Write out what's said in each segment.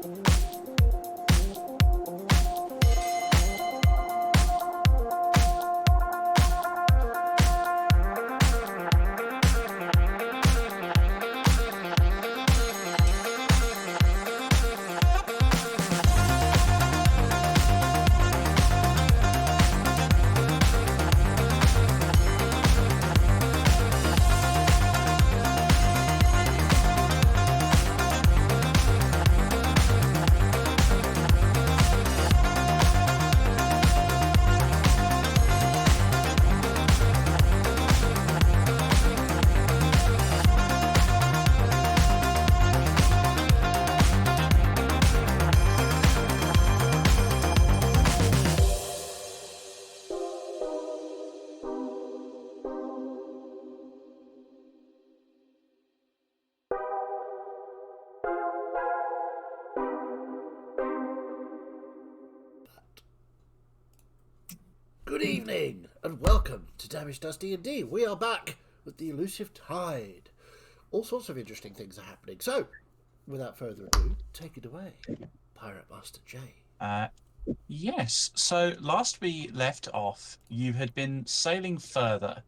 Thank Good evening, and welcome to Damage Does D&D. We are back with the Elusive Tide. All sorts of interesting things are happening. So, without further ado, take it away, Pirate Master J. Yes, so last we left off, you had been sailing further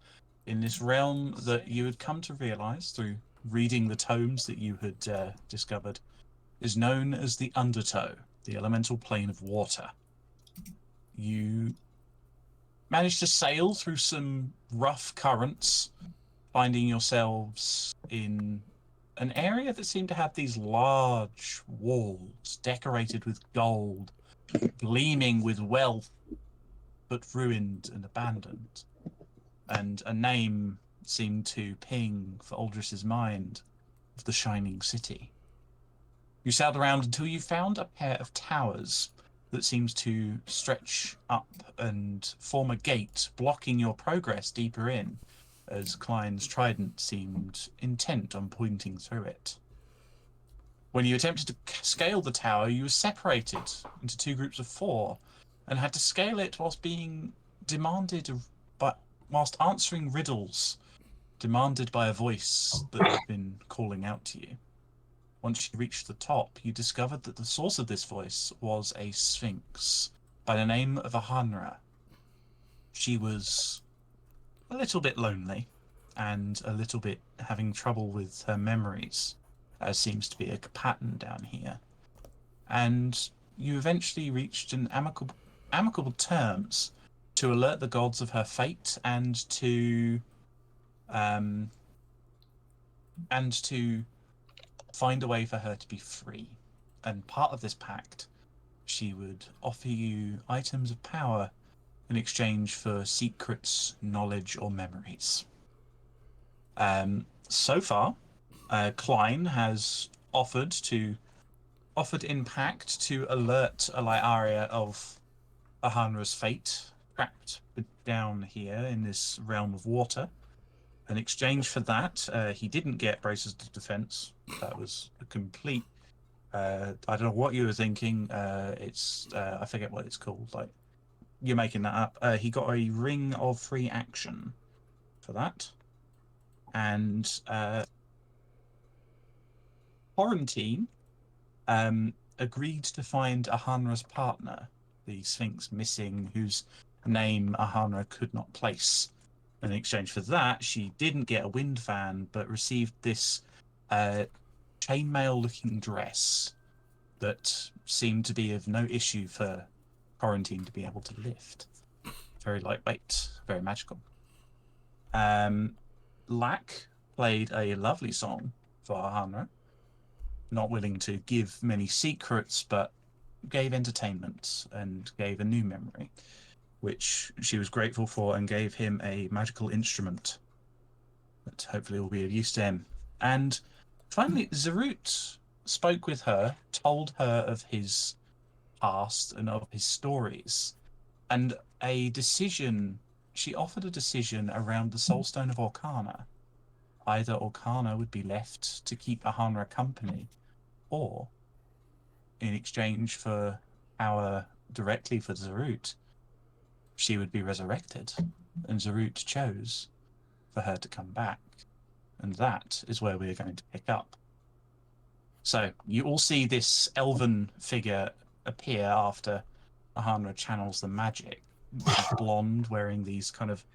in this realm that you had come to realise through reading the tomes that you had discovered is known as the Undertow, the elemental plane of water. You managed to sail through some rough currents, finding yourselves in an area that seemed to have these large walls decorated with gold, gleaming with wealth, but ruined and abandoned. And a name seemed to ping for Aldris's mind of the Shining City. You sailed around until you found a pair of towers that seems to stretch up and form a gate, blocking your progress deeper in, as Klein's trident seemed intent on pointing through it. When you attempted to scale the tower, you were separated into two groups of four and had to scale it whilst being demanded, whilst answering riddles demanded by a voice that had been calling out to you. Once you reached the top, you discovered that the source of this voice was a sphinx by the name of Ahanra. She was a little bit lonely and a little bit having trouble with her memories, as seems to be a pattern down here. And you eventually reached an amicable terms to alert the gods of her fate and to find a way for her to be free. And part of this pact, she would offer you items of power in exchange for secrets, knowledge, or memories. So far, Klein has offered in pact to alert Aliaria of Ahanra's fate, trapped down here in this realm of water. In exchange for that, he didn't get braces of defense. That was a complete. I don't know what you were thinking. I forget what it's called. Like, you're making that up. He got a ring of free action for that, and Quarantine agreed to find Ahanra's partner, the Sphinx missing, whose name Ahanra could not place. In exchange for that, she didn't get a wind fan, but received this chainmail-looking dress that seemed to be of no issue for Quarantine to be able to lift. Very lightweight, very magical. Lack played a lovely song for Ahanra, not willing to give many secrets, but gave entertainment and gave a new memory, which she was grateful for, and gave him a magical instrument that hopefully will be of use to him. And finally, Zarut spoke with her, told her of his past and of his stories, and she offered a decision around the Soulstone of Orkana. Either Orkana would be left to keep Ahanra company, or in exchange for power directly for Zarut, she would be resurrected, and Zarut chose for her to come back. And that is where we are going to pick up. So you all see this elven figure appear after Ahanra channels the magic. She's blonde, wearing these kind of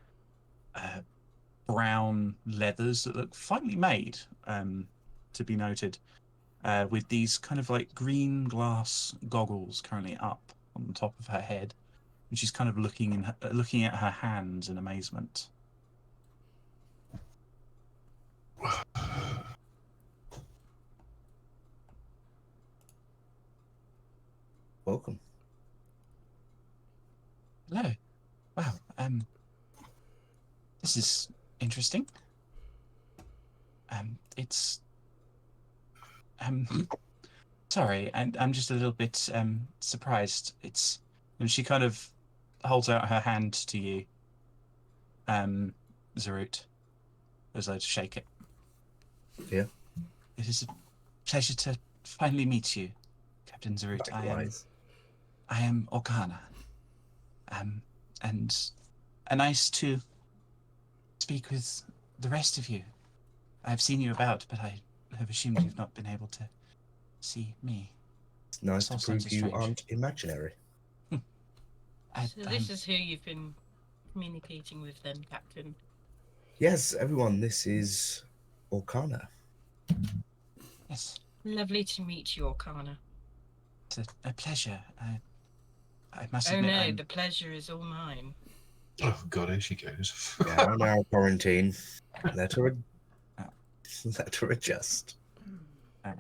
brown leathers that look finely made, to be noted, with these kind of like green glass goggles currently up on the top of her head. And she's kind of looking at her hands in amazement. Welcome. Hello. Wow. This is interesting. It's sorry, and I'm just a little bit surprised. And she kind of holds out her hand to you, Zarut, as though to shake it. Yeah. It is a pleasure to finally meet you, Captain Zarut. Likewise. I am Orkana. And nice to speak with the rest of you. I've seen you about, but I have assumed you've not been able to see me. It's nice This all to sounds prove you strange. aren't imaginary. So this is who you've been communicating with then, Captain? Yes, everyone, this is Orkana. Yes, Lovely to meet you, Orkana. it's a pleasure. I must Oh admit, no, I'm the pleasure is all mine. Oh God, here she goes. Yeah, now quarantine. Let her, let her adjust. I'm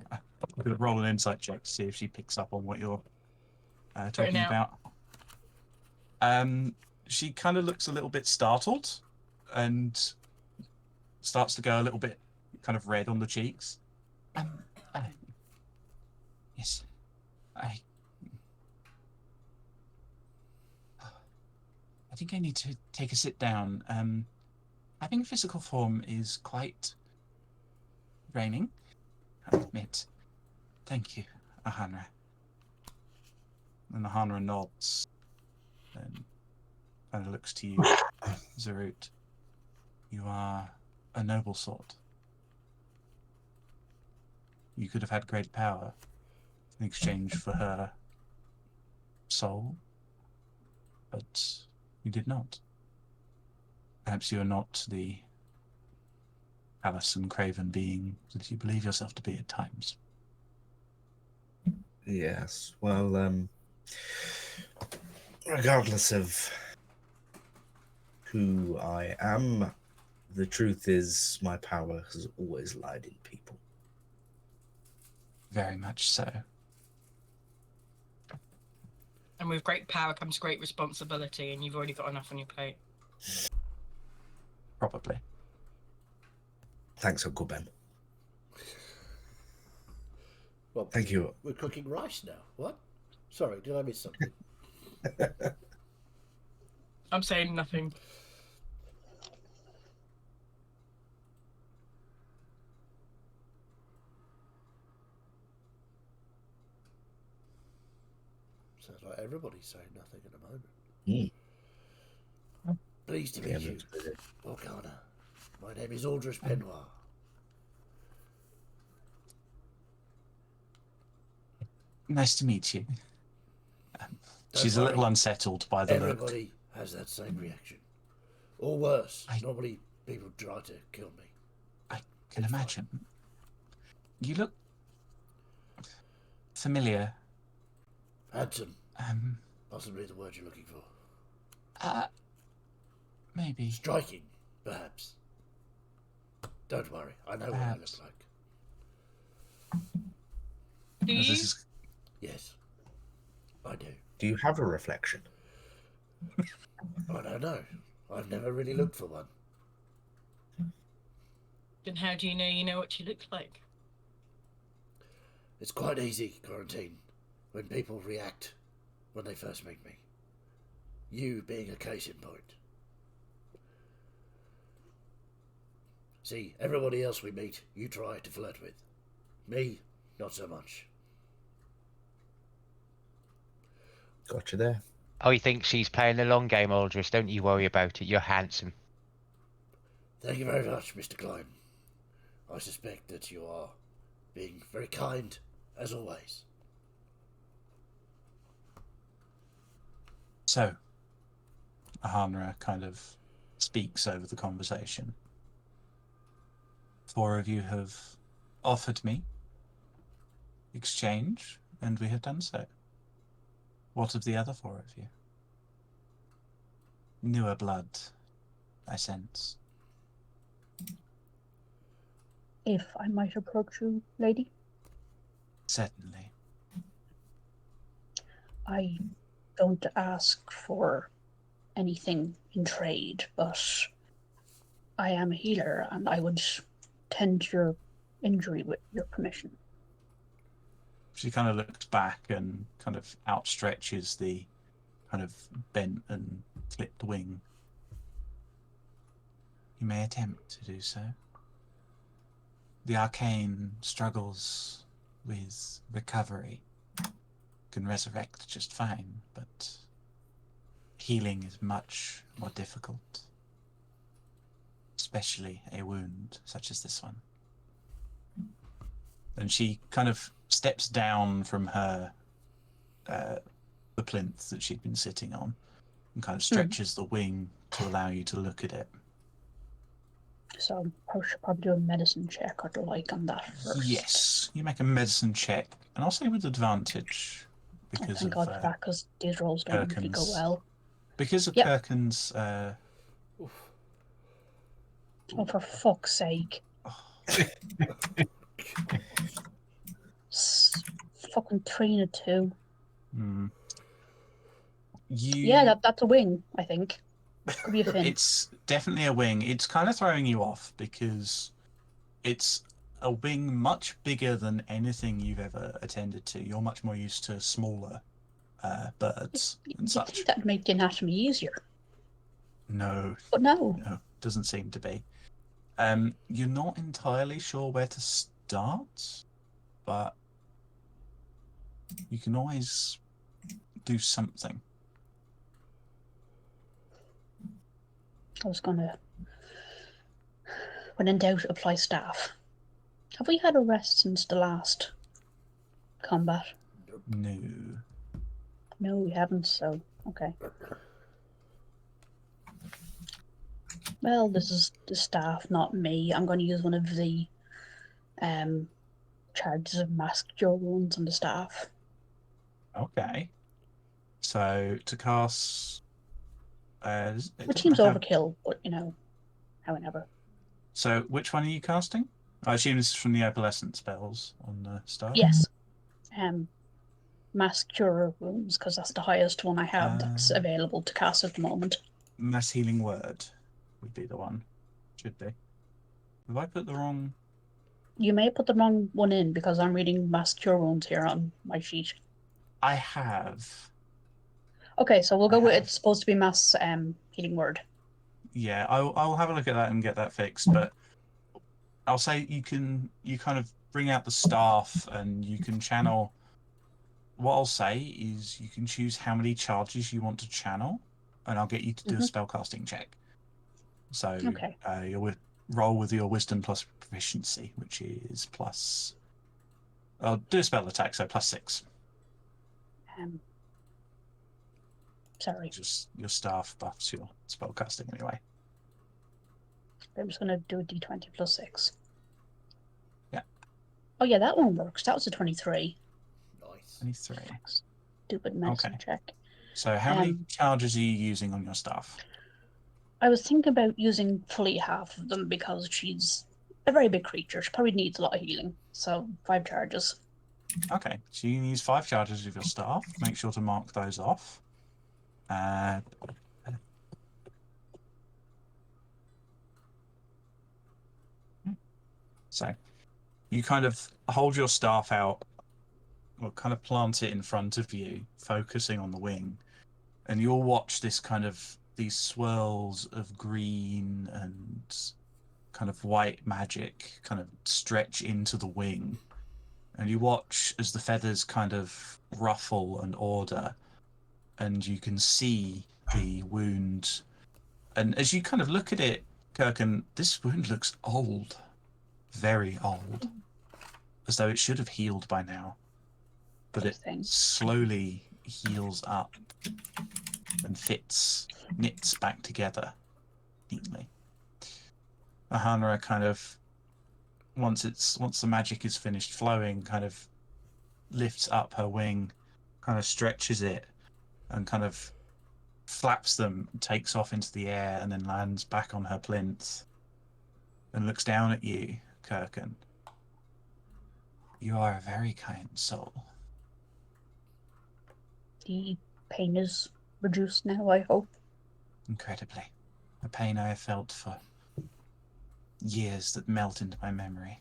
going to roll an insight check to see if she picks up on what you're talking out. about. She kind of looks a little bit startled and starts to go a little bit kind of red on the cheeks. Yes, I think I need to take a sit down. Having physical form is quite draining, I admit. Thank you, Ahana. And Ahana nods and kind of looks to you, Zarut. You are a noble sort. You could have had great power in exchange for her soul, but you did not. Perhaps you are not the callous and craven being that you believe yourself to be at times. Yes, well, regardless of who I am, the truth is my power has always lied in people. Very much so. And with great power comes great responsibility, and you've already got enough on your plate. Probably. Thanks, Uncle Ben. Well, Thank you. we're cooking rice now. What? Sorry, did I miss something? I'm saying nothing. Sounds like everybody's saying nothing at the moment. Mm. Pleased to Yeah, meet you, looks good. Orkana. My name is Aldrich Benoit. Nice to meet you. Don't She's a little worry. unsettled by the look. Everybody has that same reaction. Or worse. I- Normally, people try to kill me. I can It's fine. imagine. You look familiar. Handsome. Um, Possibly the word you're looking for. Maybe. Striking, perhaps. Don't worry. I know what I look Perhaps. like. Do As you? this is Yes. I do. Do you have a reflection? I don't know. I've never really looked for one. Then how do you know what you look like? It's quite easy, Quarantine, when people react when they first meet me. You being a case in point. See, everybody else we meet, you try to flirt with. Me, not so much. Got you there. I think she's playing the long game, Aldrich. Don't you worry about it. You're handsome. Thank you very much, Mr. Klein. I suspect that you are being very kind, as always. so. Ahana kind of speaks over the conversation. 4 of you have offered me exchange, and we have done so. What of the other 4 of you? Newer blood, I sense. If I might approach you, lady, Certainly. I don't ask for anything in trade, but I am a healer and I would tend to your injury with your permission. She kind of looks back and kind of outstretches the kind of bent and clipped wing. You may attempt to do so. The arcane struggles with recovery. Can resurrect just fine, but healing is much more difficult, especially a wound such as this one. And she kind of steps down from her the plinth that she'd been sitting on and kind of stretches the wing to allow you to look at it. So I should probably do a medicine check or the like on that first. Yes, you make a medicine check, and I'll say with advantage Oh, because thank of God for that, because these rolls don't usually go Kirkins. well. Because of Yep. Kirkins. Oh, for fuck's sake. Fucking 3 and a 2. Yeah, that's a wing, I think. Could be a fin. It's definitely a wing. It's kind of throwing you off because it's a wing much bigger than anything you've ever attended to. You're much more used to smaller birds and You'd such. think that'd make the anatomy easier. No. But no. No, doesn't seem to be. You're not entirely sure where to start, but you can always do something. I was gonna, when in doubt, apply staff. Have we had a rest since the last combat? No. No, we haven't, so okay. Well, this is the staff, not me. I'm going to use one of the charges of mask cure wounds on the staff. Okay. So to cast, Which seems overkill, but you know, however. So which one are you casting? I assume this is from the opalescent spells on the staff. Yes. Mass cure wounds, because that's the highest one I have that's available to cast at the moment. Mass healing word would be the one. Should be. Have I put the wrong? You may put the wrong one in because I'm reading mass cure wounds here on my sheet. I have. Okay, so we'll go with it's supposed to be mass healing word. Yeah, I'll have a look at that and get that fixed. But I'll say you kind of bring out the staff and you can channel. What I'll say is you can choose how many charges you want to channel, and I'll get you to do a spellcasting check. So you'll roll with your wisdom plus proficiency, which is plus. I'll do a spell attack, so +6. Sorry. Just your staff buffs your spellcasting anyway. I'm just going to do a d20 plus 6. Yeah. Oh, yeah, that one works. That was a 23. Nice. 23. Stupid medicine check. So how many charges are you using on your staff? I was thinking about using fully half of them because she's a very big creature. She probably needs a lot of healing. So 5 charges. Okay, so you can use 5 charges of your staff. Make sure to mark those off. So you kind of hold your staff out, or kind of plant it in front of you, focusing on the wing, and you'll watch this kind of these swirls of green and kind of white magic kind of stretch into the wing, and you watch as the feathers kind of ruffle and order, and you can see the wound. And as you kind of look at it, Kirkin, this wound looks old. Very old. As though it should have healed by now. But it slowly heals up and knits back together neatly. Ahana kind of, once the magic is finished flowing, kind of lifts up her wing, kind of stretches it, and kind of flaps them, takes off into the air, and then lands back on her plinth, and looks down at you, Kirkin. You are a very kind soul. The pain is reduced now, I hope. Incredibly. A pain I have felt for years that melt into my memory.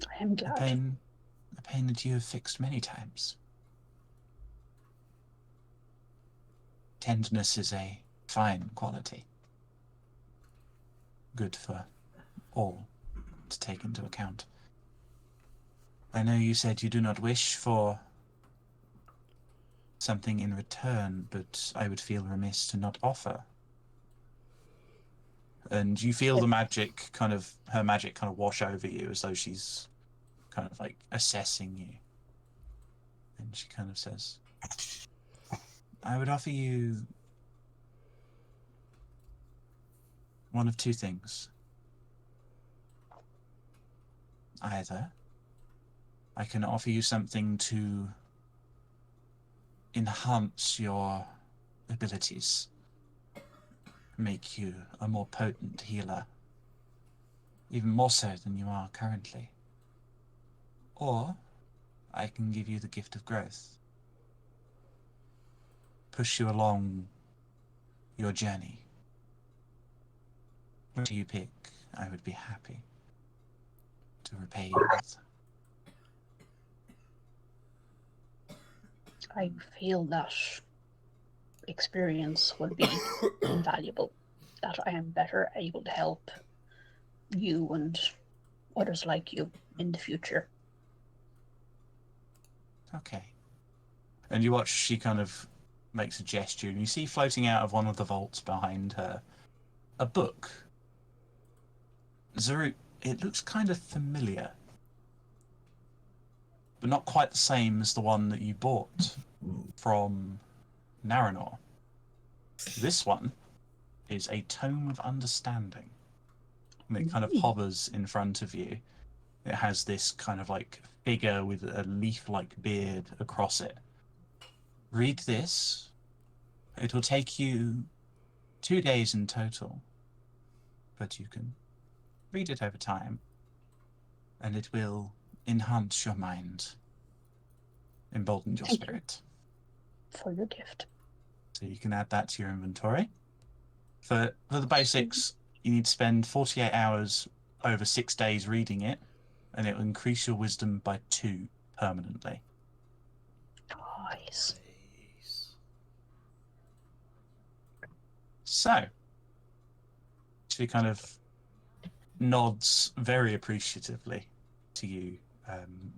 I am glad. A pain that you have fixed many times. Tenderness is a fine quality. Good for all to take into account. I know you said you do not wish for something in return, but I would feel remiss to not offer. And you feel the magic her magic kind of wash over you as though she's kind of like assessing you. And she kind of says, I would offer you one of two things. Either I can offer you something to enhance your abilities, make you a more potent healer, even more so than you are currently. Or I can give you the gift of growth, push you along your journey. What do you pick? I would be happy to repay you with. I feel that experience would be invaluable, that I am better able to help you and others like you in the future. Okay. And you watch she kind of makes a gesture, and you see floating out of one of the vaults behind her a book. Zaruk, it looks kind of familiar, but not quite the same as the one that you bought from Naranor. This one is a Tome of Understanding, and it kind of hovers in front of you. It has this kind of like figure with a leaf-like beard across it. Read this. It will take you 2 days in total, but you can read it over time, and it will enhance your mind, embolden your spirit. For your gift. So you can add that to your inventory. For the basics, you need to spend 48 hours over 6 days reading it, and it will increase your wisdom by 2 permanently. Nice. So, she kind of nods very appreciatively to you,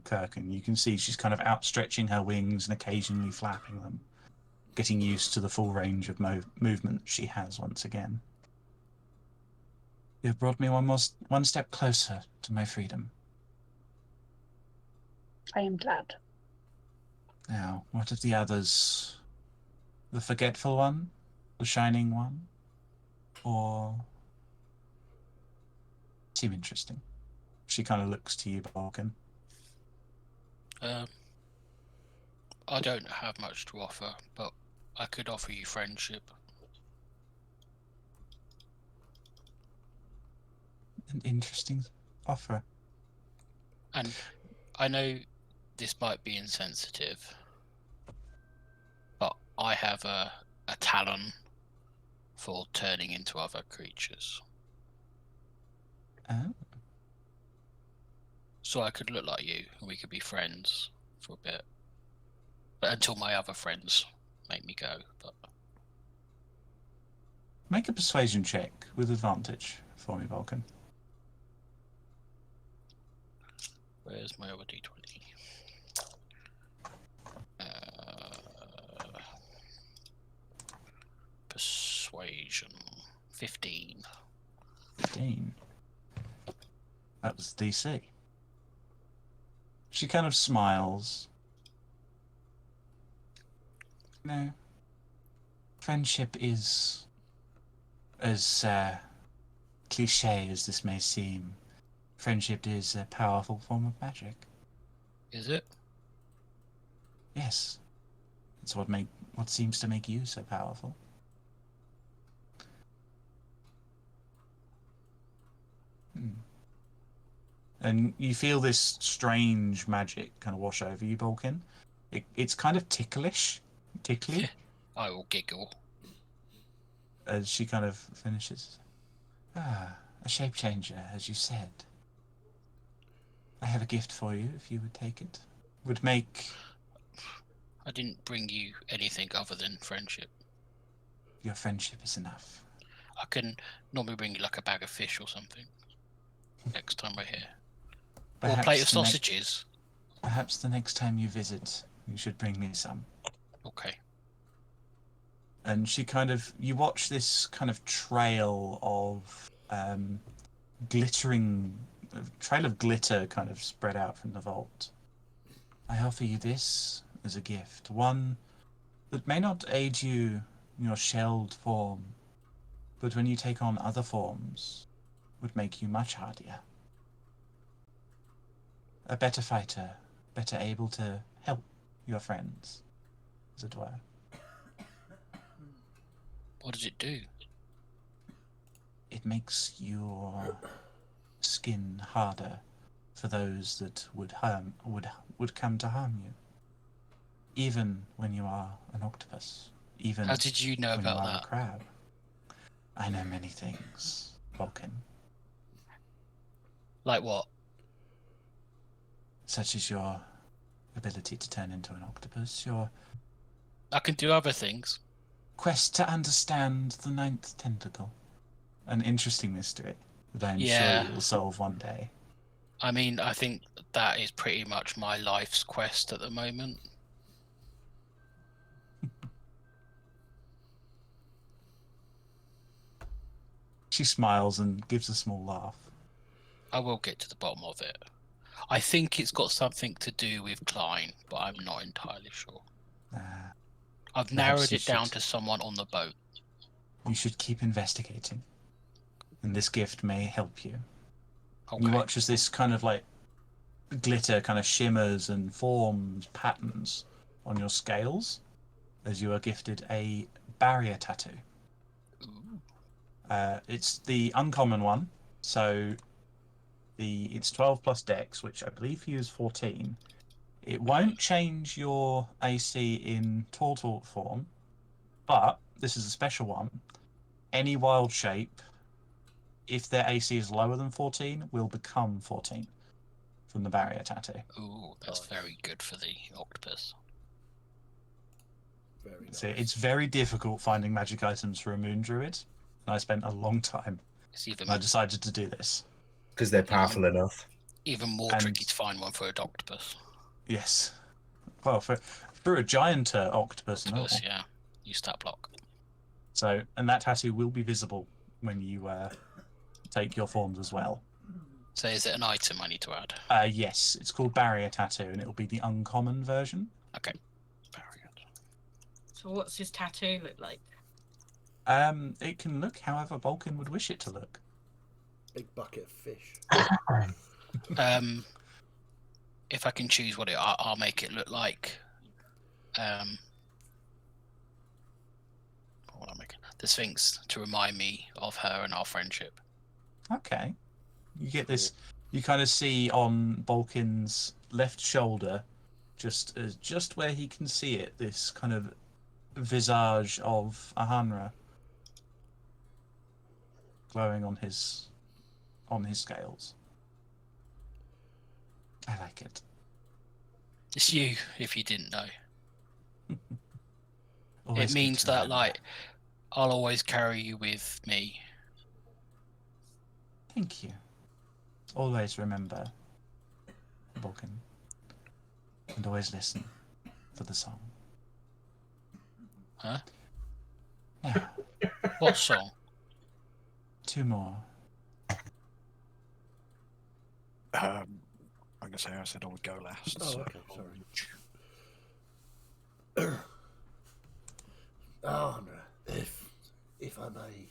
Kirk, and you can see she's kind of outstretching her wings and occasionally flapping them, getting used to the full range of movement she has once again. You've brought me one step closer to my freedom. I am glad. Now, what of the others? The forgetful one? The shining one? Or... seem interesting. She kind of looks to you, Balkan. I don't have much to offer, but I could offer you friendship. An interesting offer. And I know this might be insensitive, but I have a talent for turning into other creatures. Oh. So I could look like you, and we could be friends for a bit. But until my other friends make me go. But Make a persuasion check with advantage for me, Vulcan. where's my other d20? Persuasion. 15. 15. That was DC. She kind of smiles. No. Friendship is, as cliche as this may seem, friendship is a powerful form of magic. Is it? Yes. It's what seems to make you so powerful. And you feel this strange magic kind of wash over you, Balkan. It's kind of ticklish. Tickly. I will giggle. As she kind of finishes. A shape changer, as you said. I have a gift for you, if you would take it. Would make... I didn't bring you anything other than friendship. Your friendship is enough. I can normally bring you like a bag of fish or something. Next time we're here. Or a plate of sausages. Perhaps the next time you visit, you should bring me some. Okay. And you watch this kind of trail of trail of glitter kind of spread out from the vault. I offer you this as a gift, one that may not aid you in your shelled form, but when you take on other forms, would make you much hardier. A better fighter, better able to help your friends, as it were. What does it do? It makes your skin harder for those that would come to harm you. Even when you are an octopus. Even How did you know when you about are that? a crab. I know many things, Vulcan. Like what? Such as your ability to turn into an octopus, your I can do other things. quest to understand the ninth tentacle. An interesting mystery that I'm Yeah. sure you will solve one day. I mean, I think that is pretty much my life's quest at the moment. She smiles and gives a small laugh. I will get to the bottom of it. I think it's got something to do with Klein, but I'm not entirely sure. I've narrowed you it down should. to someone on the boat. You should keep investigating. And this gift may help you. Okay. You watch as this kind of like glitter kind of shimmers and forms patterns on your scales as you are gifted a barrier tattoo. Ooh. It's the uncommon one, so it's 12 plus dex, which I believe for you is 14. It won't change your AC in tall form, but this is a special one. Any wild shape, if their AC is lower than 14, will become 14 from the barrier tattoo. Ooh, that's very good for the octopus. Very nice. So it's very difficult finding magic items for a moon druid, and I spent a long time. It's even I decided to do this. Because they're powerful enough. even more And- tricky to find one for an octopus. Yes. Well, for a giant octopus, no. Octopus, yeah. Use that block. So, and that tattoo will be visible when you take your forms as well. So is it an item I need to add? Yes, it's called barrier tattoo, and it'll be the uncommon version. Okay. Very good. So what's his tattoo look like? It can look however Vulcan would wish it to look. Big bucket of fish. If I can choose what I'll make it look like. What will I make it? The Sphinx to remind me of her and our friendship. Okay. You get this. You kind of see on Vulcan's left shoulder, just where he can see it, this kind of visage of Ahanra glowing on his scales. I like it. It's you, if you didn't know. Always It good means to that, remember. like, I'll always carry you with me. Thank you. Always remember, Vulcan, and always listen for the song. Huh? Now, What song? 2 more. I'm gonna say I said I would go last. Oh, so- okay, sorry. Andra, if I may,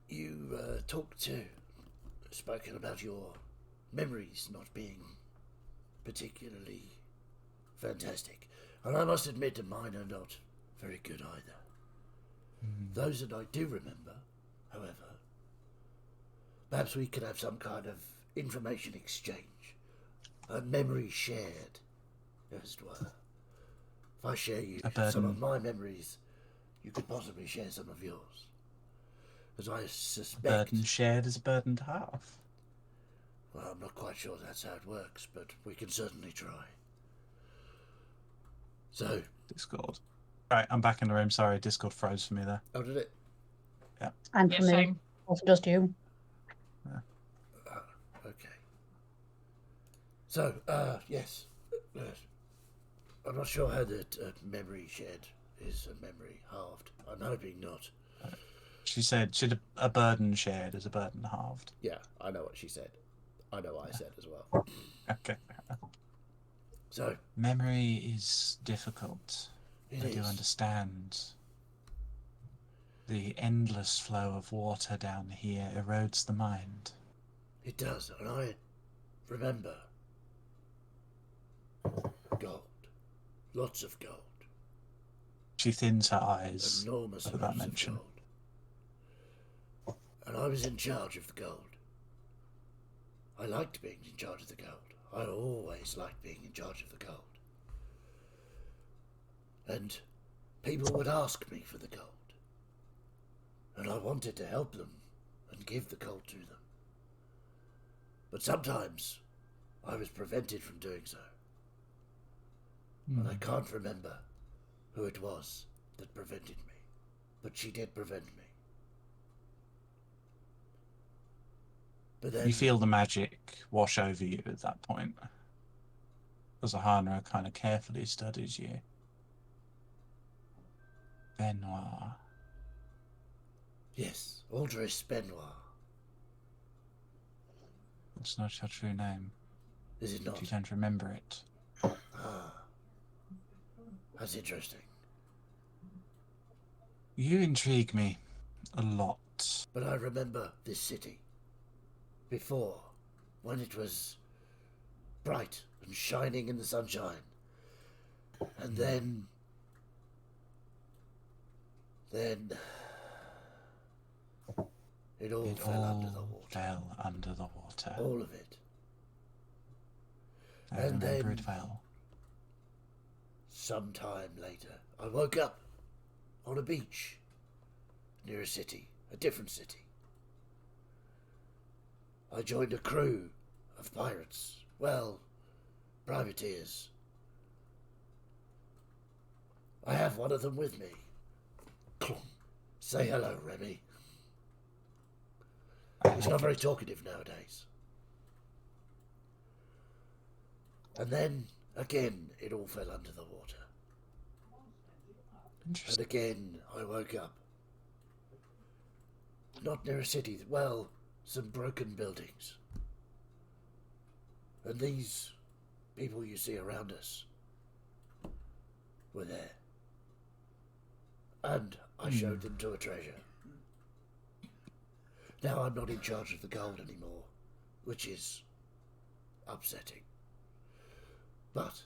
you spoken about your memories not being particularly fantastic, and I must admit that mine are not very good either. Those that I do remember, however, perhaps we could have some kind of information exchange, a memory shared, as it were. If I share you A burden. some of my memories, you could possibly share some of yours. As I suspect... Burden shared is a burden to half. Well, I'm not quite sure that's how it works, but we can certainly try. So... Discord. Right, I'm back in the room. Sorry, Discord froze for me there. Oh, did it? And Yeah, for me, same. also just you. Okay. So, yes. Yes. I'm not sure how the memory shed is a memory halved. I'm hoping not. She said, should a burden shared is a burden halved. Yeah, I know what she said. I know what I said as well. Okay. So, memory is difficult. it I do is. understand. The endless flow of water down here erodes the mind. It does, and I remember gold. Lots of gold. She thins her eyes Enormous at that amounts of mention. gold. And I was in charge of the gold. I liked being in charge of the gold. I always liked being in charge of the gold. And people would ask me for the gold. And I wanted to help them and give the gold to them. But sometimes I was prevented from doing so. And I can't remember who it was that prevented me. But she did prevent me. But then... You feel the magic wash over you at that point. As Ahana kind of carefully studies you. Benoit. Yes, Aldris Benoit. It's not your true name. Is it not? You don't remember it. Ah. That's interesting. You intrigue me a lot. But I remember this city. Before, when it was bright and shining in the sunshine. And then it all fell under the water. Fell under the water. All of it. I And remember then- it well. Sometime later, I woke up on a beach near a city, a different city. I joined a crew of pirates, well, privateers. I have one of them with me. Say hello, Remy. He's not very talkative nowadays. And then, again, it all fell under the water. And Interesting. again, I woke up. Not near a city, well, some broken buildings. And these people you see around us were there. And I showed them to a treasure. Now I'm not in charge of the gold anymore, which is upsetting. But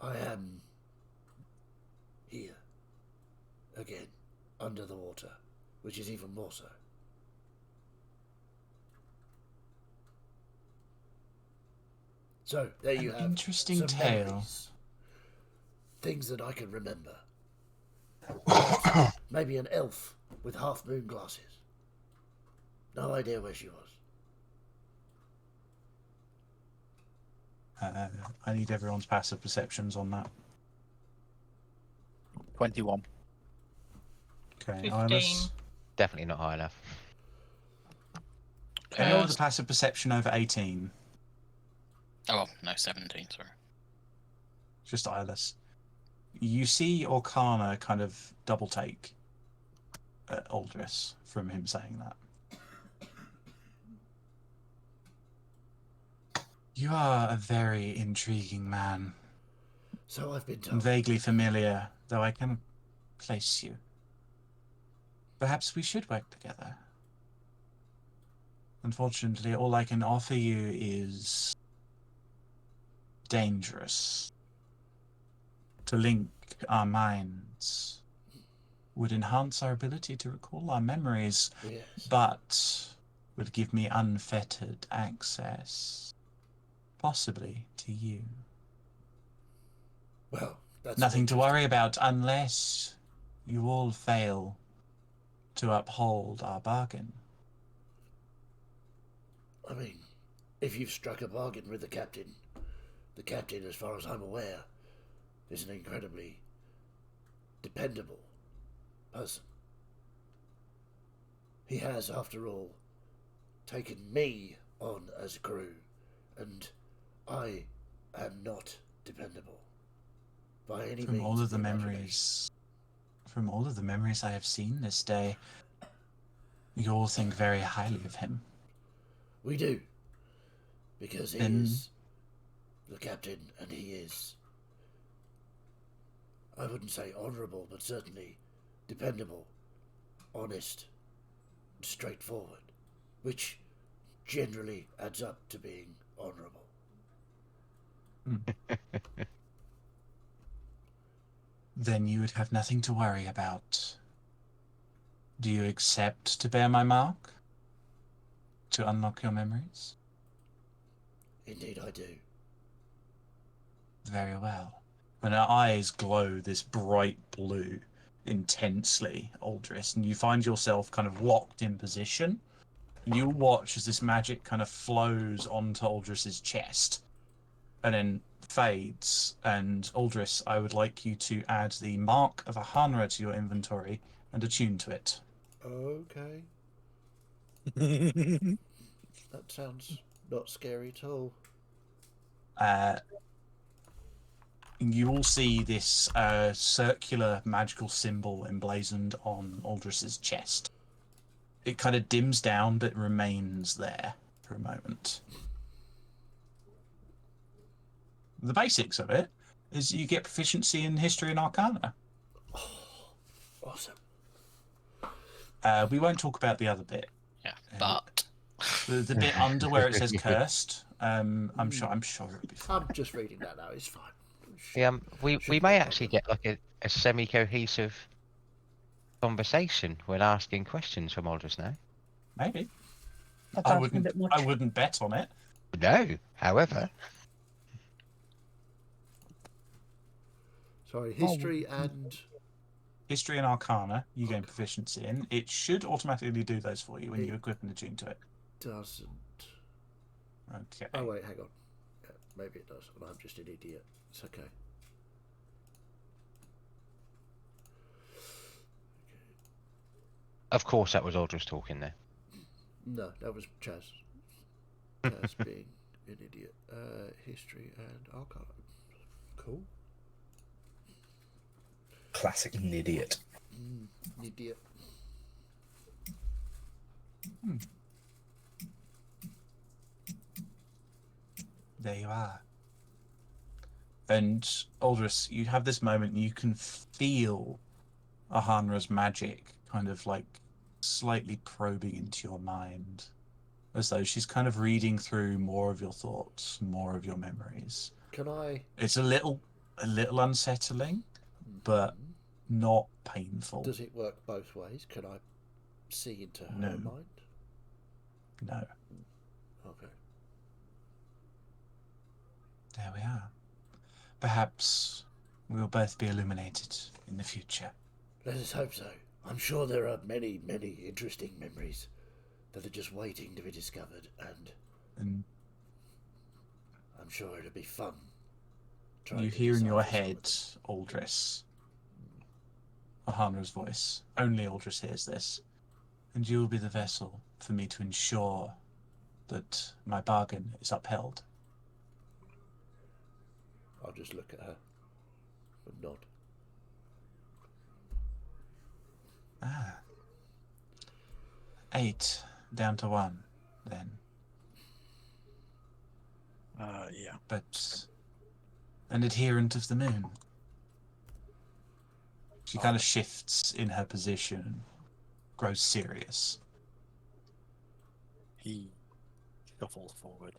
I am here, again, under the water, which is even more so. So, there you An have interesting some tale. memories. Things that I can remember. Maybe an elf with half-moon glasses. No idea where she was. I need everyone's passive perceptions on that. 21. Okay, 15. Eyeless. Definitely not high enough. Anyone with a passive perception over 18? Oh, no, 17, sorry. Just Eyeless. You see Orkana kind of double take at Aldris from him saying that. You are a very intriguing man. So I've been And told. vaguely familiar, though I cannot place you. Perhaps we should work together. Unfortunately, all I can offer you is dangerous. To link our minds would enhance our ability to recall our memories, Yes. but would give me unfettered access, possibly to you. Well, that's Nothing to interesting. worry about unless you all fail to uphold our bargain. I mean, if you've struck a bargain with the captain, as far as I'm aware, is an incredibly dependable person. He has, after all, taken me on as crew, and I am not dependable. By any From means all of the imagination. memories, from all of the memories I have seen this day, you all think very highly of him. We do. Because he Then- is the captain, and he is, I wouldn't say honourable, but certainly dependable, honest, and straightforward, which generally adds up to being honourable. Then you would have nothing to worry about. Do you accept to bear my mark? To unlock your memories? Indeed I do. Very well. When her eyes glow this bright blue intensely, Aldris, and you find yourself kind of locked in position, and you watch as this magic kind of flows onto Aldris's chest and then fades. And Aldris, I would like you to add the mark of a Hanra to your inventory and attune to it. Okay. That sounds not scary at all. You all see this circular magical symbol emblazoned on Aldris's chest. It kind of dims down, but remains there for a moment. The basics of it is you get proficiency in history and arcana. Awesome. We won't talk about the other bit. Yeah, but The bit under where it says cursed. I'm sure it'll be fine. I'm just reading that now, it's fine. We Should may be actually covered. get like a semi-cohesive conversation when asking questions from Aldous now. Maybe. That's I asking a bit much. wouldn't bet on it. No, however, Sorry, history and... History and arcana you gain proficiency in. It should automatically do those for you when you equip and attune to it. doesn't... Okay. Oh wait, hang on. Yeah, maybe it does, and I'm just an idiot. It's okay. of course that was Aldous talking there. No, that was Chaz. Chaz being an idiot. History and archive. Cool. Classic idiot. Idiot. There you are. And Aldous, you have this moment, you can feel Ahanra's magic kind of like slightly probing into your mind, as though she's kind of reading through more of your thoughts, more of your memories. Can I... It's a little unsettling, but not painful. Does it work both ways? Can I see into her No. mind? No. Okay. There we are. Perhaps we will both be illuminated in the future. Let us hope so. I'm sure there are many, many interesting memories that are just waiting to be discovered, and And I'm sure it'll be fun. trying you to hear in your decipher some of head, them. Aldris, Ahanra's voice. Only Aldris hears this. And you will be the vessel for me to ensure that my bargain is upheld. I'll just look at her and nod. Ah. 8 down to 1, then. Yeah. But an adherent of the moon. She kind of shifts in her position, grows serious. He shuffles forward.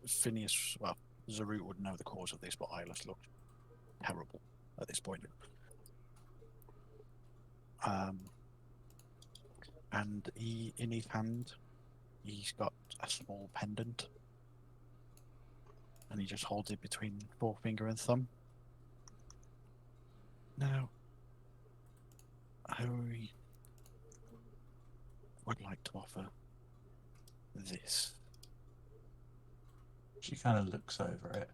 Phineas, well, Zarut would know the cause of this, but Eyeless looked terrible at this point. And he, in his hand, he's got a small pendant, and he just holds it between forefinger and thumb. Now, I would like to offer this. She kind of looks over it,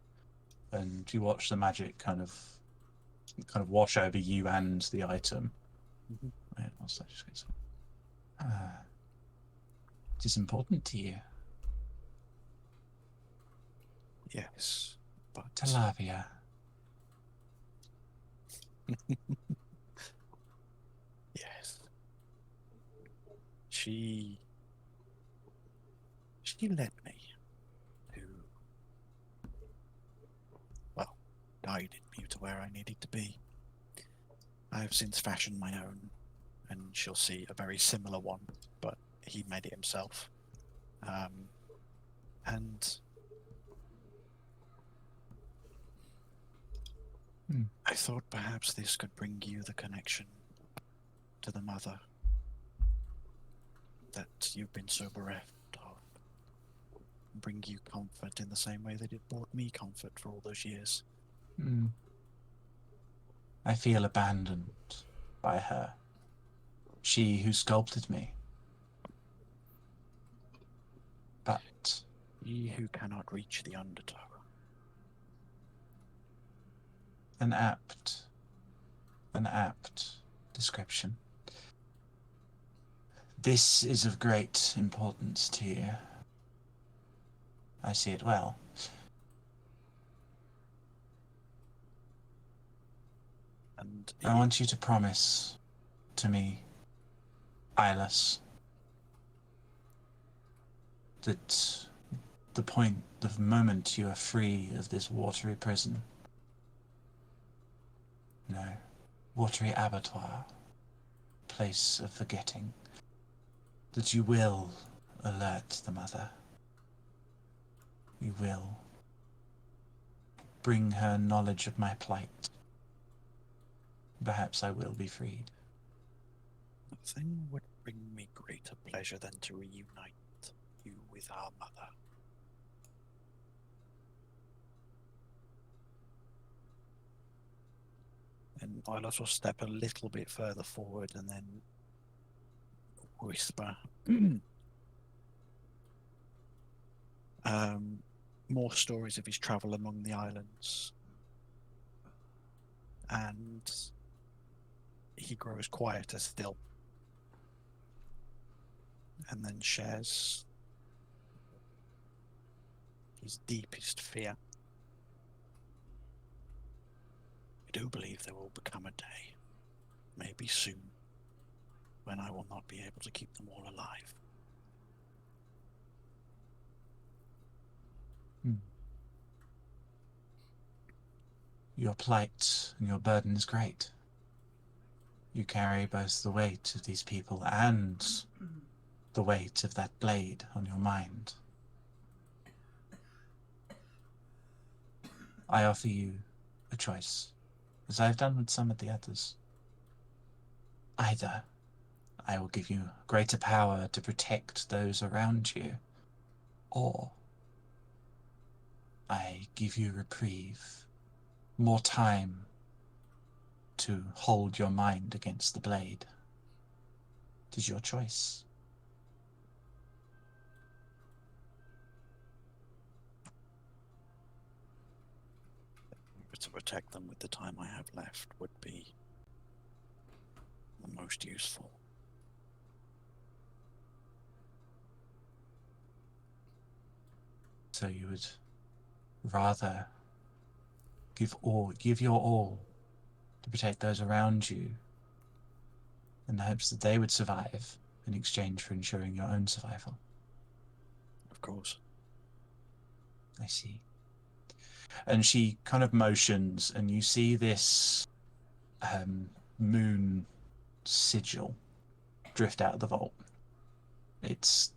and you watch the magic kind of wash over you and the item. Mhm. Wait, what's that? Just get some. It is important to you. Yes, but Talavia. yes, she led me to, well, guided me to where I needed to be. I have since fashioned my own, and she'll see a very similar one, but he made it himself. And I thought perhaps this could bring you the connection to the mother that you've been so bereft of. Bring you comfort in the same way that it brought me comfort for all those years. I feel abandoned by her. She who sculpted me. But Ye who cannot reach the undertow. an apt description. This is of great importance to you. I see it well. And I want you to promise to me, Eyeless, that the moment you are free of this watery prison, no, watery abattoir, place of forgetting, that you will alert the mother. You will bring her knowledge of my plight. Perhaps I will be freed. Nothing would bring me greater pleasure than to reunite you with our mother. And Ilos will step a little bit further forward and then whisper. More stories of his travel among the islands. And he grows quieter still. And then shares his deepest fear. I do believe there will become a day, maybe soon, when I will not be able to keep them all alive. Your plight and your burden is great. You carry both the weight of these people and the weight of that blade on your mind. I offer you a choice, as I have done with some of the others. Either I will give you greater power to protect those around you, or I give you reprieve, more time to hold your mind against the blade. It is your choice. To protect them with the time I have left would be the most useful. So you would rather give your all to protect those around you in the hopes that they would survive in exchange for ensuring your own survival. Of course. I see. And she kind of motions, and you see this moon sigil drift out of the vault. It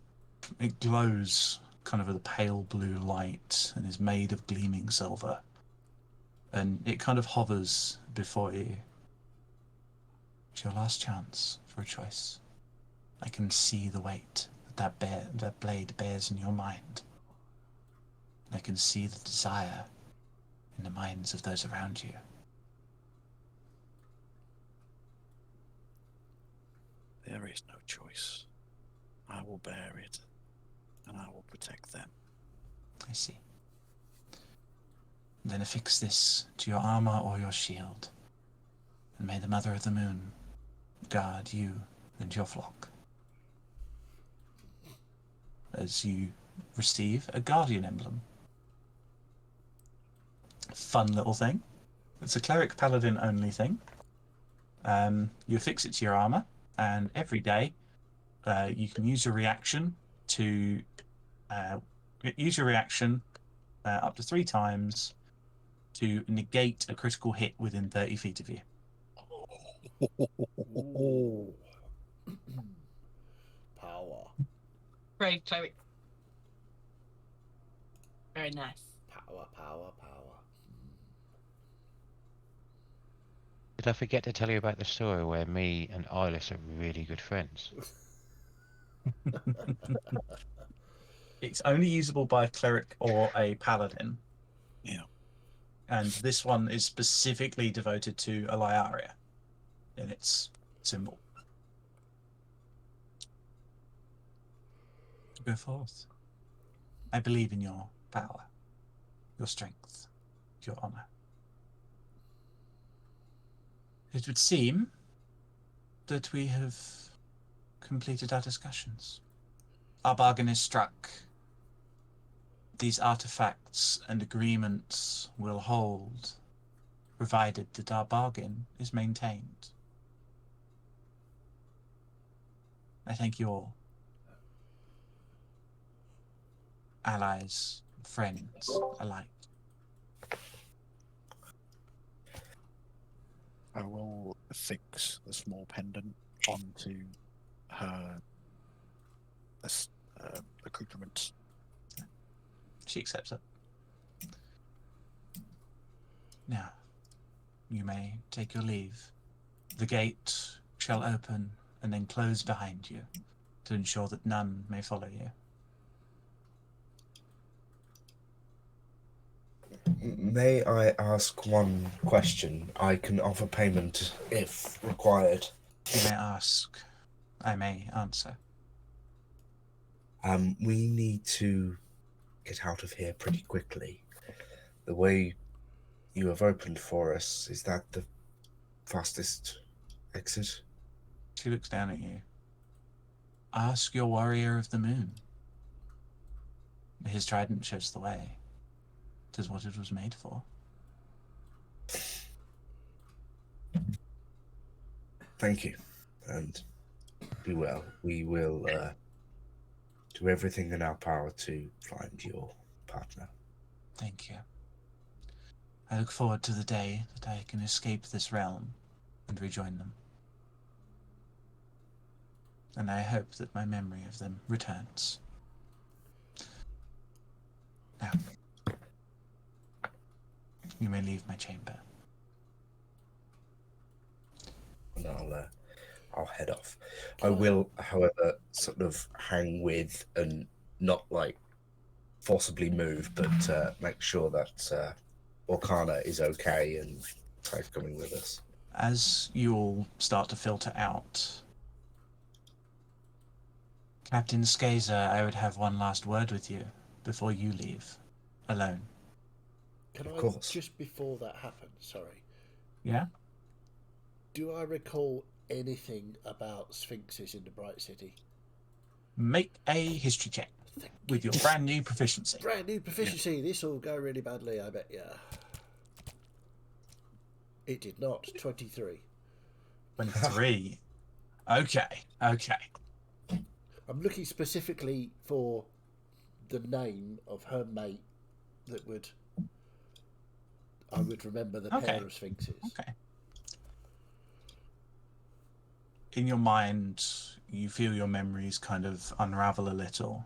glows kind of with a pale blue light and is made of gleaming silver. And it kind of hovers before you. It's your last chance for a choice. I can see the weight that blade bears in your mind. I can see the desire in the minds of those around you. There is no choice. I will bear it, and I will protect them. I see. Then affix this to your armor or your shield, and may the Mother of the Moon guard you and your flock. As you receive a guardian emblem. fun little thing. It's a cleric paladin only thing. You affix it to your armor, and every day you can use your reaction to up to 3 times to negate a critical hit within 30 feet of you. Ooh. Power. Brave cleric. Very nice. Power. Did I forget to tell you about the story where me and Eyeless are really good friends? It's only usable by a cleric or a paladin. Yeah. And this one is specifically devoted to Eliaria in its symbol. Go forth. I believe in your power, your strength, your honor. It would seem that we have completed our discussions. Our bargain is struck. These artifacts and agreements will hold, provided that our bargain is maintained. I thank you all. Allies, friends alike. I will fix the small pendant onto her accoutrements. She accepts it. Now, you may take your leave. The gate shall open and then close behind you to ensure that none may follow you. May I ask one question? I can offer payment if required. You may ask. I may answer. We need to get out of here pretty quickly. The way you have opened for us, is that the fastest exit? She looks down at you. Ask your warrior of the moon. His trident shows the way. 'Tis what it was made for. Thank you, and be well. We will do everything in our power to find your partner. Thank you. I look forward to the day that I can escape this realm and rejoin them. And I hope that my memory of them returns. Now, you may leave my chamber. And I'll head off. I will, however, sort of hang with and not like forcibly move, but make sure that Orkana is okay and safe coming with us. As you all start to filter out, Captain Skazer, I would have one last word with you before you leave, alone. Can Of I, course. just before that happens, sorry, Yeah? do I recall anything about sphinxes in the Bright City? Make a history check with your brand new proficiency. Brand new proficiency. This will go really badly, I bet. Yeah. It did not. 23. 23. Okay. I'm looking specifically for the name of her mate that I would remember the pair of sphinxes. Okay. In your mind, you feel your memories kind of unravel a little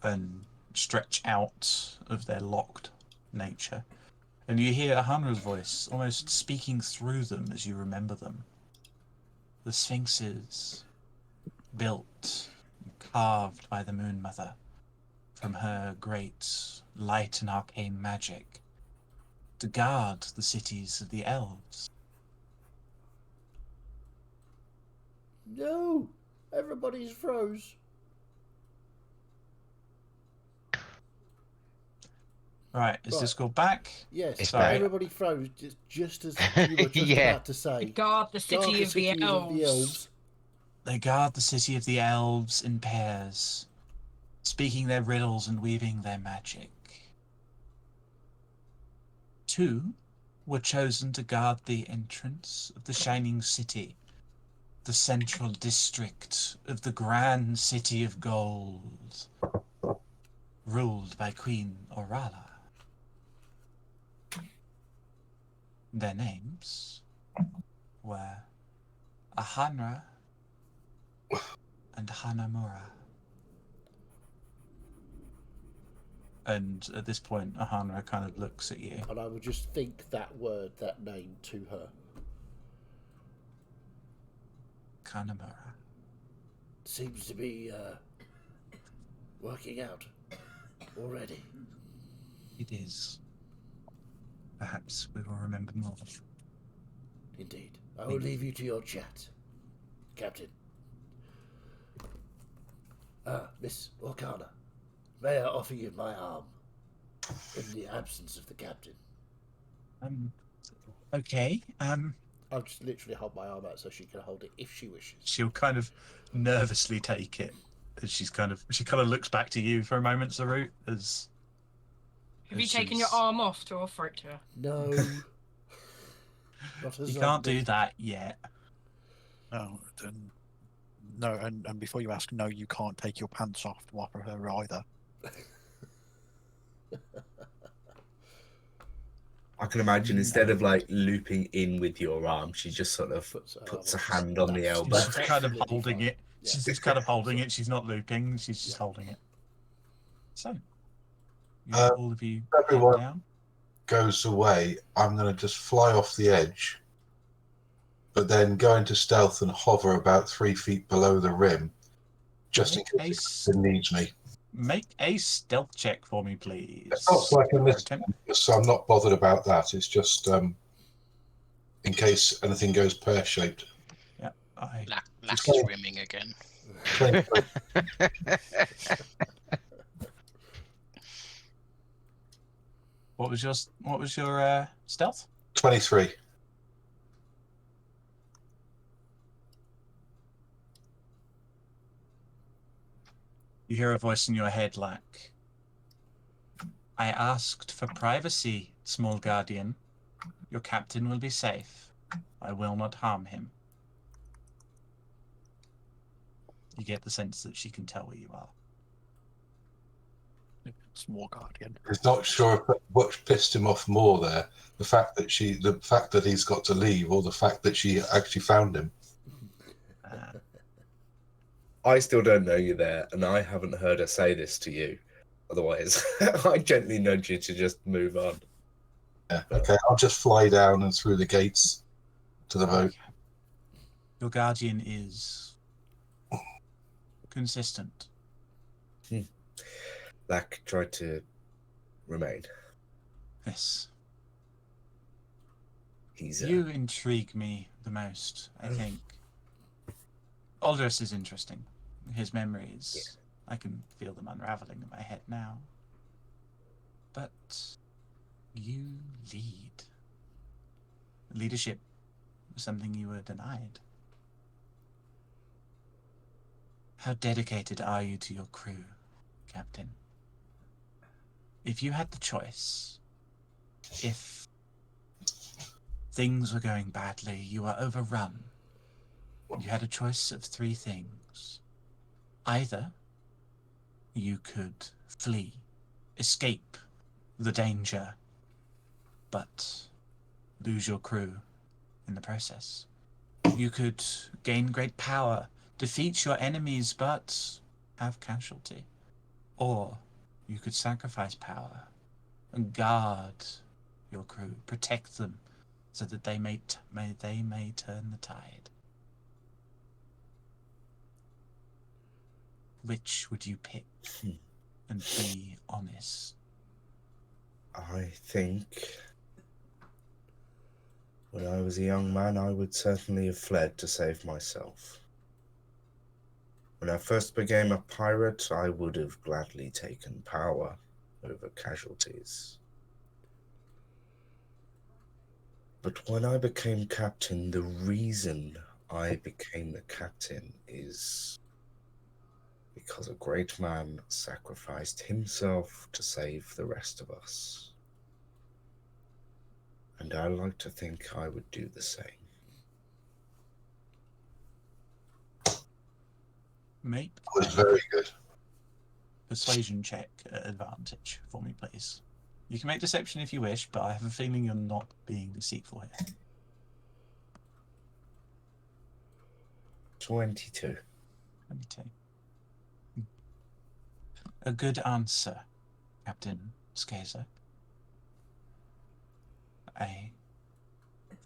and stretch out of their locked nature. And you hear Ahanra's voice almost speaking through them as you remember them. The sphinxes, built and carved by the Moon Mother from her great light and arcane magic to guard the cities of the elves. No! Everybody's froze. Right, is this go back? Yes, It's Sorry. back. everybody froze just as you were just Yeah. about to say. Guard the city of the elves. They guard the city of the elves in pairs, speaking their riddles and weaving their magic. two were chosen to guard the entrance of the Shining City, the central district of the Grand City of Gold, ruled by Queen Orala. Their names were Ahanra and Hanamura. And at this point, Ahanra kind of looks at you. And I would just think that word, that name to her. Hanamura. Seems to be working out already. It is. Perhaps we will remember more. Indeed. I will leave you to your chat, Captain. Miss Orkana, may I offer you my arm in the absence of the captain? Okay. I'll just literally hold my arm out so she can hold it if she wishes. She'll kind of nervously take it as she kind of looks back to you for a moment, Zarut, as Have you taken your arm off to offer it to her? No. Not a You can't zombie. do that yet. No, no, and before you ask, no, you can't take your pants off to offer her either. I can imagine instead of like looping in with your arm, she just sort of puts a hand on the elbow. She's kind of holding it. She's just kind of holding it. She's not looping. She's just holding it. So, all of you everyone down. Goes away. I'm going to just fly off the edge, but then go into stealth and hover about 3 feet below the rim, just in case it needs me. Make a stealth check for me, please. It's not like a miss, so I'm not bothered about that. It's just in case anything goes pear-shaped. Yeah, Lack is rimming again. What was your stealth? 23. You hear a voice in your head like, I asked for privacy, small guardian. Your captain will be safe. I will not harm him. You get the sense that she can tell where you are. Small guardian. He's not sure what pissed him off more there, the fact that he's got to leave, or the fact that she actually found him. I still don't know you there, and I haven't heard her say this to you. Otherwise, I gently nudge you to just move on. Yeah, okay, I'll just fly down and through the gates to the boat. Your guardian is consistent. Lack tried to remain. Yes. You intrigue me the most, I think. Aldous is interesting. His memories, I can feel them unraveling in my head now. But you lead. Leadership was something you were denied. How dedicated are you to your crew, Captain? If you had the choice, if things were going badly, you were overrun, you had a choice of 3 things. Either you could flee, escape the danger, but lose your crew in the process. You could gain great power, defeat your enemies, but have casualty. Or you could sacrifice power and guard your crew, protect them, so that they may turn the tide. Which would you pick? And be honest. I think when I was a young man, I would certainly have fled to save myself. When I first became a pirate, I would have gladly taken power over casualties. But when I became captain, the reason I became the captain is because a great man sacrificed himself to save the rest of us. And I like to think I would do the same. Make That was very good. persuasion check at advantage for me, please. You can make deception if you wish, but I have a feeling you're not being deceitful here. 22. 22. A good answer, Captain Skazer. I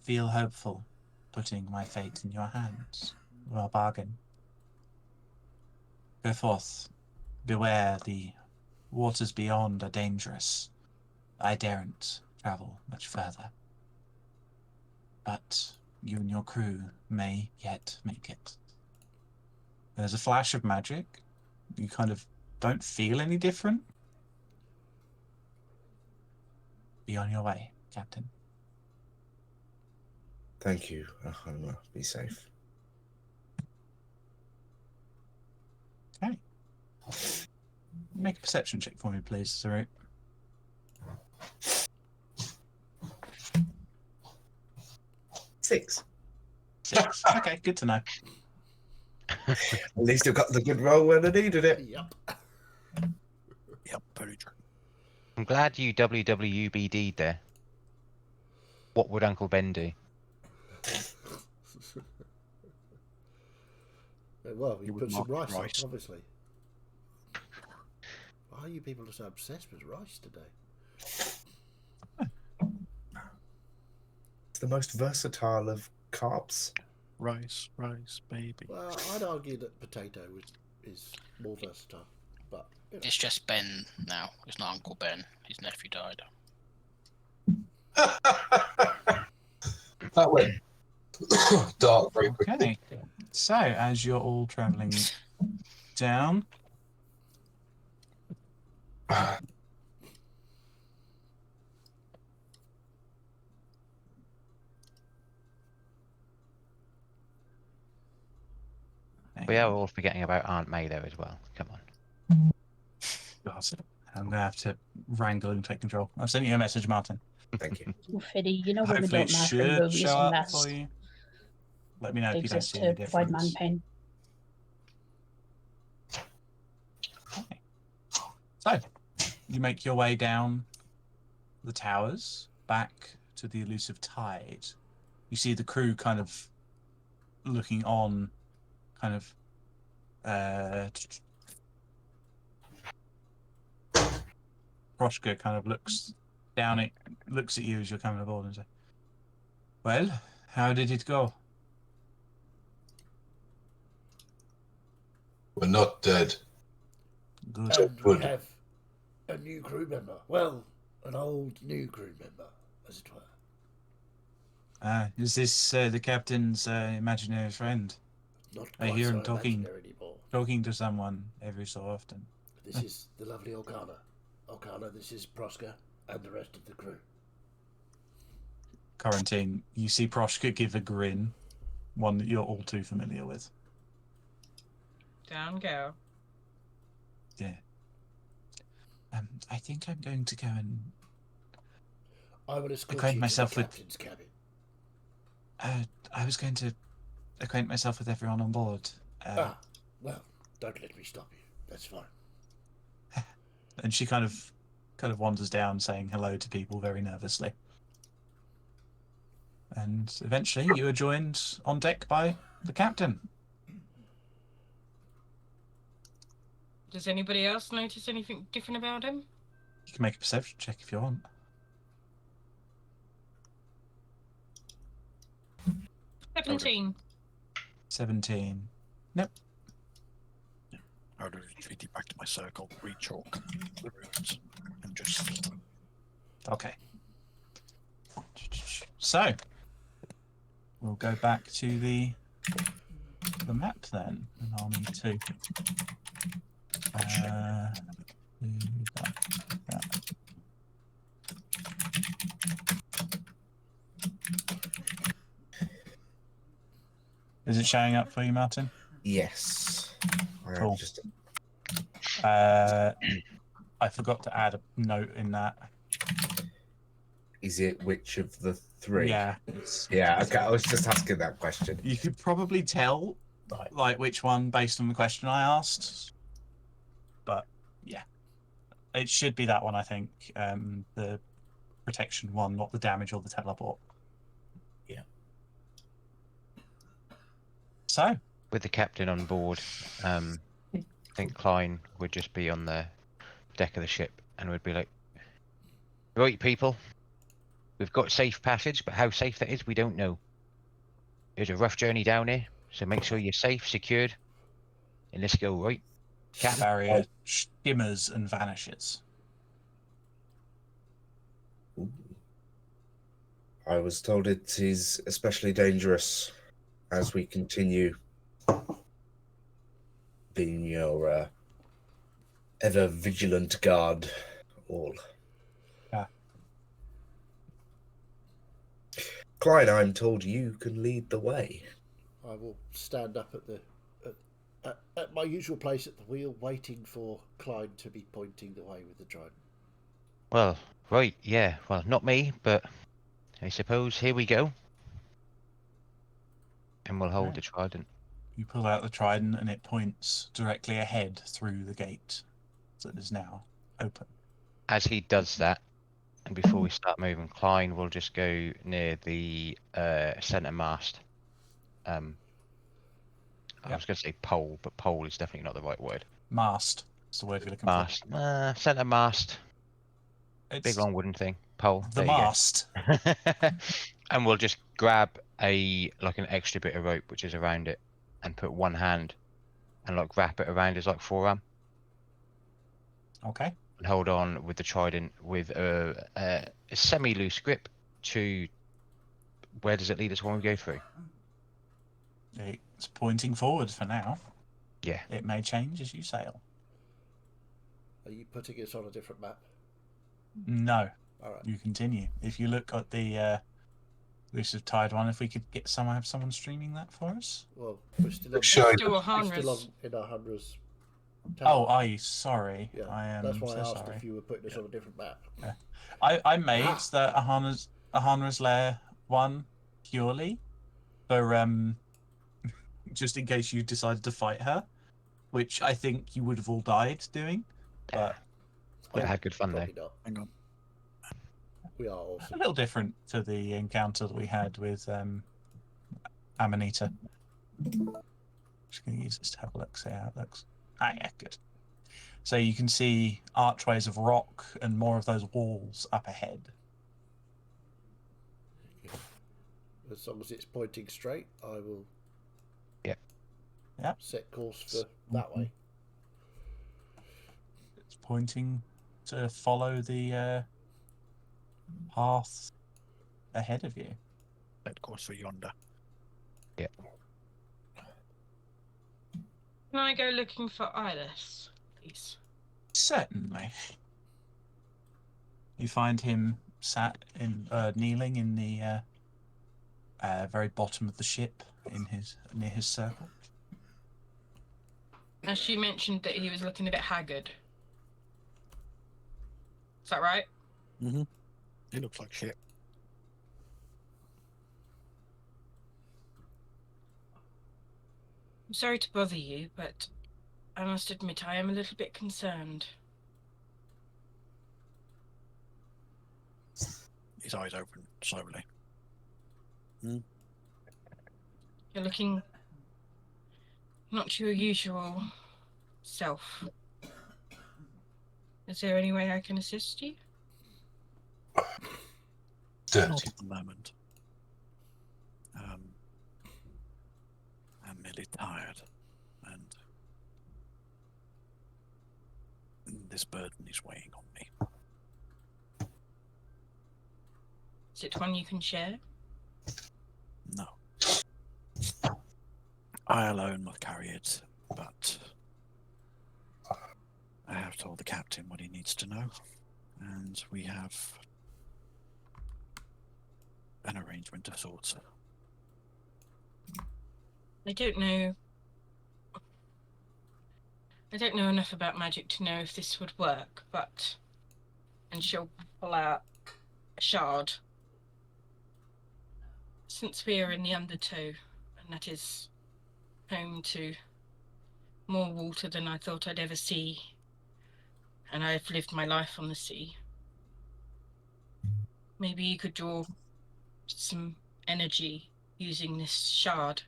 feel hopeful putting my fate in your hands. Well, bargain. Go forth. Beware, the waters beyond are dangerous. I daren't travel much further. But you and your crew may yet make it. There's a flash of magic. You kind of don't feel any different. Be on your way, Captain. Thank you, Ahana. Be safe. Okay. Make a perception check for me, please, Saru. Six. 6. Okay, good to know. At least I got the good roll when I needed it. Yep. Yep, very true. I'm glad you WWBD'd there. What would Uncle Ben do? Well, you would put some mark rice on, rice. obviously. Why are you people so obsessed with rice today? It's the most versatile of carbs. Rice, baby. Well, I'd argue that potato is more versatile, but you know. It's just Ben now. It's not Uncle Ben. His nephew died. That went dark very quickly. Okay. So, as you're all travelling down, We are all forgetting about Aunt May though as well. Come on. God, I'm going to have to wrangle and take control. I've sent you a message, Martin. Thank you. Oh, Fiddy, you know when we Hopefully it don't matter in should movies show up unless for you. Let me know they if you don't exist see to any provide man difference. pain. Okay. So, you make your way down the towers, back to the Elusive Tide. You see the crew kind of looking on, kind of Proshka kind of looks down at you as you're coming aboard and says, "Well, how did it go?" We're not dead. Good. And we Good. have a new crew member. Well, an old new crew member, as it were. Is this the captain's imaginary friend? Not I quite hear so him talking anymore. to someone every so often. This is the lovely Orkana. Orkana, this is Proska and the rest of the crew. Quarantine, you see Proshka give a grin, one that you're all too familiar with. Down go. Yeah. I think I'm going to go and I will escort acquaint you myself to the with- captain's cabin. I was going to acquaint myself with everyone on board. Well, don't let me stop you. That's fine. And she kind of wanders down, saying hello to people very nervously. And eventually, you are joined on deck by the captain. Does anybody else notice anything different about him? You can make a perception check if you want. 17. 17. Nope. I would retreat back to my circle, re-chalk the runes, and just Okay. So, we'll go back to the map then, in Army 2. That. Is it showing up for you, Martin? Yes. Cool. Just I forgot to add a note in that. Is it which of the three? Yeah. Yeah, okay. I was just asking that question. You could probably tell, like, which one based on the question I asked. But, yeah. It should be that one, I think. The protection one, not the damage or the teleport. Yeah. So, With the captain on board, I think Klein would just be on the deck of the ship and would be like, right, people, we've got safe passage, but how safe that is, we don't know. It's a rough journey down here, so make sure you're safe, secured, and let's go, right? cat barrier shimmers and vanishes. Ooh. I was told it is especially dangerous as we continue being your ever vigilant guard, all. Yeah. Klein, I'm told you can lead the way. I will stand up at the at my usual place at the wheel, waiting for Klein to be pointing the way with the trident. Well, right, yeah. Well, not me, but I suppose here we go. And we'll hold Right. the trident. You pull out the trident and it points directly ahead through the gate that is now open. As he does that, and before we start moving, Klein will just go near the centre mast. I was going to say pole, but pole is definitely not the right word. Mast is the word you're looking Mast. Centre mast. for. Big long wooden thing. Pole. The There you go. mast. And we'll just grab an extra bit of rope which is around it and put one hand and wrap it around his forearm Okay. and hold on with the trident with a semi-loose grip to where does it lead us when we go through? It's pointing forward for now. Yeah. It may change as you sail. Are you putting us on a different map? No. All right. You continue. If you look at the Elusive Tide one, if we could have someone streaming that for us. Well, we're still on. Show- We're Still a still harness. on in our hundreds. Oh, are you? Sorry. Yeah, I am that's why so I asked sorry. if you were putting us on a different map. I made the Ahana's Lair one purely for just in case you decided to fight her, which I think you would have all died doing. But Would have had good fun though. Probably not. Hang on. We are a awesome. little different to the encounter that we had with Amanita. Just going to use this to have a look, see how it looks. Ah, yeah, good. So you can see archways of rock and more of those walls up ahead. As long as it's pointing straight, I will. Yep. Set course for that way. It's pointing to follow the path ahead of you. Set course for yonder. Yeah. Can I go looking for Eyeless, please? Certainly. You find him sat in kneeling in the very bottom of the ship near his circle. As she mentioned that he was looking a bit haggard. Is that right? Mm-hmm. He looks like shit. I'm sorry to bother you, but I must admit I am a little bit concerned. His eyes open slowly. You're looking not your usual self. Is there any way I can assist you? Not Dirty. at the moment. I'm merely tired, and this burden is weighing on me. Is it one you can share? No. I alone will carry it, but I have told the captain what he needs to know, and we have an arrangement of sorts. I don't know enough about magic to know if this would work, but... And she'll pull out shard. Since we are in the undertow, and that is home to more water than I thought I'd ever see, and I've lived my life on the sea, maybe you could draw some energy using this shard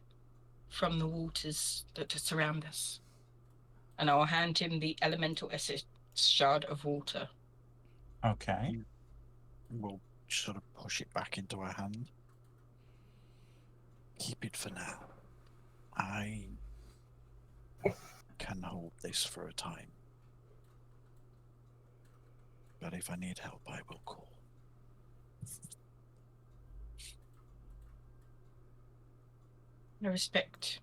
from the waters that surround us. And I'll hand him the elemental essence shard of water. Okay. We'll sort of push it back into her hand. Keep it for now. I can hold this for a time. But if I need help, I will call. I respect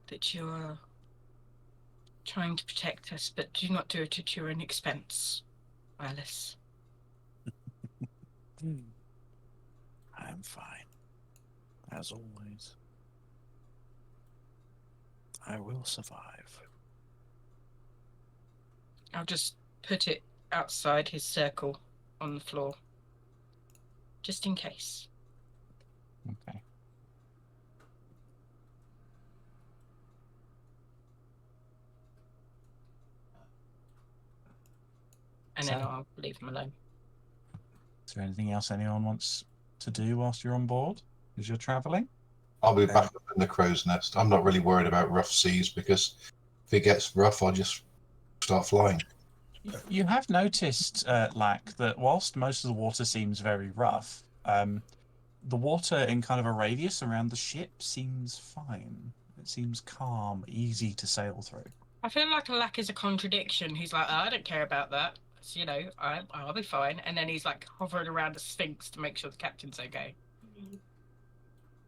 that you are trying to protect us, but do not do it at your own expense, Alice. I am fine. As always. I will survive. I'll just put it outside his circle on the floor, just in case. Okay. And then I'll leave him alone. Is there anything else anyone wants to do whilst you're on board as you're travelling? I'll be back up in the crow's nest. I'm not really worried about rough seas because if it gets rough, I'll just start flying. You have noticed, Lack, that whilst most of the water seems very rough, the water in kind of a radius around the ship seems fine. It seems calm, easy to sail through. I feel like Lack is a contradiction. He's like, oh, I don't care about that. So, you know, I'll be fine. And then he's like hovering around the Sphinx to make sure the captain's okay.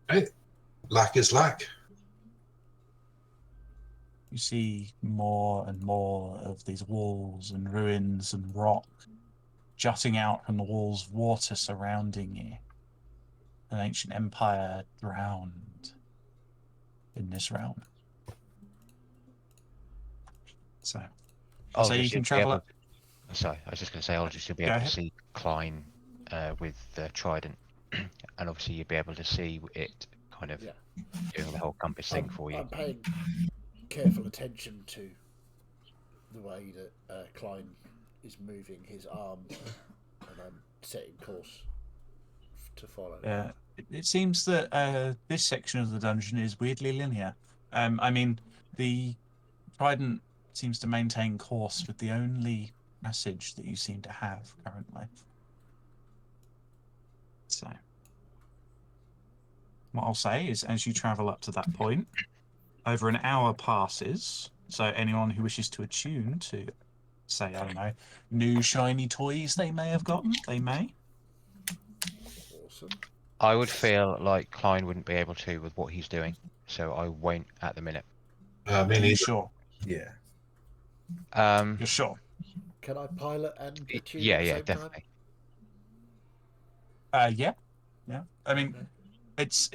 Hey, lack is lack. You see more and more of these walls and ruins and rock jutting out from the walls, water surrounding you. An ancient empire drowned in this realm. So you can travel up. Sorry, I was just going to say, Aldrich, you'll be able to see Klein with the trident, and obviously you'll be able to see it kind of doing the whole compass thing for you. I'm paying careful attention to the way that Klein is moving his arm, and I'm setting course to follow. Yeah, it seems that this section of the dungeon is weirdly linear. I mean, the trident seems to maintain course with the only passage that you seem to have currently. So, what I'll say is, as you travel up to that point, over an hour passes. So anyone who wishes to attune to, say, I don't know, new shiny toys they may have gotten, they may. Awesome. I would feel like Klein wouldn't be able to with what he's doing, so I won't at the minute. Me neither. You sure? Yeah. You're sure? Can I pilot and attune Yeah, at the yeah, same definitely. Yeah. I mean, you just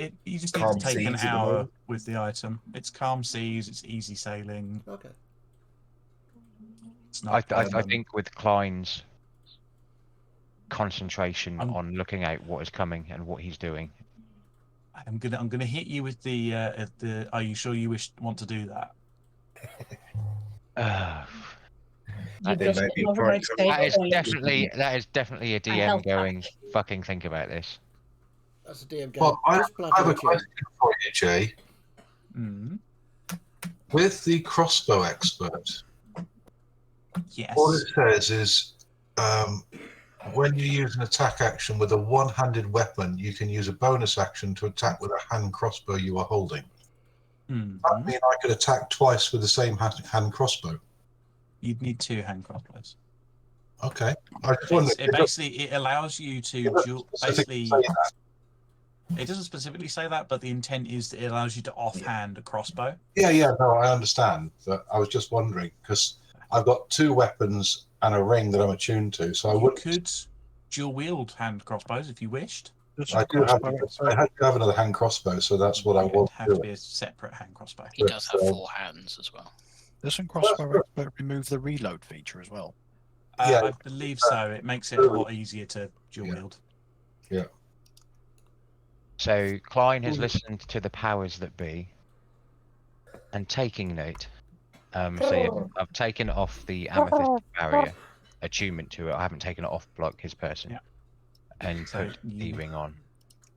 need Calm to take an seas at the hour moment. with the item. It's calm seas. It's easy sailing. Okay. It's not. I think with Klein's concentration on looking out what is coming and what he's doing. I'm gonna hit you with the. Are you sure you want to do that? That is definitely a DM going. Fucking think about this. That's a DM game. Well, I Just bloody have a attune. question for you, Jay. Mm. With the crossbow expert, Yes. all it says is when you use an attack action with a one-handed weapon, you can use a bonus action to attack with a hand crossbow you are holding. Mm-hmm. That means I could attack twice with the same hand crossbow. You'd need two hand crossbows. Okay. I just wondered. It allows you to basically. It doesn't specifically say that, but the intent is that it allows you to offhand a crossbow. Yeah, no, I understand. But I was just wondering because I've got two weapons and a ring that I'm attuned to, so You could dual wield hand crossbows if you wished. I have another hand crossbow, so that's what I want have to to do. be a separate hand crossbow. He does have 4 hands as well. Doesn't crossbow expert remove the reload feature as well? I believe so. It makes it a lot easier to dual wield. Yeah. So Klein has Ooh. listened to the powers that be and taking note. So yeah, I've taken off the amethyst barrier attunement to it. I haven't taken it off like his person. Yeah. And So put the you, ring on.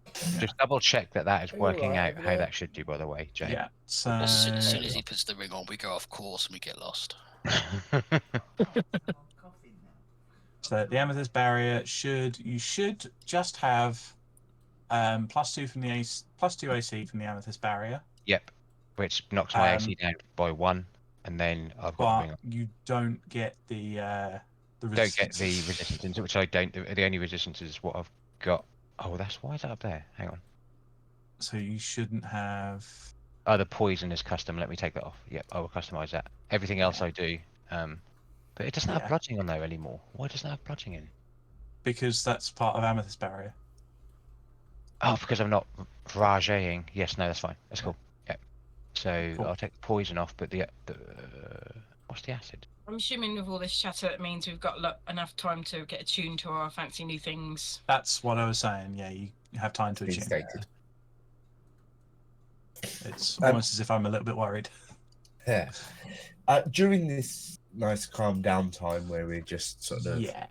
yeah. Just double check that that is Are you working alright out over how there? that should do, by the way, Jay. Yeah. So As soon as he puts the ring on, we go off course and we get lost. So the amethyst barrier you should just have +2 from the AC, +2 AC from the amethyst barrier. Yep. Which knocks my AC Um, down by 1, and then I've got the but ring on. you don't get the Don't get resistance. the resistance, which I don't. The only resistance is what I've got. Oh, that's why is that up there? Hang on. So you shouldn't have. Oh, the poison is custom. Let me take that off. Yep, I will customize that. Everything else Yeah. I do. But it doesn't have Yeah. bludgeoning on there anymore. Why doesn't it have bludgeoning? Because that's part of amethyst barrier. Oh, because I'm not rajaing. Yes, no, that's fine. That's cool. Yep. So Cool. I'll take the poison off, but the what's the acid? I'm assuming with all this chatter, it means we've got enough time to get attuned to our fancy new things. That's what I was saying. Yeah, you have time to Been attune. stated. It's almost as if I'm a little bit worried. Yeah. During this nice calm down time where we're just sort of Yeah.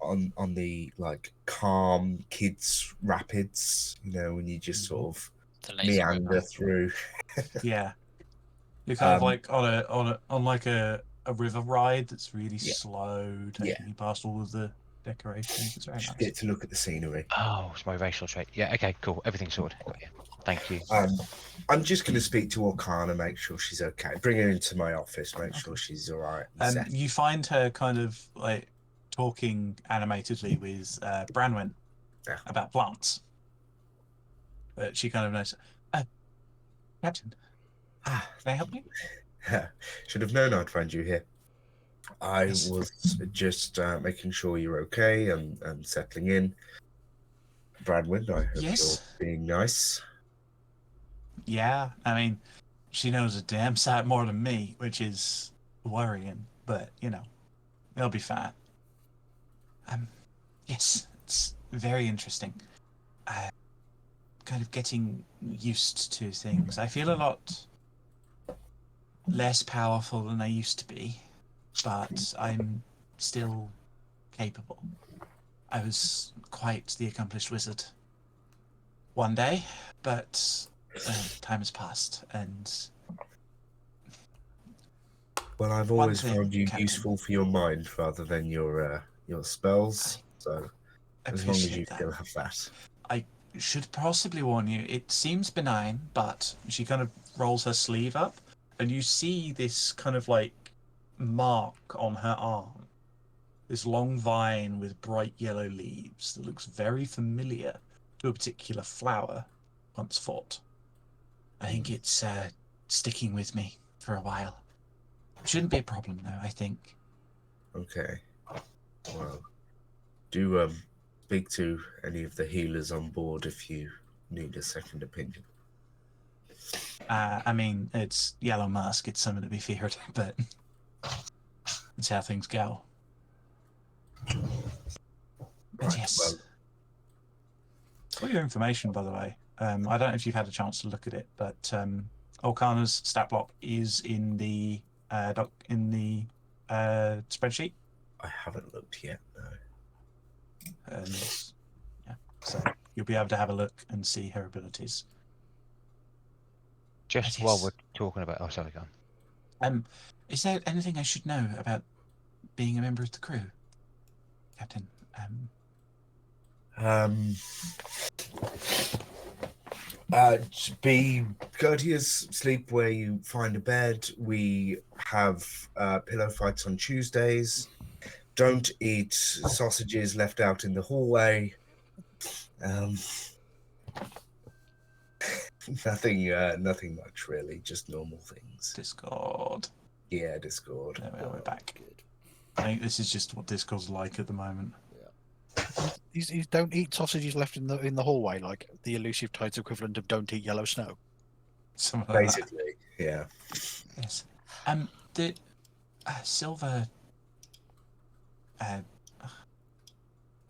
on the like calm kids rapids, you know, when you just sort of The lazy meander river. through. Yeah. You're kind of Um, like on like a river ride that's really Yeah. slow, taking you past all of the decorations. It's very Just nice. get to look at the scenery. Oh, it's my racial trait. Yeah. Okay. Cool. Everything's sorted. Got you. Thank you. I'm just going to speak to Orkana, make sure she's okay. Bring her into my office, make sure she's all right. and set. You find her kind of like talking animatedly with Branwen Yeah. about plants. But she kind of knows. Captain, can I help you? Should have known I'd find you here. I Yes. was just making sure you're okay and settling in. Bradwin, I hope Yes. you're being nice. Yeah, I mean, she knows a damn sight more than me, which is worrying. But you know, they'll be fine. Yes, it's very interesting. Kind of getting used to things. I feel a lot less powerful than I used to be, but I'm still capable. I was quite the accomplished wizard one day, but time has passed, and Well, I've One always thing, found you Captain. useful for your mind rather than your spells. So as long as you appreciate that. still have that. I should possibly warn you, it seems benign, but she kind of rolls her sleeve up, and you see this kind of like mark on her arm. This long vine with bright yellow leaves that looks very familiar to a particular flower once fought. I think it's sticking with me for a while. Shouldn't be a problem though, I think. Okay. Well, do speak to any of the healers on board if you need a second opinion. I mean, it's Yellow Mask, it's something to be feared, but it's how things go. But Right, yes. well, For your information, by the way, I don't know if you've had a chance to look at it, but Orkana's stat block is in the spreadsheet. I haven't looked yet, no. And yeah, so you'll be able to have a look and see her abilities. Just But while yes. we're talking about, oh, sorry, go on. Is there anything I should know about being a member of the crew, Captain? Be courteous, sleep where you find a bed. We have pillow fights on Tuesdays. Don't eat sausages left out in the hallway. Nothing much really, just normal things. Discord. Yeah, Discord. There we are, we're back. Good. I think this is just what Discord's like at the moment. You don't eat sausages left in the hallway, like the elusive tide's equivalent of don't eat yellow snow. Something like that. Basically, yeah. Yes. The silver.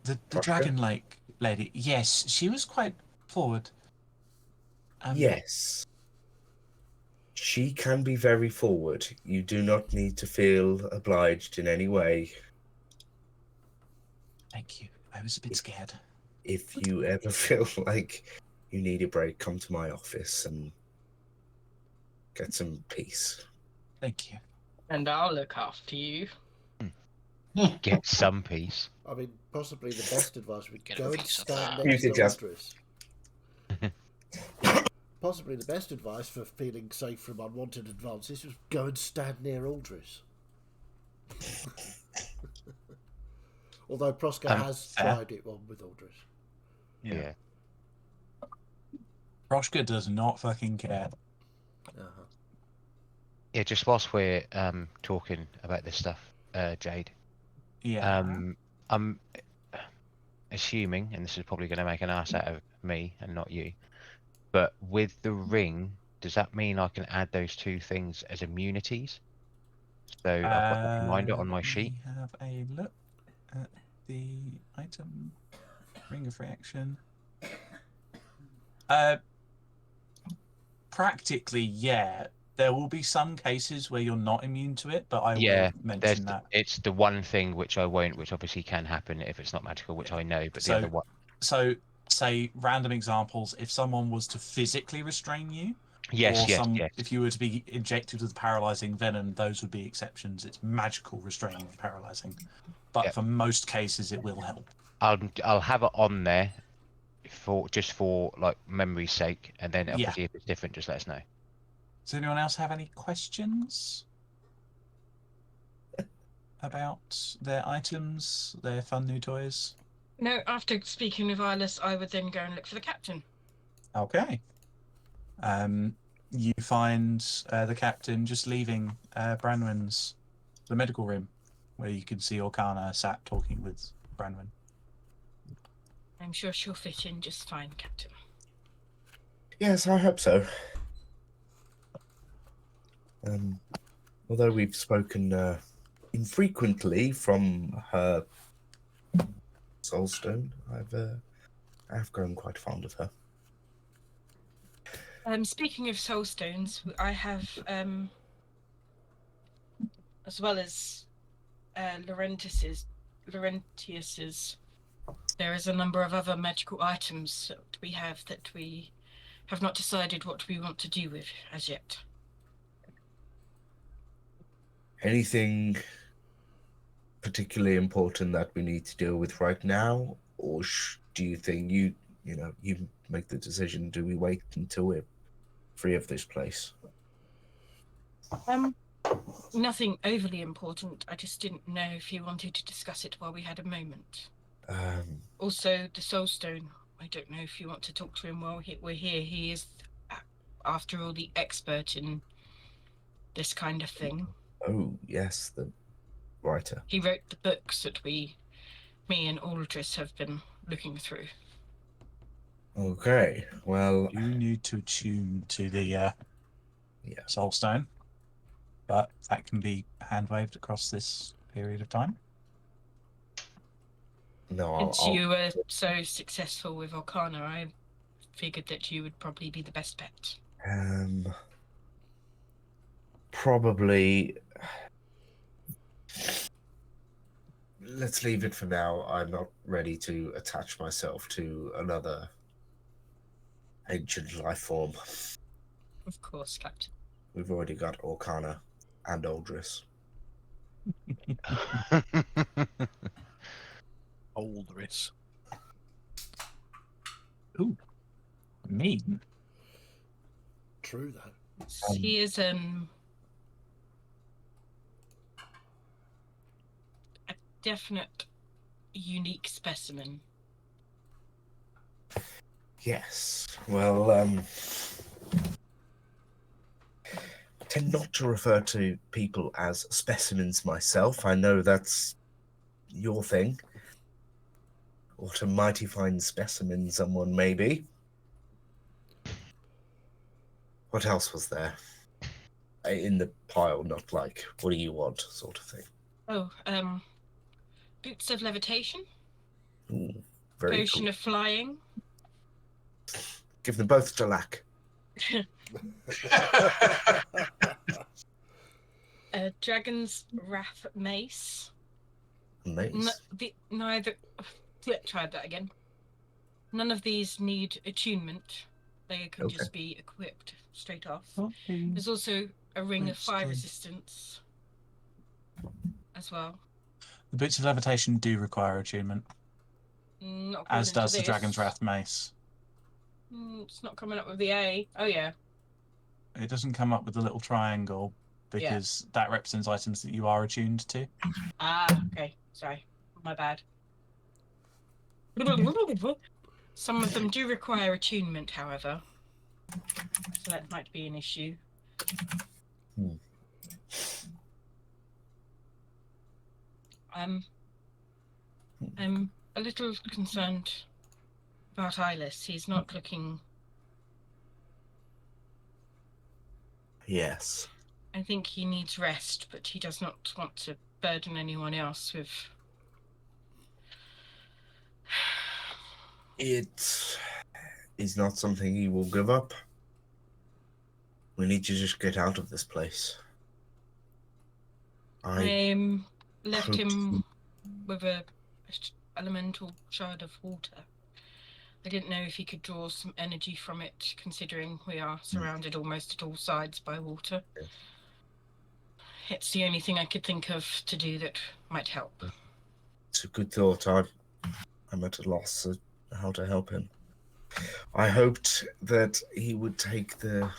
The dragon lake lady. Yes, she was quite forward. Yes. She can be very forward. You do not need to feel obliged in any way. Thank you. I was a bit scared. If you ever feel like you need a break, come to my office and get some peace. Thank you. And I'll look after you. Get some peace. I mean, possibly the best advice would Get a go and piece of stand that. next to You suggest- Aldris. Possibly the best advice for feeling safe from unwanted advances was go and stand near Aldris. Although Proska has tried it on with Aldris. Yeah. Proshka does not fucking care. Uh-huh. Yeah, just whilst we're talking about this stuff, Jade. Yeah. I'm assuming, and this is probably going to make an ass out of me and not you, but with the ring, does that mean I can add those two things as immunities? So I've got a reminder on my sheet. Let me have a look at the item. Ring of reaction. Practically, yeah. There will be some cases where you're not immune to it, but I will mention that. It's the one thing which I won't, which obviously can happen if it's not magical, which I know, but the other one. So, say random examples. If someone was to physically restrain you, Yes. If you were to be injected with paralyzing venom, those would be exceptions. It's magical restraining and paralyzing, but for most cases, it will help. I'll have it on there for like memory's sake, and then obviously if it's different, just let us know. Does anyone else have any questions about their items, their fun new toys? No, after speaking with Iris, I would then go and look for the captain. Okay. You find the captain just leaving Branwen's the medical room, where you can see Orkana sat talking with Branwen. I'm sure she'll fit in just fine, Captain. Yes, I hope so. Although we've spoken infrequently from her soulstone, I've grown quite fond of her. Speaking of soulstones, I have, as well as Laurentius's, there is a number of other magical items that we have not decided what we want to do with as yet. Anything particularly important that we need to deal with right now, or do you think you make the decision? Do we wait until we're free of this place? Nothing overly important. I just didn't know if you wanted to discuss it while we had a moment. Also, the Soulstone. I don't know if you want to talk to him while we're here. He is, after all, the expert in this kind of thing. Oh, yes, the writer. He wrote the books that me and Aldris have been looking through. Okay, well... You need to tune to the Soulstone, but that can be hand-waved across this period of time. No, Since you were so successful with Orkana, I figured that you would probably be the best bet. Probably. Let's leave it for now. I'm not ready to attach myself to another ancient life form. Of course, Captain. We've already got Orkana and Aldris. Aldris. Ooh, mean. True, though. He is a definite unique specimen. Yes. Well, I tend not to refer to people as specimens myself. I know that's your thing. What a mighty fine specimen someone may be. What else was there? In the pile, not like, what do you want, sort of thing. Oh, boots of levitation? Ooh. Very Potion cool. of flying. Give them both to Lack. A dragon's wrath mace. Nice. Try that again. None of these need attunement. They can just be equipped straight off. Okay. There's also a ring of fire Good. resistance as well. The boots of levitation do require attunement, Not as according to does the this. Dragon's Wrath mace. It's not coming up with the A. Oh yeah. It doesn't come up with the little triangle because that represents items that you are attuned to. Ah, okay. Sorry. My bad. Some of them do require attunement, however. So that might be an issue. I'm a little concerned about Eyeless. He's not looking... Yes. I think he needs rest, but he does not want to burden anyone else with... It is not something he will give up. We need to just get out of this place. I left him with a elemental shard of water. I didn't know if he could draw some energy from it, considering we are surrounded almost at all sides by water. Yes. It's the only thing I could think of to do that might help. It's a good thought. I'm at a loss of how to help him. I hoped that he would take the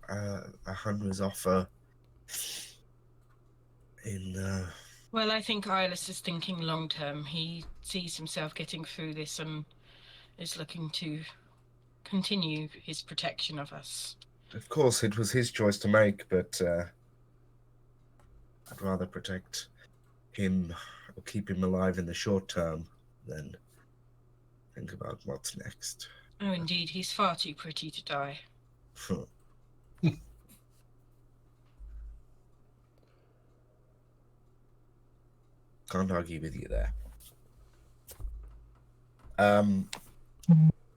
Hanra's offer in... Well, I think Eyeless is thinking long term. He sees himself getting through this and is looking to continue his protection of us. Of course, it was his choice to make, but I'd rather protect him or keep him alive in the short term than think about what's next. Oh, indeed. He's far too pretty to die. Can't argue with you there.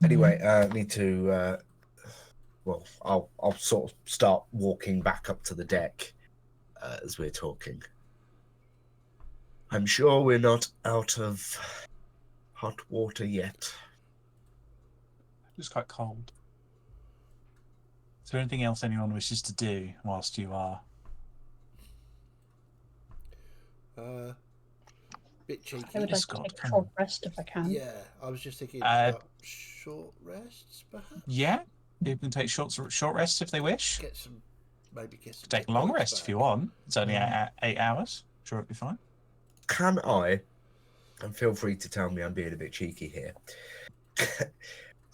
Anyway, I need to. Well, I'll sort of start walking back up to the deck as we're talking. I'm sure we're not out of hot water yet. It's quite cold. Is there anything else anyone wishes to do whilst you are? Bit cheeky. I would like to take a short rest if I can. Yeah, I was just thinking about short rests, perhaps. Yeah, you can take short rests if they wish. Get some Take a long rest if you want. It's only 8 hours. Sure, it'll be fine. Can I, and feel free to tell me I'm being a bit cheeky here,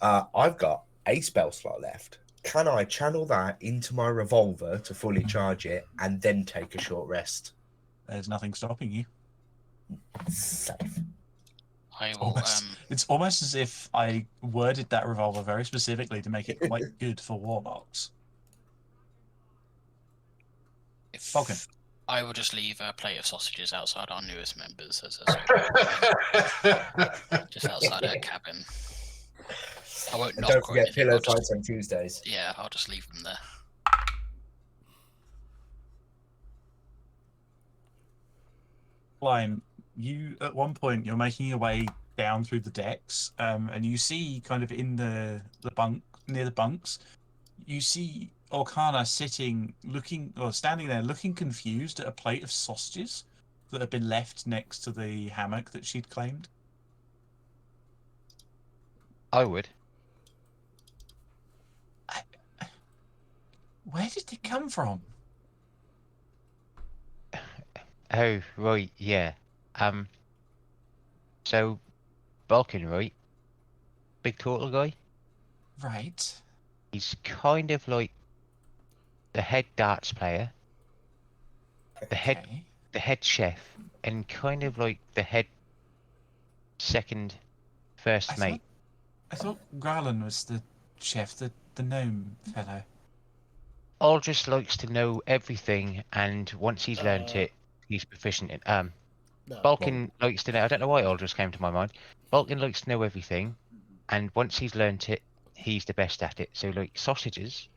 I've got a spell slot left. Can I channel that into my revolver to fully charge it and then take a short rest? There's nothing stopping you. Safe. I will. It's almost as if I worded that revolver very specifically to make it quite good for warlocks. Falcon. I will just leave a plate of sausages outside our newest members as just outside her cabin. I won't knock. Don't forget pillow just, fights on Tuesdays. Yeah, I'll just leave them there. Line, you at one point you're making your way down through the decks, and you see kind of in the bunk near the bunks, you see Orkana standing there looking confused at a plate of sausages that had been left next to the hammock that she'd claimed. I would. Where did they come from? Oh, right, yeah. So, Balkan, right? Big turtle guy? Right. He's kind of like the head darts player, the head chef, and kind of like the head first mate. I thought Garland was the chef, the gnome fellow. All just likes to know everything, and once he's learnt it, he's proficient in. No. Balkan likes to know. I don't know why it all just came to my mind. Balkan likes to know everything, and once he's learnt it, he's the best at it. So, like, sausages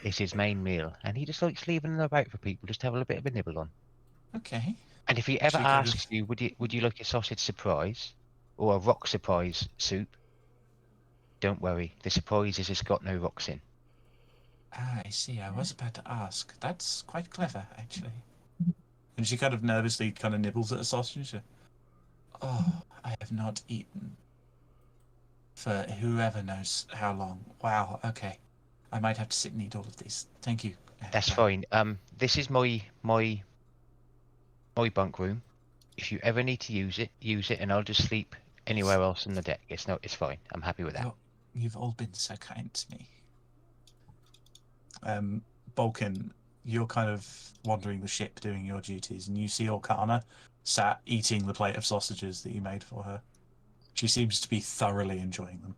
is his main meal, and he just likes leaving them about for people just to have a little bit of a nibble on. Okay. And if he ever She kind of- asks you, would you like a sausage surprise or a rock surprise soup? Don't worry, the surprise is it's got no rocks in. Ah, I see. I was about to ask. That's quite clever, actually. And she kind of nervously kind of nibbles at a sausage. Oh, I have not eaten for whoever knows how long. Wow. Okay. I might have to sit and eat all of these. Thank you. That's fine. This is my bunk room. If you ever need to use it, and I'll just sleep anywhere else on the deck. It's fine. I'm happy with that. You've all been so kind to me. Balkan, you're kind of wandering the ship doing your duties, and you see Orkana sat eating the plate of sausages that you made for her. She seems to be thoroughly enjoying them.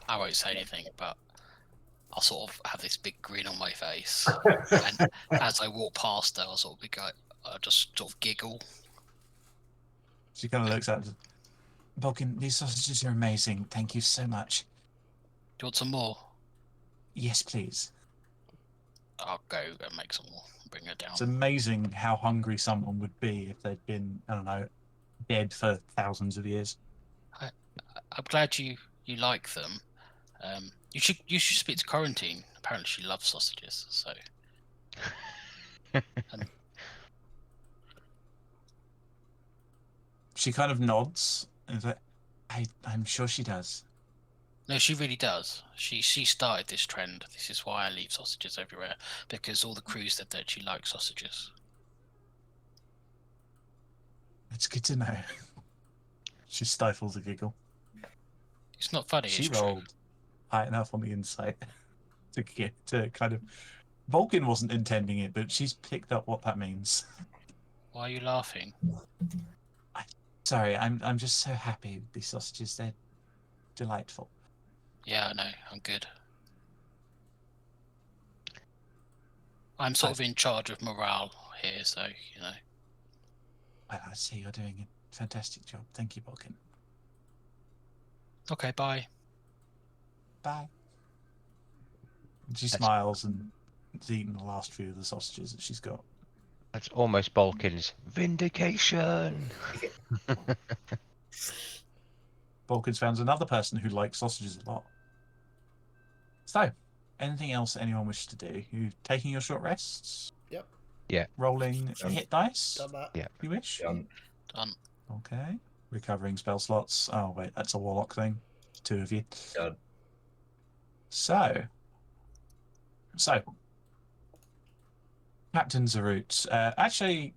I won't say anything, but I'll sort of have this big grin on my face. And as I walk past her, I'll just sort of giggle. She kind of looks at Balkan, these sausages are amazing. Thank you so much. Do you want some more? Yes, please. I'll go and make some more. Bring her down. It's amazing how hungry someone would be if they'd been, I don't know, dead for thousands of years. I'm glad you like them. You should speak to Quarantine. Apparently, she loves sausages. So. She kind of nods and is like, I'm sure she does. No, she really does. She started this trend. This is why I leave sausages everywhere, because all the crew said that she likes sausages. It's good to know. She stifles a giggle. It's not funny. She it's rolled true. high enough on the insight to kind of. Vulcan wasn't intending it, but she's picked up what that means. Why are you laughing? Sorry, I'm just so happy with these sausages. They're delightful. Yeah, I know. I'm good. I'm sort of in charge of morale here, so you know. I see you're doing a fantastic job. Thank you, Vulcan. Okay, bye. Bye. And she smiles and has eaten the last few of the sausages that she's got. That's almost Balkan's vindication. Vulcan's found another person who likes sausages a lot. So, anything else anyone wishes to do? You taking your short rests? Yep. Yeah. Rolling hit dice? Done that. Yeah. You wish? Done. Okay. Recovering spell slots. Oh, wait, that's a warlock thing. 2 of you. Done. So, Captain Zarut. Actually,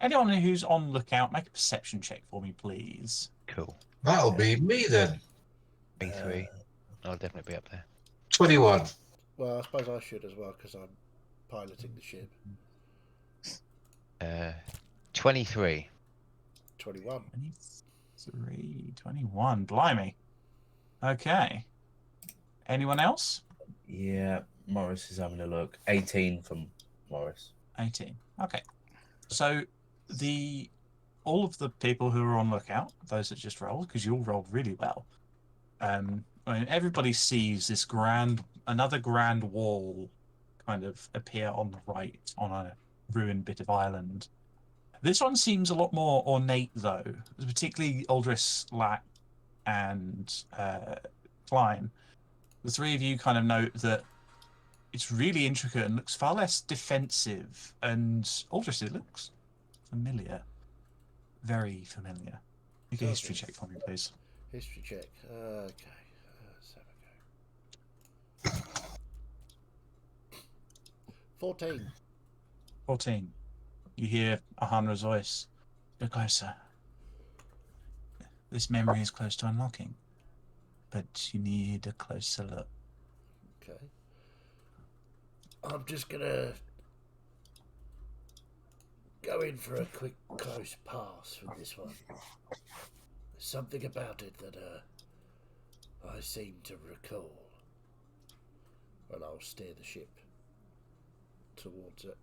anyone who's on lookout, make a perception check for me, please. Cool. That'll be me then. Me 3. I'll definitely be up there. 21. Well, I suppose I should as well because I'm piloting the ship. 23. 21. 23, 21. Blimey. Okay. Anyone else? Yeah, Morris is having a look. 18 from Morris. 18. Okay. So all of the people who are on lookout, those that just rolled, because you all rolled really well. I mean, everybody sees this another grand wall kind of appear on the right on a ruined bit of island. This one seems a lot more ornate, though, particularly Aldris, Lack, and Klein. The 3 of you kind of note that it's really intricate and looks far less defensive. And Aldris, it looks familiar. Very familiar. Make a history check for me, please. History check. Okay. Let's have a go. 14. 14. You hear Ahanra's voice. Get closer. This memory is close to unlocking, but you need a closer look. Okay. I'm just gonna go in for a quick close pass with this one. There's something about it that I seem to recall. And I'll steer the ship towards it.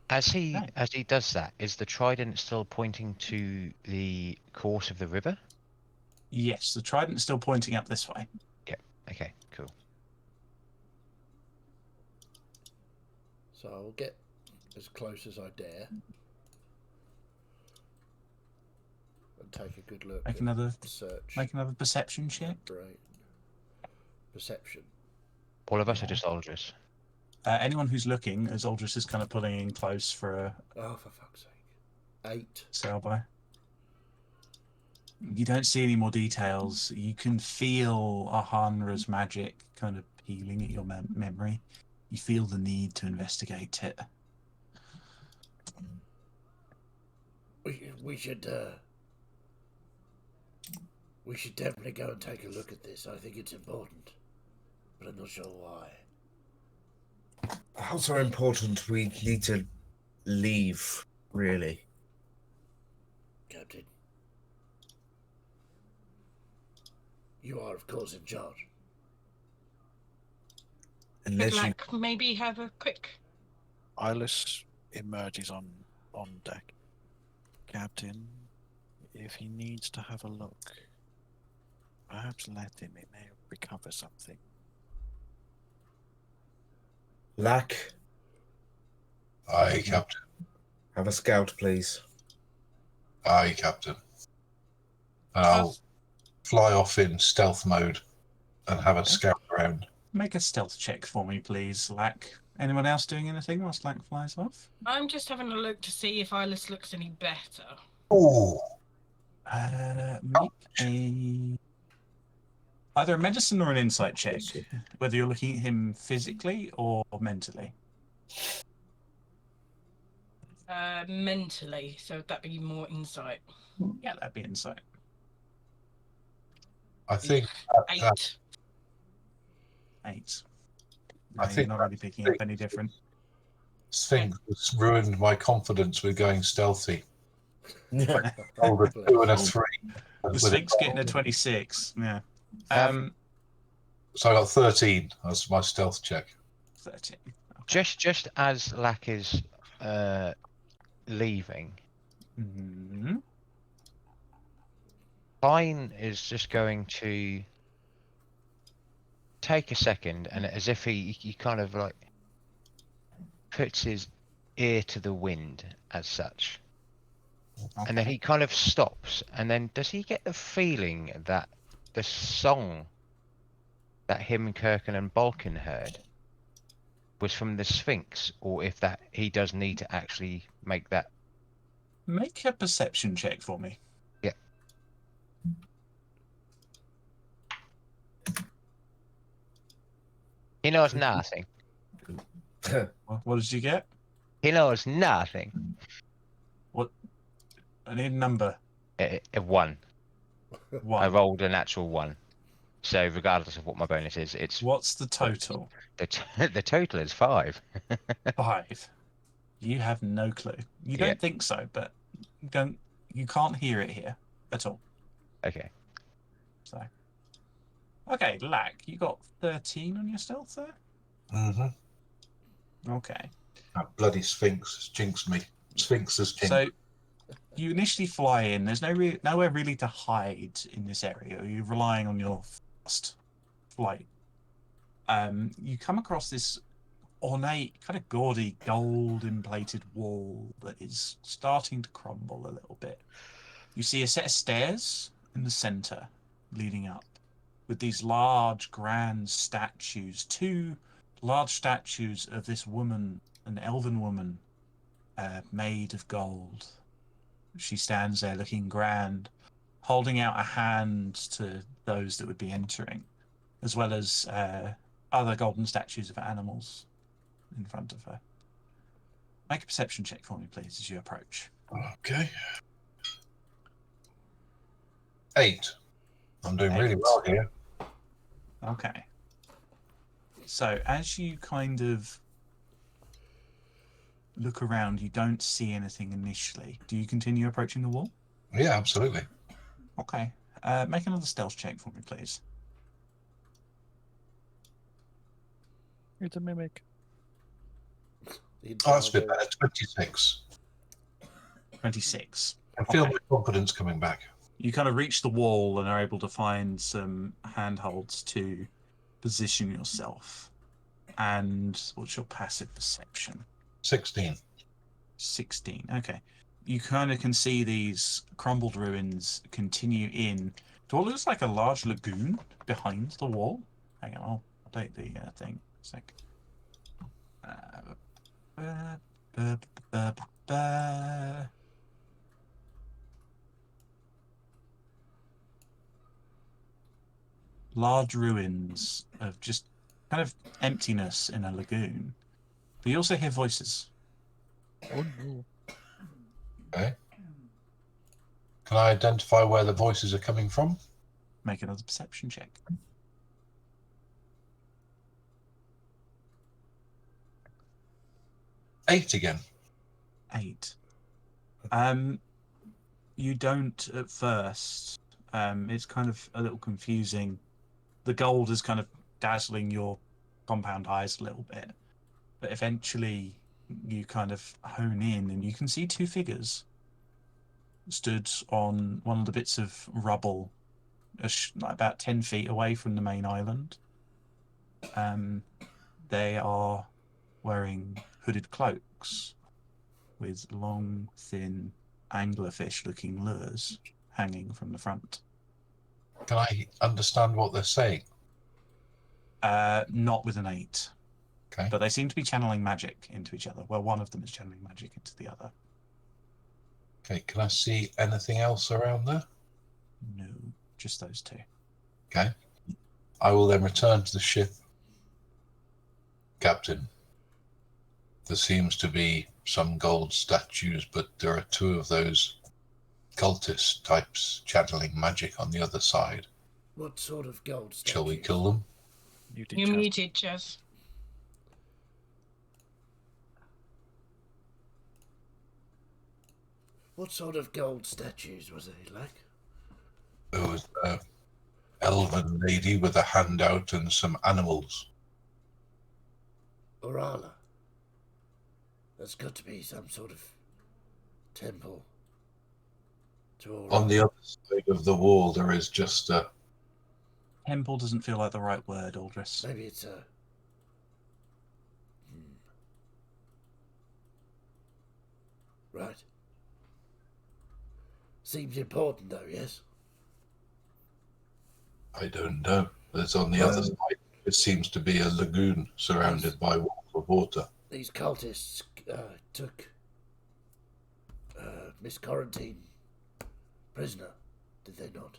As he Okay. as he does that, is the trident still pointing to the course of the river? Yes, the trident's still pointing up this way. Okay, cool. So I'll get as close as I dare and take a good look Make at another search. Make another perception my check. brain. Perception. All of us Yeah. are just Aldris. Anyone who's looking, as Aldris is kind of pulling in close for a Oh, for fuck's sake. 8. sail by. You don't see any more details. You can feel Ahanra's magic kind of peeling at your memory. You feel the need to investigate it. We should definitely go and take a look at this. I think it's important, but I'm not sure why. How so important? We need to leave, really. Captain, you are, of course, in charge. Unless you. Like maybe have a quick. Eyeless emerges on deck. Captain, if he needs to have a look, perhaps let him. It may recover something. Lack, Aye, Captain. have a scout, please. Aye, Captain. And I'll fly off in stealth mode and have a scout around. Make a stealth check for me, please, Lack. Anyone else doing anything whilst Lack flies off? I'm just having a look to see if Eyeless looks any better. Oh, Make either a medicine or an insight check, whether you're looking at him physically or mentally. Mentally, so that'd be more insight. Yeah, that'd be insight. I think 8. 8. I No, think you're not really picking up any different. Sphinx has ruined my confidence with going stealthy. Yeah. Rolled a 2 and a 3. The with Sphinx it. getting a 26. Yeah. So I got 13 as my stealth check. 13. Just as Lack is leaving, Mm-hmm. Klein is just going to take a second, and as if he kind of like puts his ear to the wind as such. And then he kind of stops, and then does he get the feeling that the song that him, Kirkin, and Balkan heard was from the Sphinx, or if that he does need to actually make that? Make a perception check for me. Yeah. He knows nothing. What did you get? He knows nothing. I need a number. A 1. 1. I rolled a natural 1. So regardless of what my bonus is, it's What's the total? the total is 5. 5. You have no clue. You Yeah. don't think so, but you can't hear it here at all. Okay. So, okay, Lack, you got 13 on your stealth there. Mm-hmm. Okay. That bloody Sphinx has jinxed me. Sphinx has jinxed. So you initially fly in. There's nowhere really to hide in this area. You're relying on your fast flight. You come across this ornate, kind of gaudy, golden-plated wall that is starting to crumble a little bit. You see a set of stairs in the center leading up with these large, grand statues. 2 large statues of this woman, an elven woman, made of gold. She stands there looking grand, holding out a hand to those that would be entering, as well as other golden statues of animals in front of her. Make a perception check for me, please, as you approach. Okay. 8. I'm doing really well here. Okay. So as you kind of look around, you don't see anything initially. Do you continue approaching the wall? Yeah, absolutely. Okay. Make another stealth check for me, please. It's a mimic. The Oh, that's a bit entire better. 26. 26. I feel Okay. my confidence coming back. You kind of reach the wall and are able to find some handholds to position yourself. And what's your passive perception? 16. 16. Okay. You kind of can see these crumbled ruins continue in to what looks like a large lagoon behind the wall. Hang on, I'll update the thing. A sec. Large ruins of just kind of emptiness in a lagoon. But you also hear voices. Oh no. Okay. Can I identify where the voices are coming from? Make another perception check. 8 again. 8. You don't at first. It's kind of a little confusing. The gold is kind of dazzling your compound eyes a little bit, but eventually you kind of hone in and you can see 2 figures stood on one of the bits of rubble like about 10 feet away from the main island. They are wearing hooded cloaks with long, thin, anglerfish-looking lures hanging from the front. Can I understand what they're saying? Not with an 8. Okay. But they seem to be channeling magic into each other. Well, one of them is channeling magic into the other. Okay, can I see anything else around there? No, just those 2. Okay. I will then return to the ship. Captain, there seems to be some gold statues, but there are 2 of those cultist types channeling magic on the other side. What sort of gold statues? Shall we kill them? You muted, Jazz. What sort of gold statues was they like? There was an elven lady with a hand out and some animals. Orala. There's got to be some sort of temple to Orala. On the other side of the wall, there is just a... Temple doesn't feel like the right word, Aldris. Maybe it's a... Right. Seems important, though, yes? I don't know. There's on the other side. It seems to be a lagoon surrounded by walls of water. These cultists took Miss Quarantine prisoner, did they not?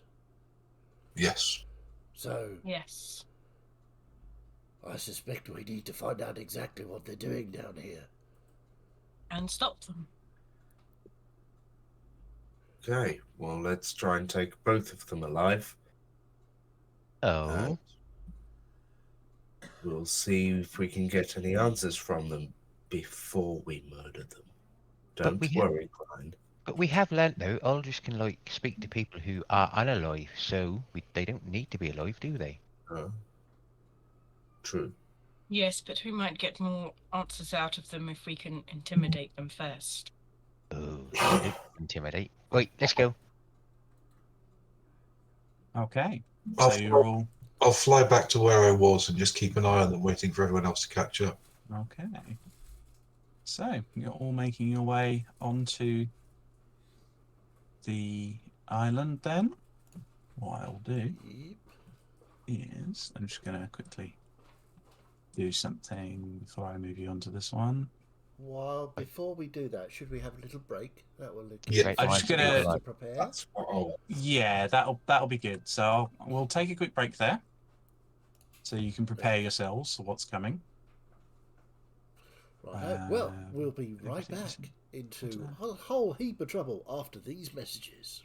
Yes. So... Yes. I suspect we need to find out exactly what they're doing down here. And stop them. Okay, well, let's try and take both of them alive. Oh. We'll see if we can get any answers from them before we murder them. Don't worry, Klein. But we have learnt now, Aldrich can speak to people who are unalive, so they don't need to be alive, do they? True. Yes, but we might get more answers out of them if we can intimidate them first. Oh, intimidate. Right, let's go. Okay. I'll, So you're all... I'll fly back to where I was and just keep an eye on them, waiting for everyone else to catch up. Okay. So you're all making your way onto the island then. What I'll do is I'm just going to quickly do something before I move you onto this one. Well, before we do that, should we have a little break? That will Yeah, I'm just gonna... to prepare. That's what I'll... Yeah, that'll be good. So we'll take a quick break there, so you can prepare yourselves for what's coming. Right. Well, we'll be right back into a whole heap of trouble after these messages.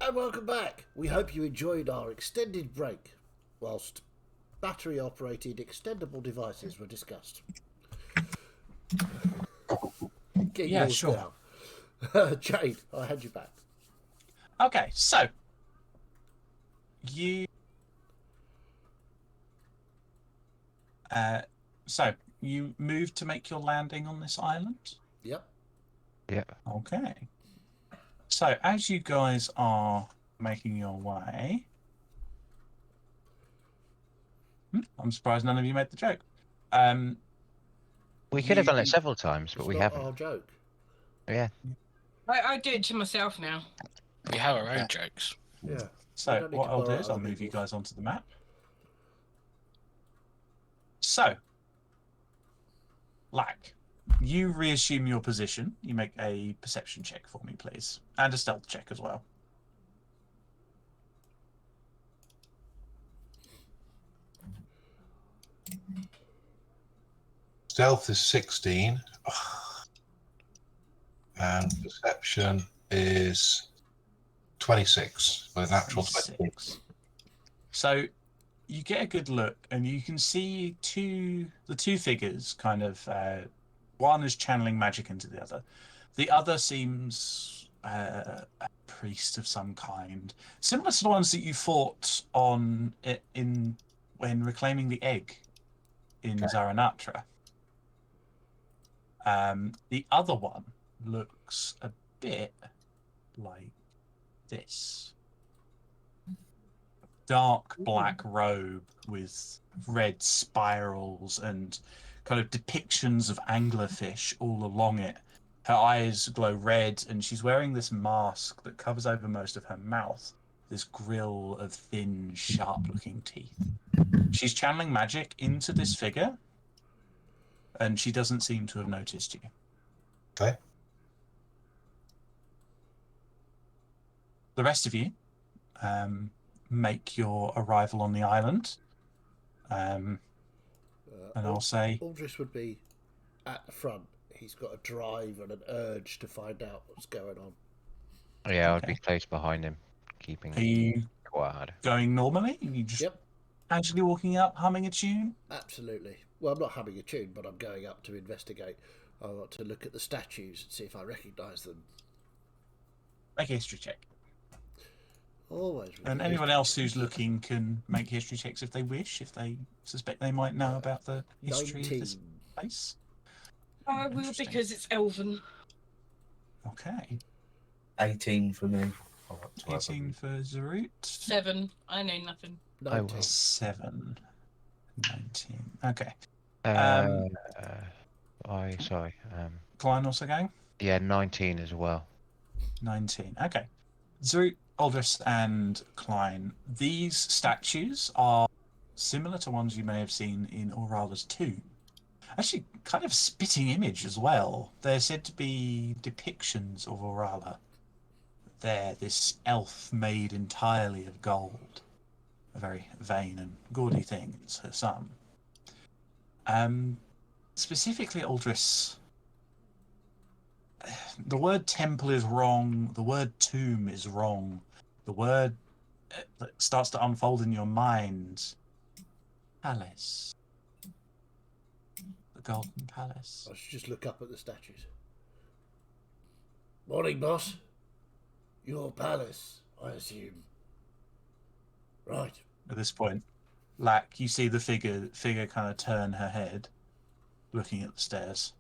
And welcome back. We hope you enjoyed our extended break whilst battery operated extendable devices were discussed. Get Yeah, yours sure. down. Jade, I hand you back. Okay, so you you moved to make your landing on this island? Yep. Yeah. Okay. So as you guys are making your way, I'm surprised none of you made the joke. We could have done it You- several times, but It's we not haven't. our joke. Yeah. I do it to myself now. We have our own jokes. Yeah. We So don't need what to I'll do borrow is I'll other move you people's. guys onto the map. So, Lack, you reassume your position. You make a perception check for me, please, and a stealth check as well. Stealth is 16. And perception is 26 with a natural 20. 26. So you get a good look, and you can see the two figures kind of. One is channeling magic into the other. The other seems a priest of some kind, similar to the ones that you fought on when reclaiming the egg in Zaranatra. The other one looks a bit like this. Dark black robe with red spirals and kind of depictions of anglerfish all along it. Her eyes glow red, and she's wearing this mask that covers over most of her mouth, this grill of thin, sharp-looking teeth. She's channeling magic into this figure, and she doesn't seem to have noticed you. Okay. The rest of you make your arrival on the island. And I'll say... Aldris would be at the front. He's got a drive and an urge to find out what's going on. Yeah, I'd Okay. be close behind him, keeping Are you quiet. going normally? Are you just Yep, casually walking up, humming a tune? absolutely. Well, I'm not humming a tune, but I'm going up to investigate. I want to look at the statues and see if I recognise them. Make a history check. Always. with And the anyone history else who's checks. looking can make history checks if they wish, if they suspect they might know about the history of this 19. place. I will Interesting. because it's elven. Okay. 18 for me. I got 12. 18 for Zarut. 7. I know nothing. 19. 7. 19. Okay. Sorry. Klein also going? Yeah, 19 as well. 19. Okay. Zarut, Aldris, and Klein. These statues are similar to ones you may have seen in Aurala's tomb. Actually, kind of spitting image as well. They're said to be depictions of Aurala. They're this elf made entirely of gold. A very vain and gaudy thing, it's her son. Specifically, Aldris, the word temple is wrong, the word tomb is wrong, the word that starts to unfold in your mind, palace. The Golden Palace. I should just look up at the statues. Morning, boss. Your palace, I assume. Right. At this point, Lack, you see the figure kind of turn her head, looking at the stairs.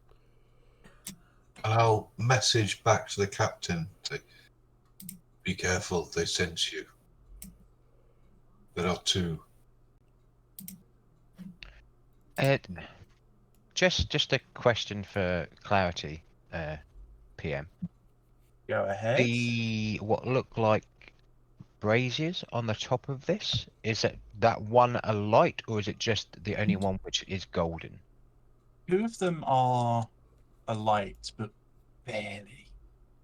I'll message back to the captain. Say, be careful, they sense you. There are 2. Just a question for clarity, PM. Go ahead. What look like braziers on the top of this, is that one a light, or is it just the only one which is golden? 2 of them are alight, but barely.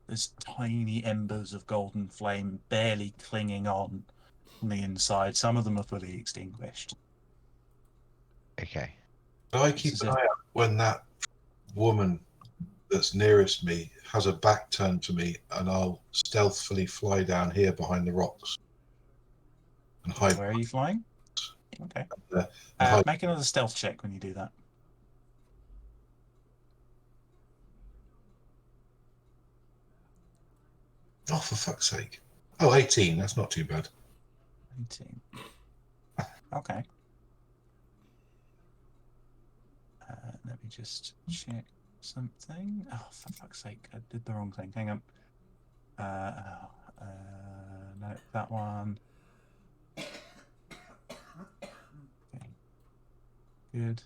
There's tiny embers of golden flame barely clinging on the inside. Some of them are fully extinguished. Okay. So I keep an eye out when that woman that's nearest me has a back turned to me, and I'll stealthily fly down here behind the rocks and hide. Where are you flying? Okay. Hide. Make another stealth check when you do that. Oh, for fuck's sake. Oh, 18. That's not too bad. 18. Okay. Let me just check something. Oh, for fuck's sake, I did the wrong thing. Hang on. No, that one. Okay. Good.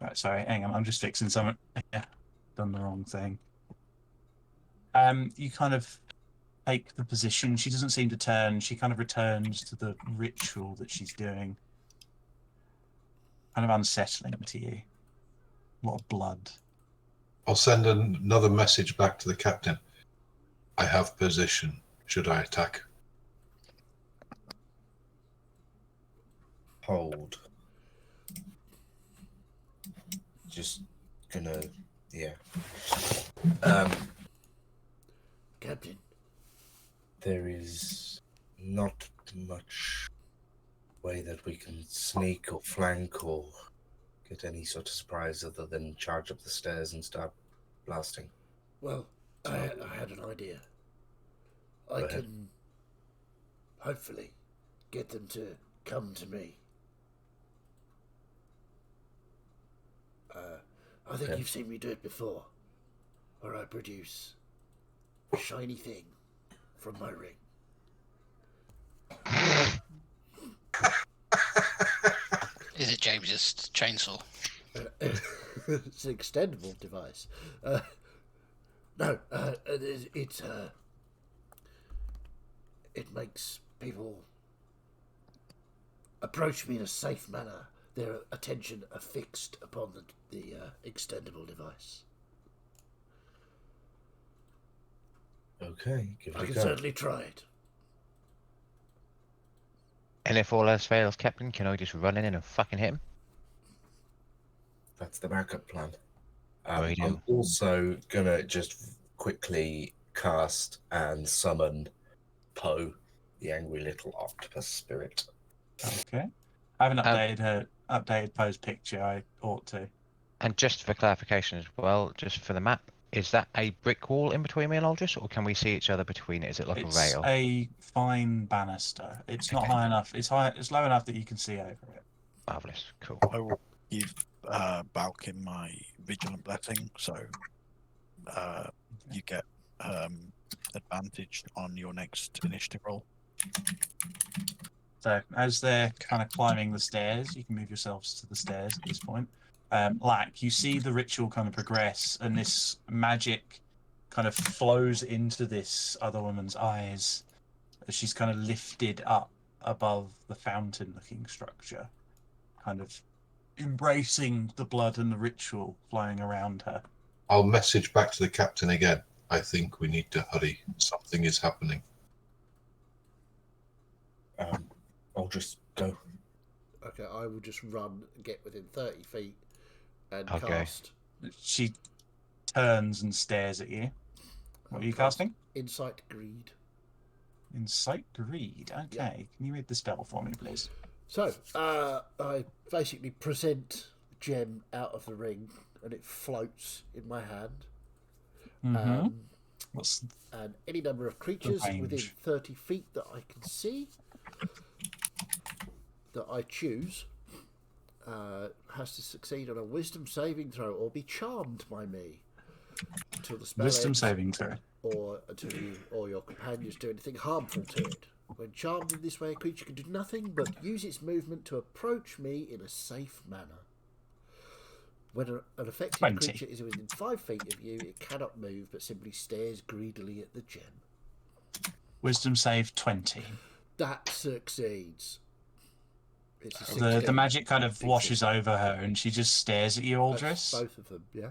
Right, sorry, hang on. I'm just fixing something. Yeah, done the wrong thing. You kind of take the position. She doesn't seem to turn. She kind of returns to the ritual that she's doing. Kind of unsettling to you. A lot of blood. I'll send another message back to the captain. I have position. Should I attack? Hold. Just gonna, yeah. Captain. There is not much way that we can sneak or flank or get any sort of surprise other than charge up the stairs and start blasting. Well, I had an idea. I Go ahead. can hopefully get them to come to me. I think Okay. you've seen me do it before. or I produce a shiny thing from my ring. Is it James's chainsaw? It's an extendable device. No, it makes people approach me in a safe manner. Their attention are fixed upon the extendable device. Okay, give it I a can go. certainly try it. And if all else fails, Captain, can I just run in and fucking hit him? That's the backup plan. Righto. I'm also gonna just quickly cast and summon Poe, the angry little octopus spirit. Okay. I haven't updated Poe's picture. I ought to. And just for clarification as well, just for the map, is that a brick wall in between me and Aldous, or can we see each other between it? Is it like It's a rail? a fine banister. It's not Okay. high enough. It's high. It's low enough that you can see over it. Marvellous. Cool. I will give Balkin my vigilant blessing, so you get advantage on your next initiative roll. So as they're kind of climbing the stairs, you can move yourselves to the stairs at this point. Lack, you see the ritual kind of progress, and this magic kind of flows into this other woman's eyes as she's kind of lifted up above the fountain-looking structure, kind of embracing the blood and the ritual flowing around her. I'll message back to the captain again. I think we need to hurry. Something is happening. I'll just go. Okay, I will just run, get within 30 feet, and Okay. cast She turns and stares at you. What are you casting? Insight Greed. Insight Greed. Okay. Yeah. Can you read the spell for me, please? So, I basically present the gem out of the ring, and it floats in my hand. Mm-hmm. What's And any number of creatures range? within 30 feet that I can see, that I choose, has to succeed on a wisdom saving throw or be charmed by me until the spell wisdom ends, saving throw? or until you or your companions do anything harmful to it. When charmed in this way, a creature can do nothing but use its movement to approach me in a safe manner. When an affected 20. creature is within 5 feet of you, it cannot move but simply stares greedily at the gem. Wisdom save 20. That succeeds. It's a The 16. magic kind of Big washes 16. over her, and she just stares at you, That's Aldris. both of them, yeah.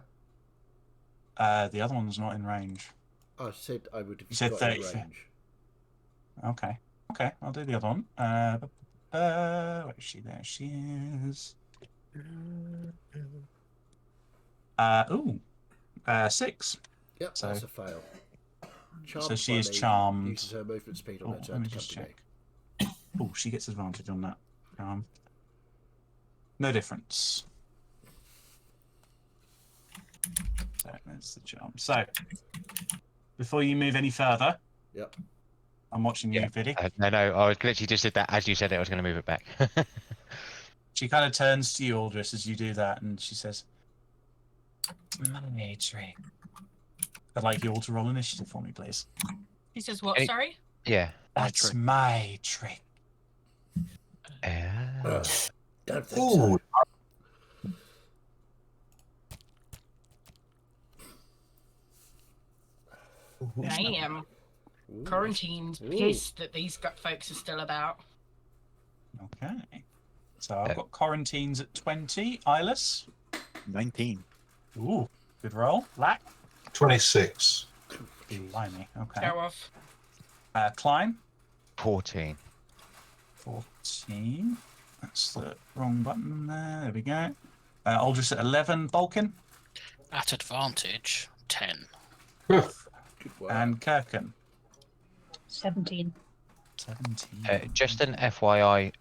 The other one's not in range. I said I would have You said got 30 in feet. range. Okay. Okay, I'll do the other one. Where is she? There she is. 6. Yep, So- that's a fail. Charmed So she by is me, charmed. Uses her movement speed on Oh, her let turn me to come just to me. check. Oh, she gets advantage on that. No difference. So that's the charm. So, before you move any further, Yep. I'm watching you, Viddy. No, I was literally just did that as you said it. I was going to move it back. She kind of turns to you, Aldris, as you do that, and she says, "My trick." I'd like you all to roll initiative for me, please. He says, what, Any- sorry? Yeah. That's trick. my trick. Ah. Don't think Ooh, so. I am Ooh. quarantined, Ooh. pissed that these folks are still about. Okay. So I've got quarantines at 20. Eyeless. 19. Ooh, good roll. Lack. 26. Blimey. Okay. Go off. Climb. 14. 14. That's the wrong button there. There we go. Aldris at 11. Balkan. At advantage, 10. Good work. And Kirkin. 17. 17. Just an FYI,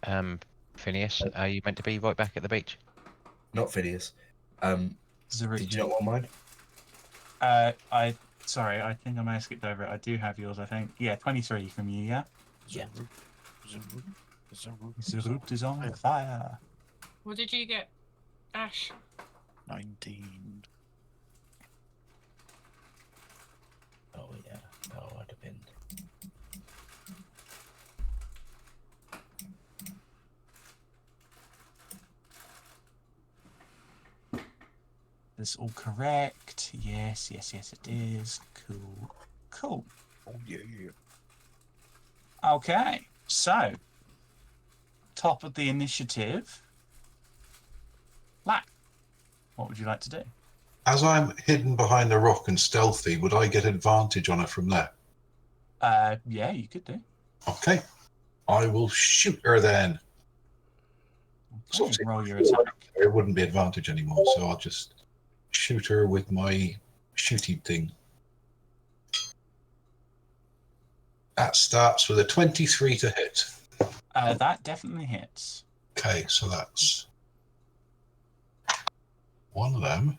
Phineas, are you meant to be right back at the beach? Not Phineas. Zaruchi. Did you not want mine? Sorry, I think I may have skipped over it. I do have yours, I think. Yeah, 23 from you, yeah? Yeah. Zarut is on fire. What did you get, Ash? 19. Oh yeah, that would have been. That's all correct. Yes, it is. Cool. Oh yeah. Okay, so top of the initiative. Black. What would you like to do? As I'm hidden behind a rock and stealthy, would I get advantage on her from there? Yeah, you could do. Okay. I will shoot her then. Okay, roll your attack. It wouldn't be advantage anymore, so I'll just shoot her with my shooty thing. That starts with a 23 to hit. That definitely hits. Okay, so that's one of them,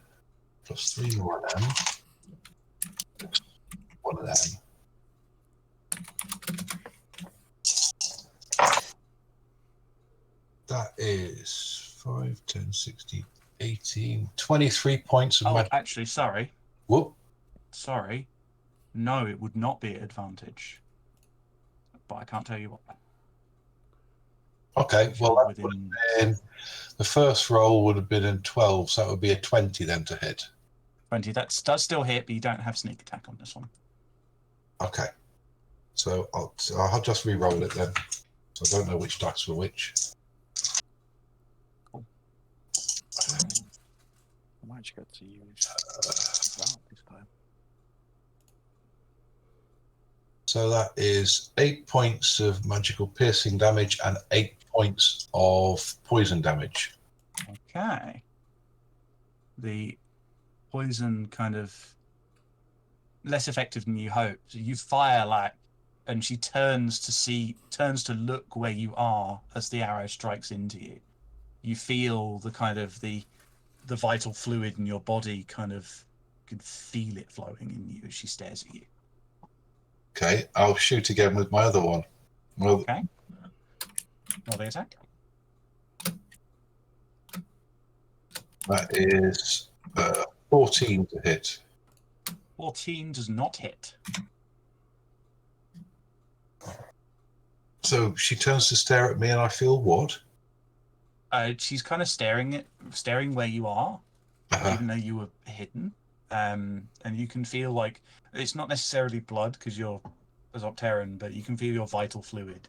plus 3 more of them. One of them. That is 5, 10, 16, 18, 23 points of magic. Actually, sorry. Whoop. Sorry. No, it would not be at advantage. But I can't tell you what. Okay, If well, you're that would have been, the first roll would have been in 12, so that would be a 20 then to hit. 20. That does still hit, but you don't have sneak attack on this one. Okay, so I'll just re-roll it then. So I don't know which dice were which. Cool. I might just get to use that this time. So that is 8 points of magical piercing damage and 8 points of poison damage. Okay. The poison kind of less effective than you hoped. You fire and she turns to look where you are as the arrow strikes into you. You feel the kind of the vital fluid in your body kind of, you can feel it flowing in you as she stares at you. Okay, I'll shoot again with my other one. Well, okay. Roll the attack. That is 14 to hit. 14 does not hit. So she turns to stare at me and I feel what? She's kind of staring where you are, even though you were hidden. And you can feel like it's not necessarily blood because you're a Zopteran, but you can feel your vital fluid.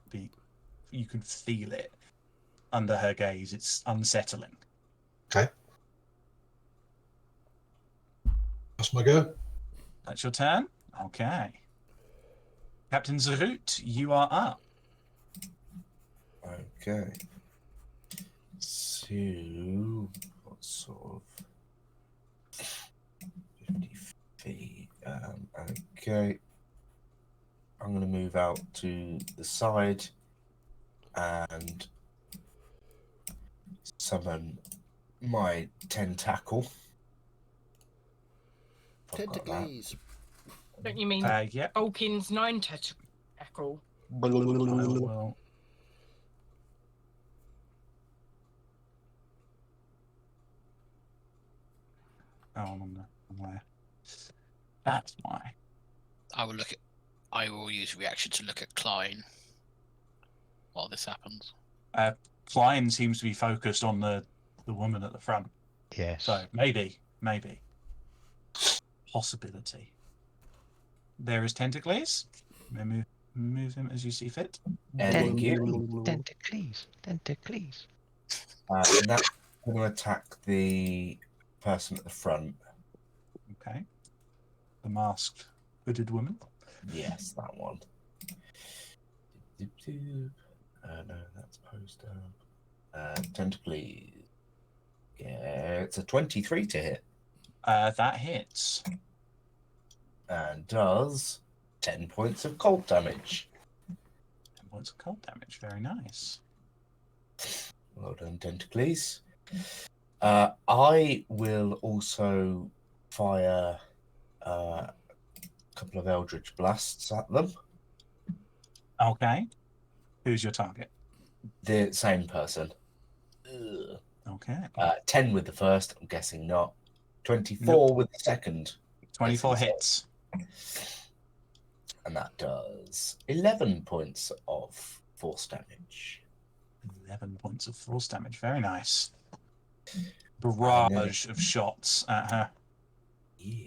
You can feel it under her gaze. It's unsettling. Okay. That's my go. That's your turn? Okay. Captain Zarut, you are up. Okay. So, what sort of 50 feet? Okay. I'm going to move out to the side and summon my tentacle. Tentacles. Don't you mean yeah. Tolkien's 9 tentacle? Well, I'm on there. That's why. I will use reaction to look at Klein while this happens. Klein seems to be focused on the woman at the front. Yes. So maybe. Possibility. There is Tentacles. Move him as you see fit. Thank you. Tentacles. And that's going to attack the person at the front. Okay. The masked hooded woman. Yes, that one. No, that's poster. Tentacles. Yeah, it's a 23 to hit. That hits. And does 10 points of cold damage. 10 points of cold damage. Very nice. Well done, Tentacles. I will also fire a couple of Eldritch Blasts at them. Okay. Who's your target? The same person. Ugh. Okay. 10 with the first, I'm guessing not. 24 with the second. 24 hits. and that does 11 points of force damage. 11 points of force damage. Very nice. And Barrage of shots at her. Yeah.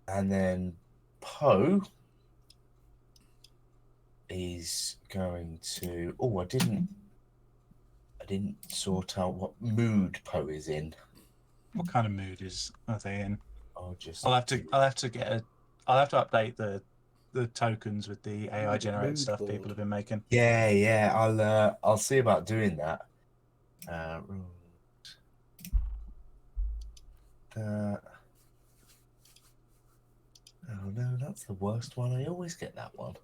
And then Poe is going to. Oh, I didn't sort out what mood Poe is in. What kind of mood are they in? I'll just. I'll have to update the tokens with the AI generated Mood stuff board. people have been making. Yeah. I'll see about doing that. Oh no, that's the worst one. I always get that one.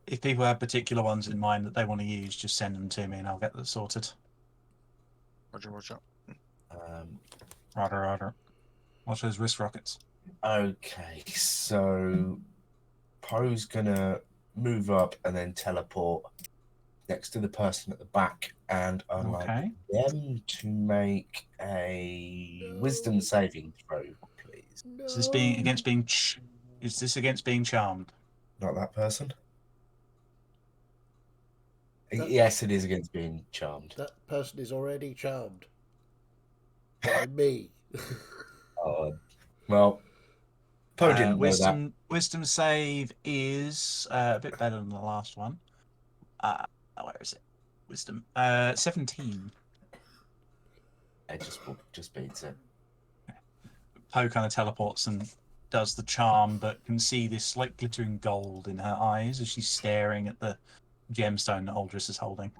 If people have particular ones in mind that they want to use, just send them to me and I'll get that sorted. Roger. Roger. Watch those wrist rockets. Okay, so Poe's gonna move up and then teleport next to the person at the back, and I'd like them to make a wisdom saving throw, please. No. Is this against being charmed? Not that person. That- Yes, it is against being charmed. That person is already charmed by me. Well, Poe didn't know that. Wisdom save is a bit better than the last one. Where is it? Wisdom. 17. It just beats it. Poe kind of teleports and does the charm, but can see this slight glittering gold in her eyes as she's staring at the gemstone that Aldris is holding.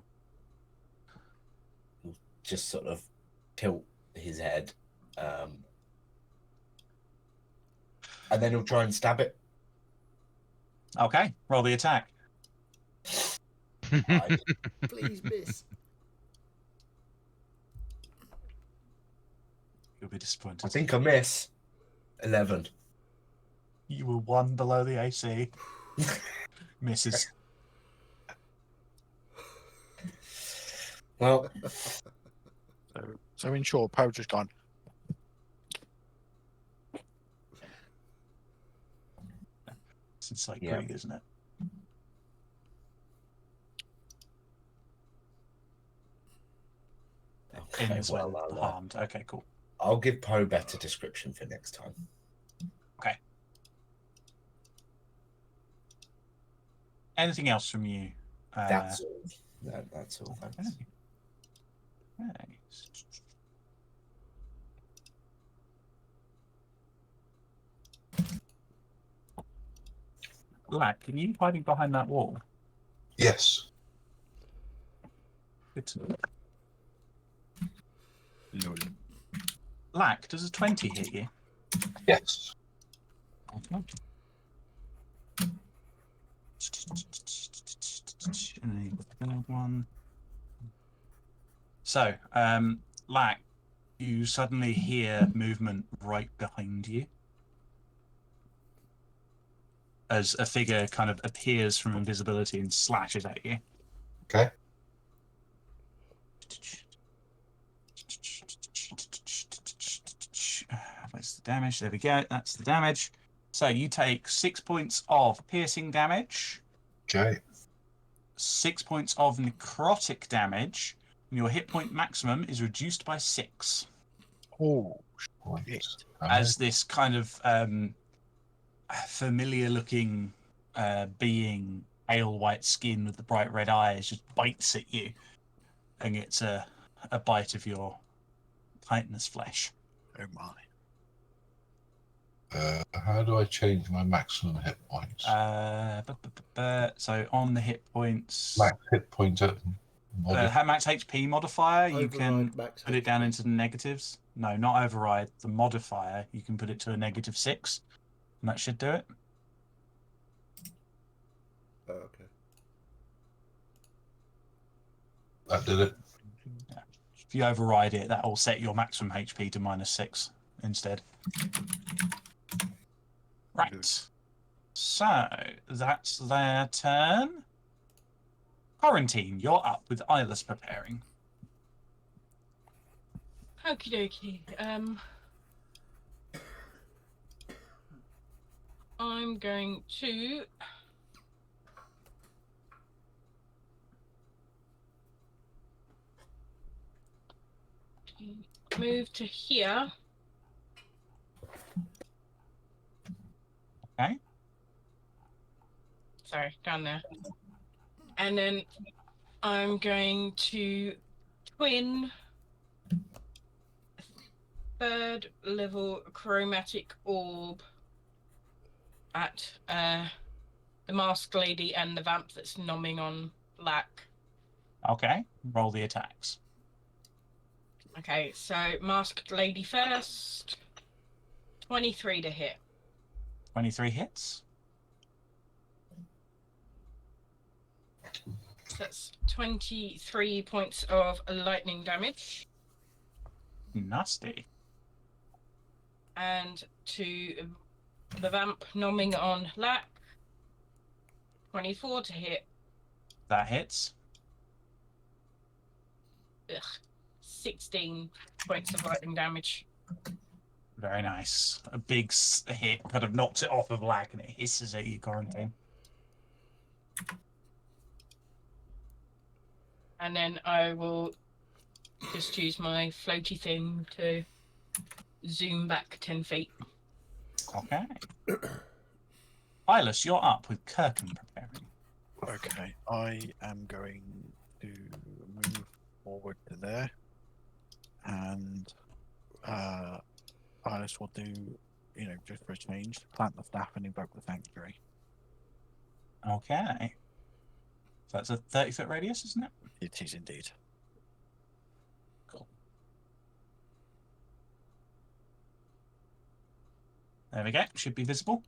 He'll just sort of tilt his head, and then he'll try and stab it. Okay, roll the attack. Please miss. You'll be disappointed. I think I miss. 11. You were 1 below the AC. Misses. Well, So in short, Poe just gone. It's like Yeah. great, isn't it? okay, In as well, well, harmed. Okay, cool. I'll give Poe better description for next time. Okay. Anything else from you? That's all. No, that's all. Thanks. Okay. Lack, can you hiding behind that wall? Yes. Good to know. Lack, does a 20 hit you? Yes. One. So, Lack, you suddenly hear movement right behind you as a figure kind of appears from invisibility and slashes at you. Okay. Where's the damage? There we go. That's the damage. So you take 6 points of piercing damage, Okay. 6 points of necrotic damage, and your hit point maximum is reduced by 6. Oh, Right. shit. As this kind of familiar-looking being, pale white skin with the bright red eyes, just bites at you and gets a bite of your chitinous flesh. Oh my. How do I change my maximum hit points? So on the hit points, Max hit point at max HP modifier, you Override can max put it down HP. into the negatives. No, not override. The modifier, you can put it to a -6, and that should do it. Oh, okay. that did it. If you override it, that will set your maximum HP to -6 instead. Right. So that's their turn. Quarantine, you're up with Eyeless preparing. Okie dokie. I'm going to move to here. Okay. Sorry, down there. And then I'm going to twin third level chromatic orb at the masked lady and the vamp that's nomming on Black. Okay. Roll the attacks. Okay, so masked lady first. 23 to hit. 23 hits. So that's 23 points of lightning damage. Nasty. And to the vamp nomming on Lack. 24 to hit. That hits. Ugh. 16 points of lightning damage. Very nice. A big hit kind of knocks it off of Black and it hisses at you, Quarantine. And then I will just use my floaty thing to zoom back 10 feet. Okay. Eyeless, you're up with Kirkham preparing. Okay, I am going to move forward to there, and Iris will do, just for a change, plant the staff and invoke the sanctuary. Okay. So that's a 30-foot radius, isn't it? It is indeed. Cool. There we go. Should be visible.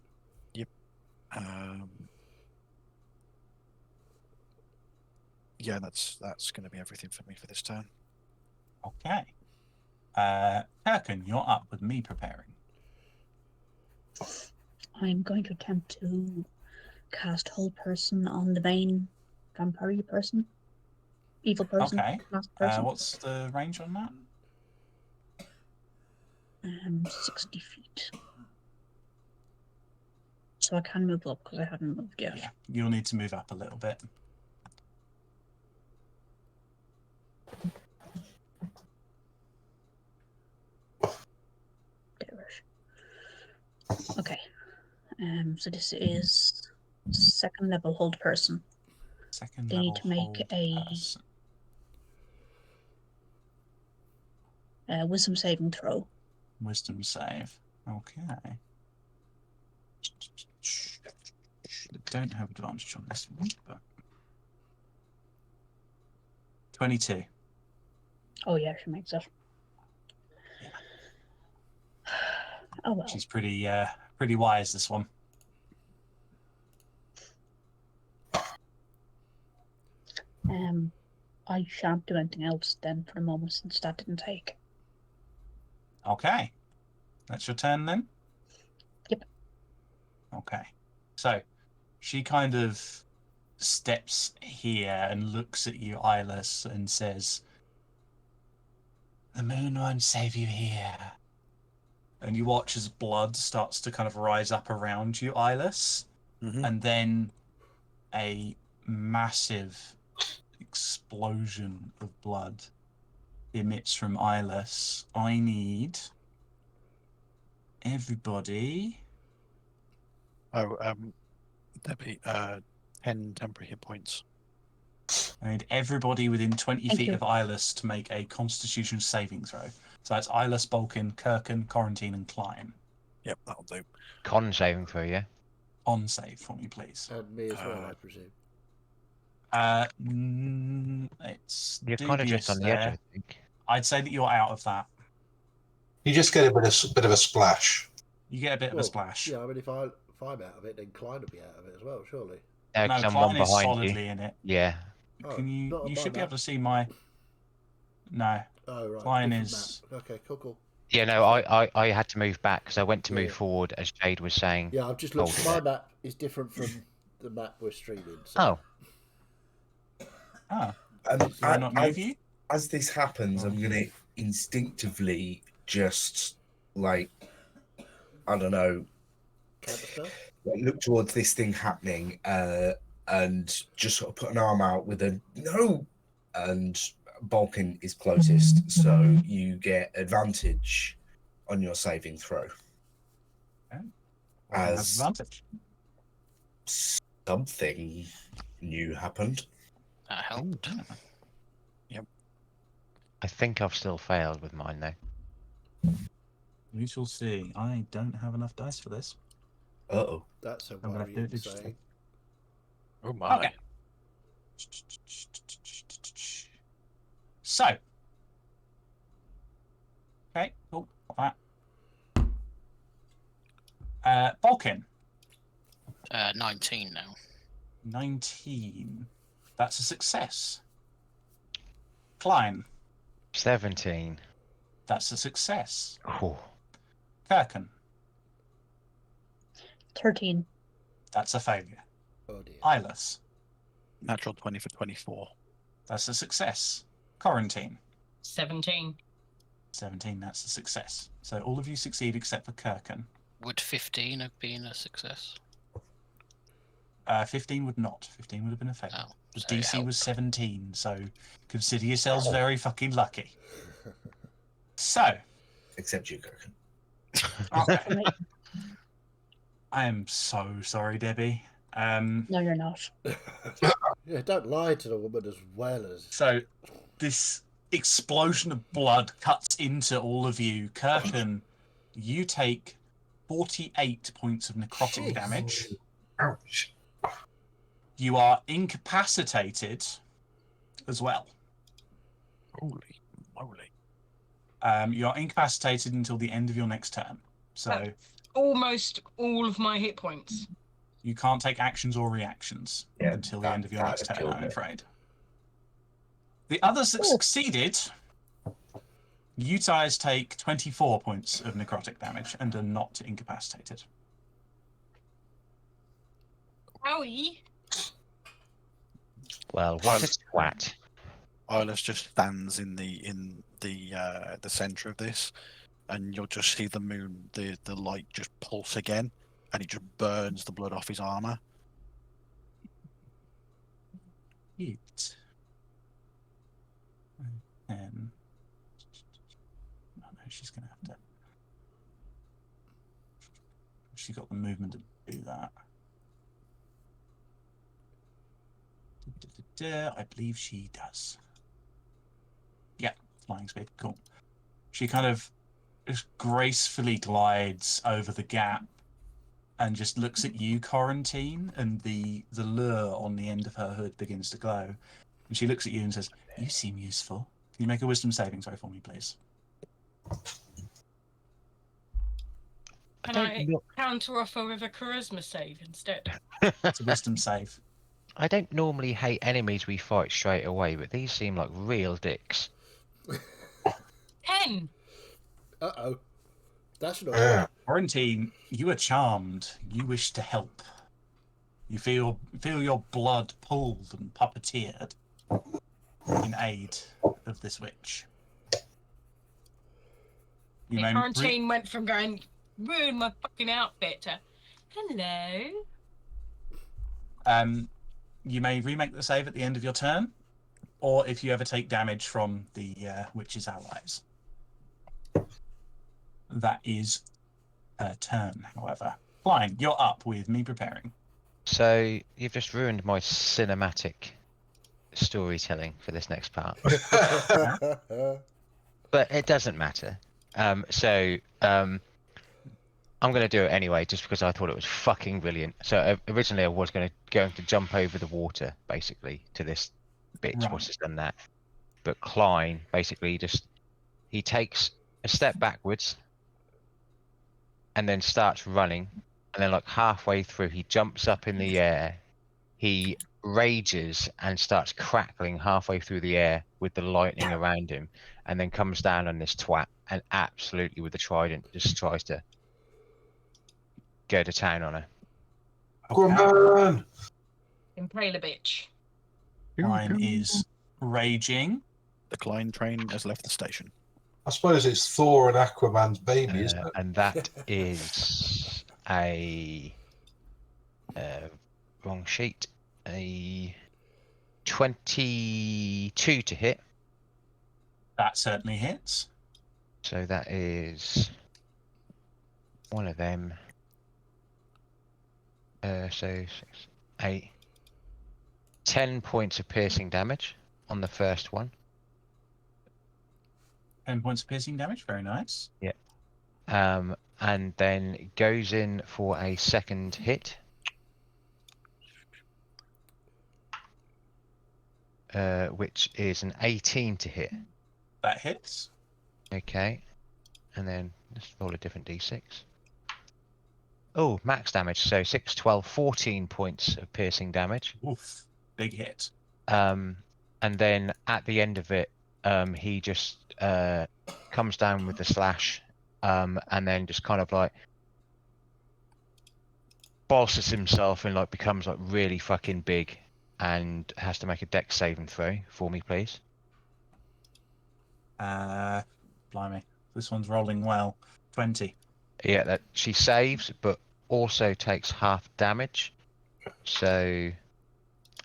Yeah, that's going to be everything for me for this turn. Okay. Kirkin, you're up with me preparing. I'm going to attempt to cast Hold Person on the main vampire person. Evil person. Okay. Masked person. What's the range on that? 60 feet. So I can move up because I haven't moved yet. Yeah, you'll need to move up a little bit. Okay. So this is second level hold person. Second They level need to make hold a person. wisdom saving throw. Wisdom save. Okay. They don't have advantage on this one, but 22. Oh yeah, she makes it. Yeah. Oh well. She's pretty wise, this one. I shan't do anything else then for the moment since that didn't take. Okay. That's your turn then? Yep. Okay. So she kind of steps here and looks at you, Eyeless, and says, "The moon won't save you here." And you watch as blood starts to kind of rise up around you, Eyeless. Mm-hmm. And then a massive explosion of blood emits from Eyeless. I need everybody. Oh, there'll be 10 temporary hit points. I need everybody within 20 Thank feet you. of Eyeless to make a Constitution saving throw. So that's Eyeless, Balkan, Kirkin, Quarantine, and Klein. Yep, that'll do. Con saving throw, yeah? On save for me, please. And me as well, I presume. It's You're kind of dubious just on the there. edge, I think. I'd say that you're out of that. You just get a bit of a splash. You get a bit of a Well, splash. Yeah, I mean, if I'm out of it, then Klein will be out of it as well, surely. No, No, 'cause I'm Klein one is behind solidly you. in it. Yeah. Oh, Can you? not on You my should be map. able to see my. No, Oh, right. Klein different is. map. Okay, cool. Yeah, no, I had to move back because I went to move Yeah. forward as Jade was saying. Yeah, I've just looked. Hold My it. map is different from the map we're streaming. So. Oh, Oh, Do I not move you? As this happens, I'm going to instinctively just, like, I don't know, counterspell? look towards this thing happening and just sort of put an arm out with a no and Balkan is closest, so you get advantage on your saving throw. Okay. As Advantage. something new happened. That helped. I think I've still failed with mine though. We shall see. I don't have enough dice for this. Uh-oh. That's a I'm gonna have to do worrying it digitally. sign. Oh my. Okay. So. Okay, cool. Got that. Balkan. 19 now. 19. That's a success. Klein. 17. That's a success. Ooh. Kirken. 13. That's a failure. Oh dear. Eyeless. Natural 20 for 24. That's a success. Quarantine. 17. 17, that's a success. So all of you succeed except for Kirken. Would 15 have been a success? 15 would not. 15 would have been a failure. Oh, The so it DC was helped. 17, so consider yourselves very fucking lucky. So, Except you, Kirk. okay. I am so sorry, Debbie. No, you're not. Yeah, don't lie to the woman as well as. So, this explosion of blood cuts into all of you. Kirken, you take 48 points of necrotic Jeez. damage. Ouch. You are incapacitated as well. Holy moly. You are incapacitated until the end of your next turn. So Almost all of my hit points. you can't take actions or reactions Yeah, until the that end of your kind next of turn, killed I'm me. afraid. The others that succeeded, you guys take 24 points of necrotic damage and are not incapacitated. Owie. Well, what a twat. Eyeless just stands in the center of this, and you'll just see the moon, the light just pulse again, and it just burns the blood off his armor. It. And oh no, she's gonna have to. She got the movement to do that. I believe she does. Yeah, flying speed. Cool. She kind of just gracefully glides over the gap and just looks at you, Quarantine, and the lure on the end of her hood begins to glow. And she looks at you and says, "You seem useful. Can you make a wisdom saving throw for me, please?" Can I counter offer with a charisma save instead? It's a wisdom save. I don't normally hate enemies we fight straight away, but these seem like real dicks. 10. Uh-oh. That's not Yeah. good. Quarantine, you are charmed. You wish to help. You feel your blood pulled and puppeteered in aid of this witch. You may Quarantine went from going, ruin my fucking outfit to, hello. You may remake the save at the end of your turn, or if you ever take damage from the witch's allies. That is her turn, however. Flying, you're up with me preparing. So you've just ruined my cinematic storytelling for this next part, but it doesn't matter. I'm going to do it anyway, just because I thought it was fucking brilliant. So originally I was going to jump over the water, basically, to this bitch. Right. What's just done that? But Klein basically he takes a step backwards and then starts running, and then like halfway through he jumps up in the air. He rages and starts crackling halfway through the air with the lightning around him, and then comes down on this twat and absolutely with the trident just tries to go to town on her. Come on! Impale a bitch. Klein is raging. The Klein train has left the station. I suppose it's Thor and Aquaman's baby, isn't it? And that is a wrong sheet. A 22 to hit. That certainly hits. So that is one of them. So 6, 8, 10 points of piercing damage on the first one. 10 points of piercing damage. Very nice. And then goes in for a second hit. Which is an 18 to hit. That hits. Okay. And then let's roll a different d6. Oh, max damage. So 6, 12, 14 points of piercing damage. Oof. Big hit. And then at the end of it, he just comes down with the slash, and then just kind of like bolsters himself and like becomes like really fucking big, and has to make a dex saving throw for me, please. Blimey. This one's rolling well. 20. Yeah, that she saves, but also takes half damage. So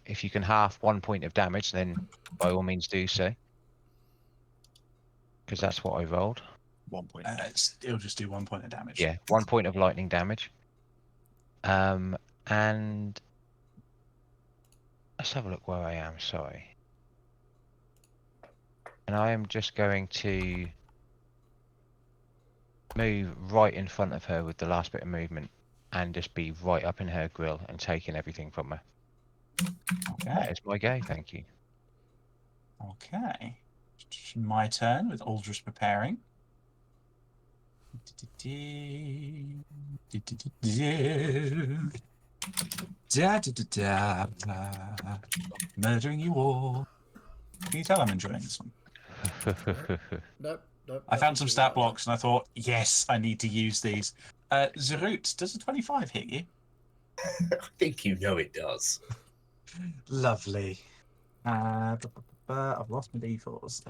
if you can half 1 point of damage, then by all means do so. Because that's what I rolled. 1 point. It'll just do 1 point of damage. Yeah, 1 point of lightning damage. And let's have a look where I am, sorry. And I am just going to move right in front of her with the last bit of movement and just be right up in her grill and taking everything from her. Okay. That is my go, thank you. Okay. My turn with Aldris preparing. Murdering you all. Can you tell I'm enjoying this one? Nope. I found some stat blocks and I thought, yes, I need to use these. Zerut, does a 25 hit you? I think you know it does. Lovely. I've lost my d4s.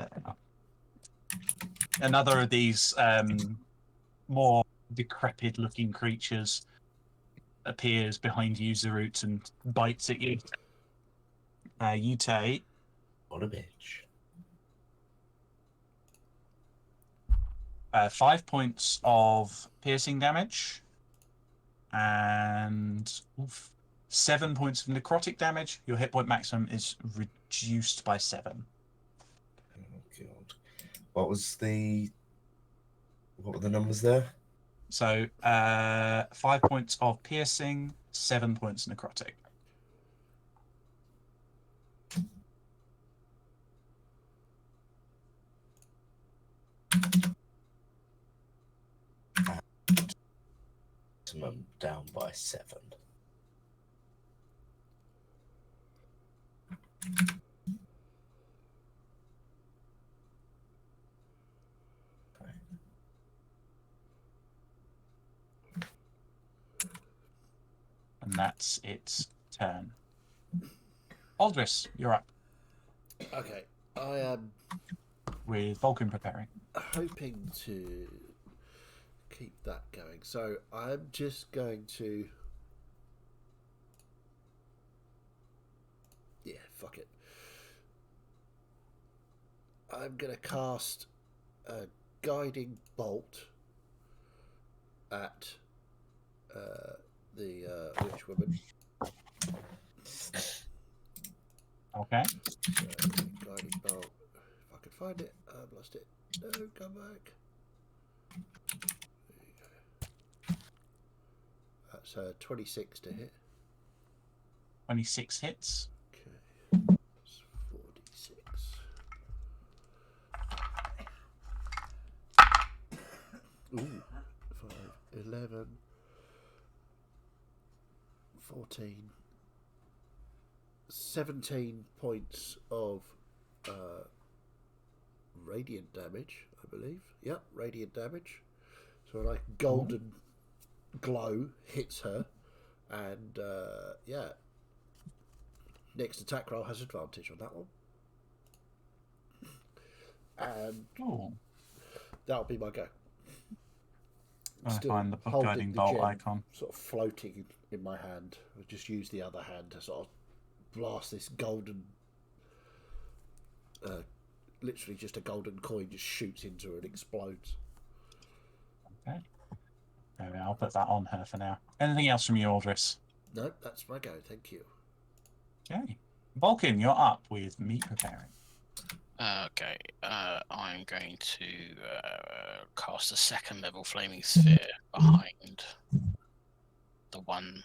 Another of these more decrepit-looking creatures appears behind you, Zerut, and bites at you. You take... What a bitch. 5 points of piercing damage and 7 points of necrotic damage. Your hit point maximum is reduced by 7. Oh god. What were the numbers there? So 5 points of piercing, 7 points necrotic. Maximum down by 7. And that's its turn. Aldris, you're up. Okay, I am With Vulcan preparing. hoping to keep that going. So I'm just going to... Yeah, fuck it. I'm going to cast a guiding bolt at the witch woman. Okay. So, guiding bolt. If I can find it, I've lost it. No, come back. There you go. That's 26 to hit. 26 hits. Okay. That's 46. Ooh. 5, 11, 14, 17 points of radiant damage, I believe. Yep, radiant damage. So like golden glow hits her, and yeah, next attack roll has advantage on that one. And Oh. that'll be my go. I Still find the holding guiding the bolt gem icon. sort of floating in my hand. I'll just use the other hand to sort of blast this golden literally just a golden coin just shoots into her and explodes. Okay. There we are. I'll put that on her for now. Anything else from you, Aldris? No, that's my go. Thank you. Okay. Vulcan, you're up with meat preparing. Okay, I'm going to cast a second level flaming sphere behind the one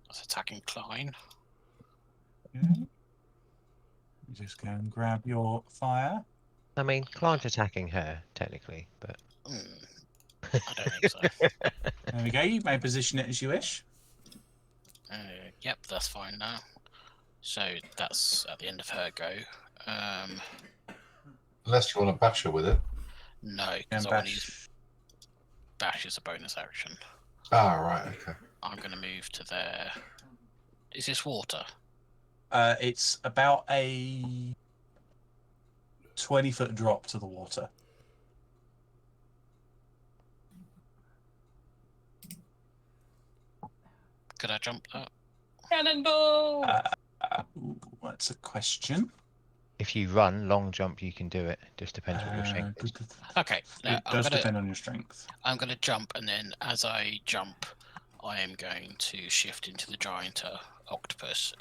that's attacking Klein. Okay. You just go and grab your fire. I mean, Clint's attacking her, technically, but... I don't think so. There we go. You may position it as you wish. Yep, that's fine now. So that's at the end of her go. Unless you want to bash her with it. No, because And I want to use bash. bash as a bonus action. Ah, right, okay. I'm going to move to there. Is this water? It's about a 20-foot drop to the water. Could I jump that? Cannonball! Ooh, that's a question. If you run, long jump, you can do it. Just depends what your strength is. Okay, now It does depend on your strength. I'm going to jump, and then as I jump, I am going to shift into the giant octopus.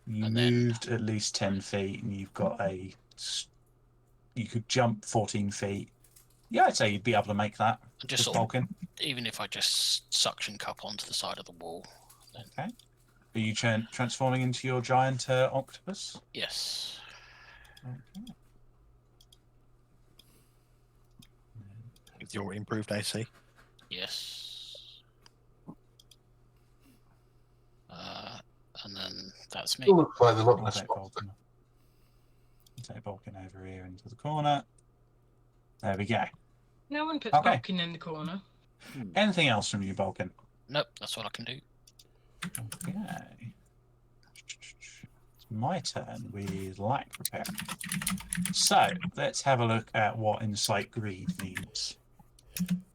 You And then- moved at least 10 feet, and you've got a... You could jump 14 feet. Yeah, I'd say you'd be able to make that. Just with sort of, Vulcan. even if I just suction cup onto the side of the wall. Then, Okay. Are you transforming into your giant octopus? yes. Okay. With your improved AC. Yes. And then that's me. Still looks like the Loch I'll Ness take Monster. Vulcan. I'll take Vulcan over here into the corner. There we go. No one puts Okay. Vulcan in the corner. Anything else from you, Vulcan? Nope, that's what I can do. Okay. It's my turn with light preparing. So let's have a look at what Insight Greed means.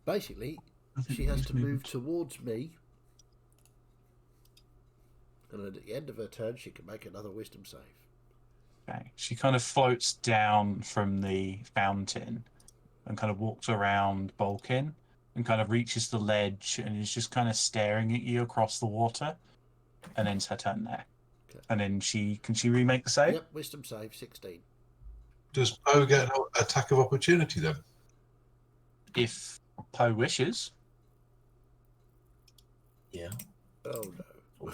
Basically, she has to move towards me, and at the end of her turn, she can make another wisdom save. Okay. She kind of floats down from the fountain and kind of walks around Vulcan and kind of reaches the ledge and is just kind of staring at you across the water. And then it's her turn there. Okay. And then can she remake the save? Yep, wisdom save 16. Does Poe get an attack of opportunity then? If Poe wishes. Yeah. Oh no.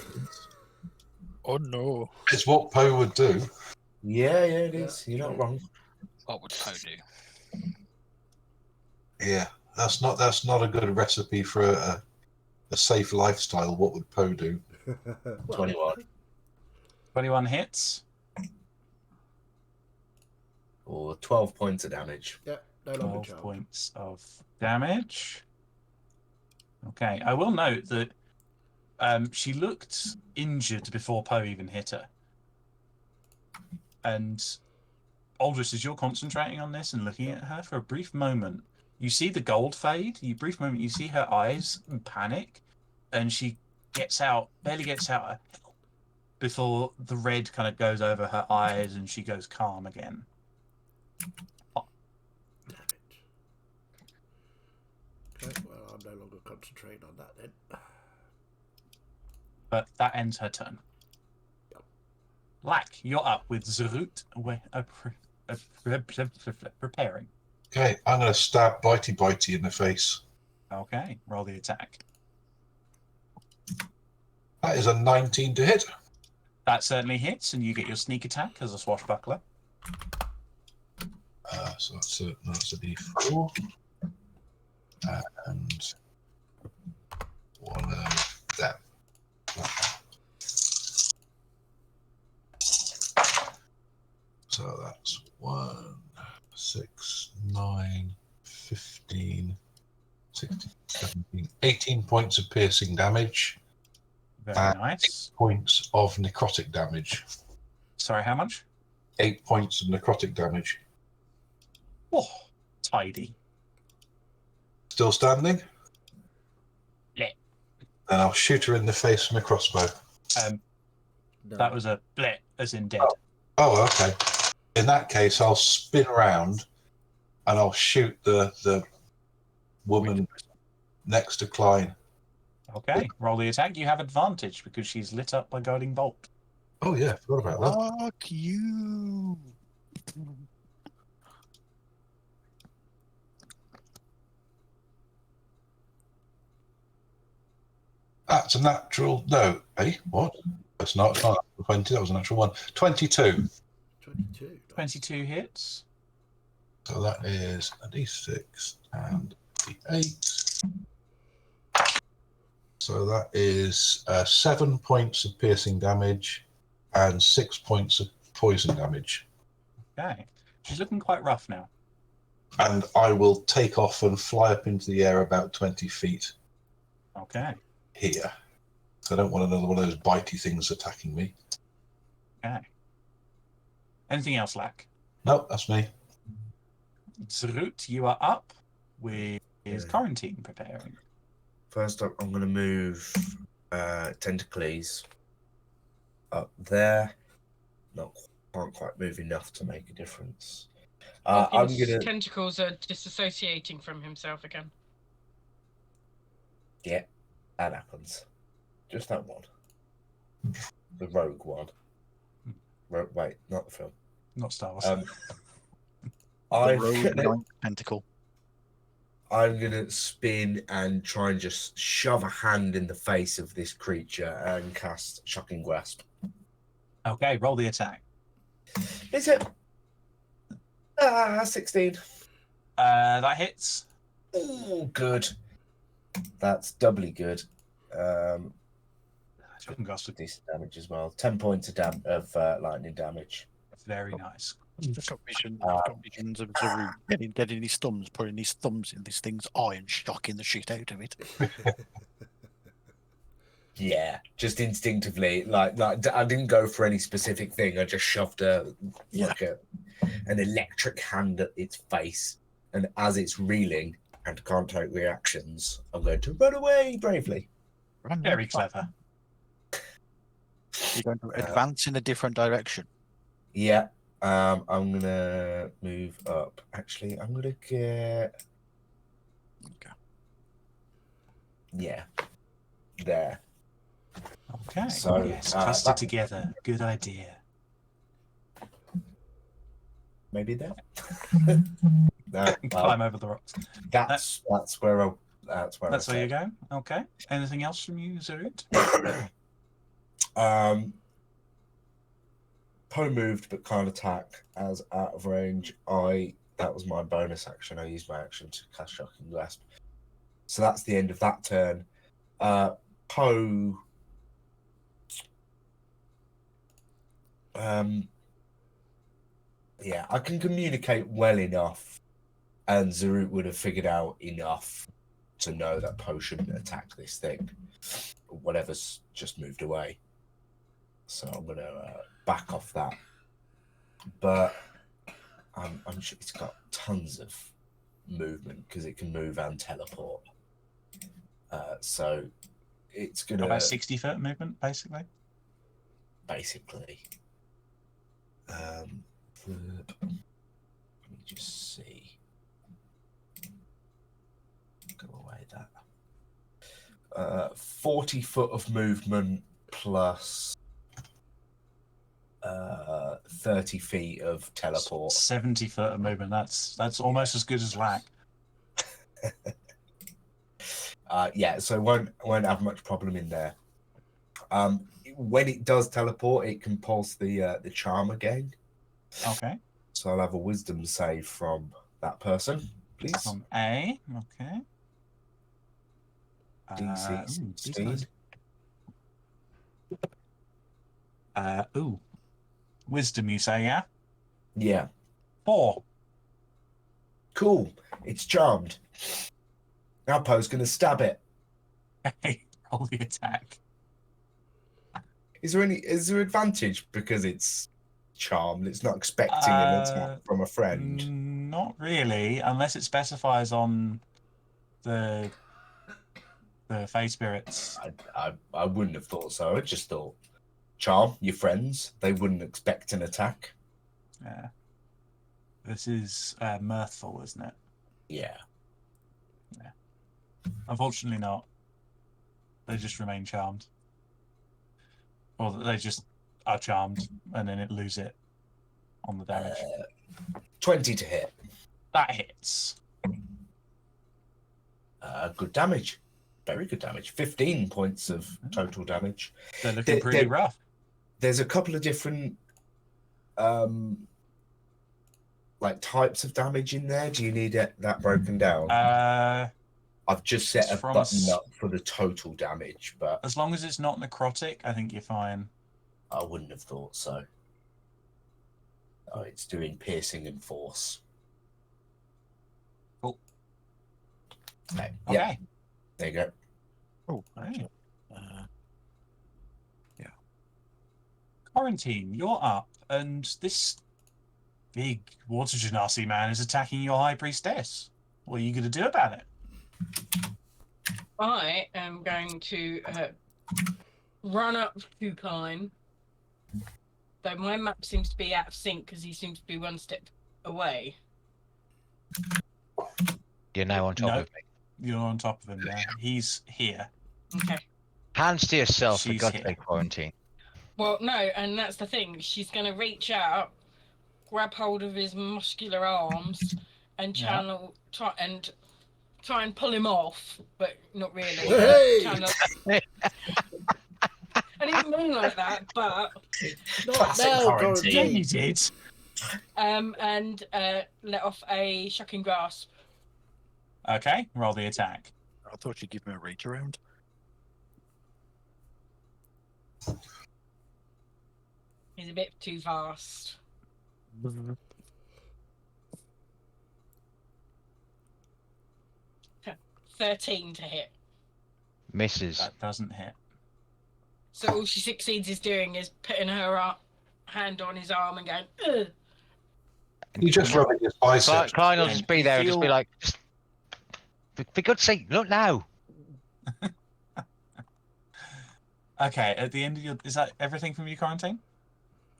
Oh no. It's what Poe would do. Yeah, it is. You're not wrong. What would Poe do? Yeah, that's not a good recipe for a safe lifestyle. What would Poe do? Well, 21. 21 hits. Or 12 points of damage. Yep, no longer 12 charmed. points of damage. Okay, I will note that she looked injured before Poe even hit her. And Aldous, as you're concentrating on this and looking at her for a brief moment, you see the gold fade. You see her eyes panic, and she barely gets out before the red kind of goes over her eyes and she goes calm again. Damn it. Okay, well, I'm no longer concentrating on that then. But that ends her turn. Lack, you're up with Zerut preparing. Okay, I'm going to stab Bitey in the face. Okay, roll the attack. That is a 19 to hit. That certainly hits, and you get your sneak attack as a swashbuckler. So that's a D4. And one of them. So that's 1, 6, 9, 15, 16, 17, 18 points of piercing damage. Very nice. 8 points of necrotic damage. Sorry, how much? 8 points of necrotic damage. Oh, tidy. Still standing? Yeah. And I'll shoot her in the face from a crossbow. No. That was a bleh, as in dead. Oh, okay. In that case, I'll spin around and I'll shoot the woman next to Klein. Okay, roll the attack. You have advantage because she's lit up by guiding bolt. Oh yeah, forgot about that. Fuck you. That's a natural. No, what? That's not. It's not 20. That was a natural one. 22. 22. 22 hits. So that is a d6 and d8. So that is 7 points of piercing damage and 6 points of poison damage. Okay. She's looking quite rough now. And I will take off and fly up into the air about 20 feet Okay. here. So I don't want another one of those bitey things attacking me. Okay. Anything else, Lack? Nope, that's me. Zerut, you are up with quarantine preparing. First up, I'm going to move Tentacles up there. Can't quite move enough to make a difference. I'm His going to... tentacles are disassociating from himself again. Yeah, that happens. Just that one. The rogue one. Wait, not the film. Not Star Wars. Tentacle. I'm going to spin and try and just shove a hand in the face of this creature and cast Shocking Grasp. Okay, roll the attack. Is it? 16. That hits. Oh, good. That's doubly good. Shocking Grasp with Decent damage as well. 10 points of lightning damage. very nice. I've got visions of Zaru getting his thumbs, putting his thumbs in this thing's eye and shocking the shit out of it. Yeah, just instinctively, like I didn't go for any specific thing. I just shoved an electric hand at its face, and as it's reeling and can't take reactions, I'm going to run away bravely. Very clever. You're going to advance in a different direction. Yeah, I'm gonna move up. Actually, I'm gonna get. Okay. Yeah, there. Okay. So, yes, cluster together. Good idea. Maybe there. No, Climb over the rocks. That's where That's where you go. Okay. Anything else from you, Zerut? Poe moved but can't attack as out of range. That was my bonus action. I used my action to cast Shocking Grasp. So that's the end of that turn. Poe yeah, I can communicate well enough, and Zerut would have figured out enough to know that Poe shouldn't attack this thing. Whatever's just moved away. So I'm going to back off that. But I'm sure it's got tons of movement because it can move and teleport. So it's going to... About 60 foot movement, basically? Basically. Let me just see. Go away that. 40 foot of movement plus 30 feet of teleport. 70 foot of movement. That's almost as good as Lack. Yeah, so won't have much problem in there. When it does teleport, it can pulse the charm again. Okay. So I'll have a wisdom save from that person, please. From A. Okay. DC 16. Wisdom, you say, yeah? Yeah. 4. Cool. It's charmed. Now Poe's going to stab it. Okay. Roll the attack. Is there advantage because it's charmed? It's not expecting an attack from a friend. Not really, unless it specifies on the Fey spirits. I wouldn't have thought so. I just thought, charm your friends. They wouldn't expect an attack. Yeah. This is mirthful, isn't it? Yeah. Unfortunately not. They just remain charmed. Or they just are charmed, and then it lose it on the damage. 20 to hit. That hits. Good damage. Very good damage. 15 points of total damage. They're looking pretty rough. There's a couple of different like types of damage in there. Do you need that broken down? I've just set a button up for the total damage, but as long as it's not necrotic, I think you're fine. I wouldn't have thought so. Oh, it's doing piercing and force. Cool. Okay. Okay. Yeah. There you go. Oh, actually, yeah. Quarantine, you're up, and this big water genasi man is attacking your high priestess. What are you going to do about it? I am going to run up to Klein. Though my map seems to be out of sync because he seems to be one step away. You're now on top of me. You're on top of him now. He's here. Okay. Hands to yourself, for She's God's here. sake, Quarantine. Well, no, and that's the thing. She's going to reach out, grab hold of his muscular arms, and try and pull him off, but not really. Hey! I didn't mean like that, but Not Classic now, quarantine. Yeah, quarantine. you did. and let off a shocking grasp. Okay, roll the attack. I thought you'd give me a reach around. He's a bit too fast. 13 to hit. Misses. That doesn't hit. So all she succeeds is doing is putting her hand on his arm and going, ugh. You just rubbing his biceps. Klein will just be You there and just be feel- like, for God's sake, look now. Okay, at the end of your... Is that everything from your quarantine?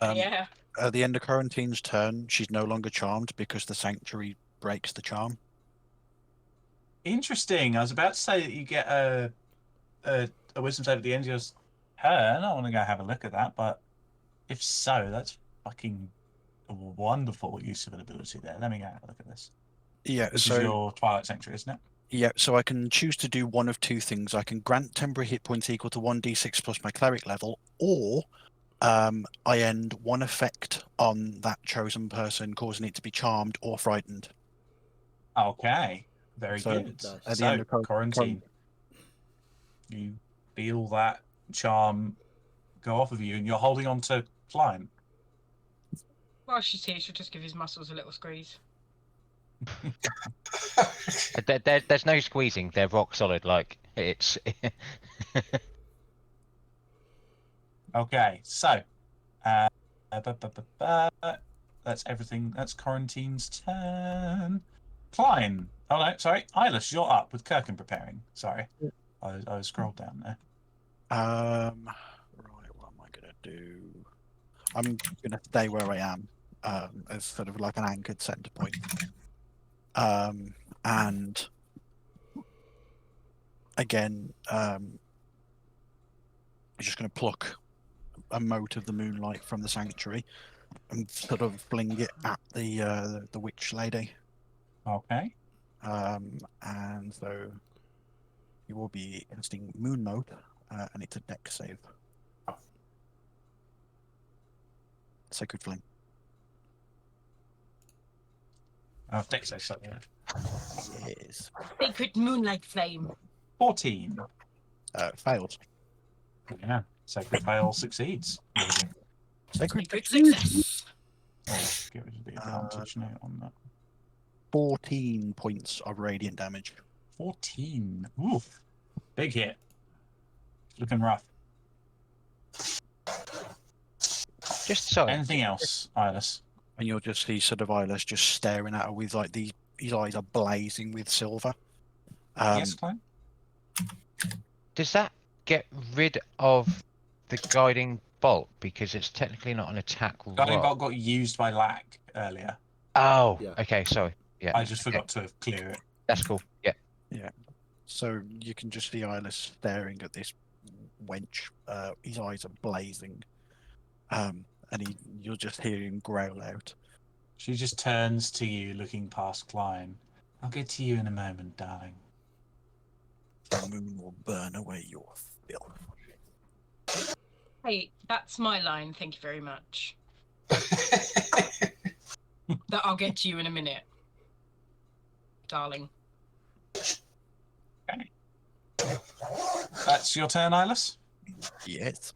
Yeah. At the end of Quarantine's turn, she's no longer charmed because the sanctuary breaks the charm. Interesting. I was about to say that you get a wisdom save at the end of your turn. I want to go have a look at that, but if so, that's fucking a wonderful use of an ability there. Let me go have a look at this. Yeah, This so is your Twilight Sanctuary, isn't it? yeah, so I can choose to do one of two things. I can grant temporary hit points equal to 1d6 plus my cleric level, or I end one effect on that chosen person, causing it to be charmed or frightened. Okay. Very So, good. nice. At the end So, of quarantine. You feel that charm go off of you, and you're holding on to Klein. While she's here, she'll just give his muscles a little squeeze. There's no squeezing. They're rock solid. Like, it's... Okay, so that's everything. That's Quarantine's turn. Klein. Oh no, sorry. Eyeless, you're up with Kirkin preparing. Sorry, I scrolled down there. Right, what am I gonna do? I'm gonna stay where I am, as sort of like an anchored center point. And again, I'm just gonna pluck a mote of the moonlight from the sanctuary and sort of fling it at the witch lady. Okay. And so you will be casting moon mode, and it's a dex save. Sacred flame. Oh, dex save, sorry. Yes. Sacred moonlight flame. 14. Failed. Yeah. Sacred fail succeeds. Sacred Sacred success. Oh, get rid of the advantage note on that. 14 points of radiant damage. 14. Oof. Big hit. Looking rough. Just sorry. Anything else, Eyeless? And you'll just see sort of Eyeless just staring at her with like his eyes are blazing with silver. Yes, Klein? Does that get rid of the guiding bolt? Because it's technically not an attack Guiding roll. bolt got used by Lack earlier. Oh, Yeah. okay, sorry. Yeah, I just forgot to clear it. that's cool. Yeah. Yeah. So you can just see Eyeless staring at this wench. His eyes are blazing. And you'll just hear him growl out. She just turns to you, looking past Klein. I'll get to you in a moment, darling. The moon will burn away your filth. Hey, that's my line. Thank you very much. That I'll get to you in a minute, darling. Okay. That's your turn, Eyeless? Yes.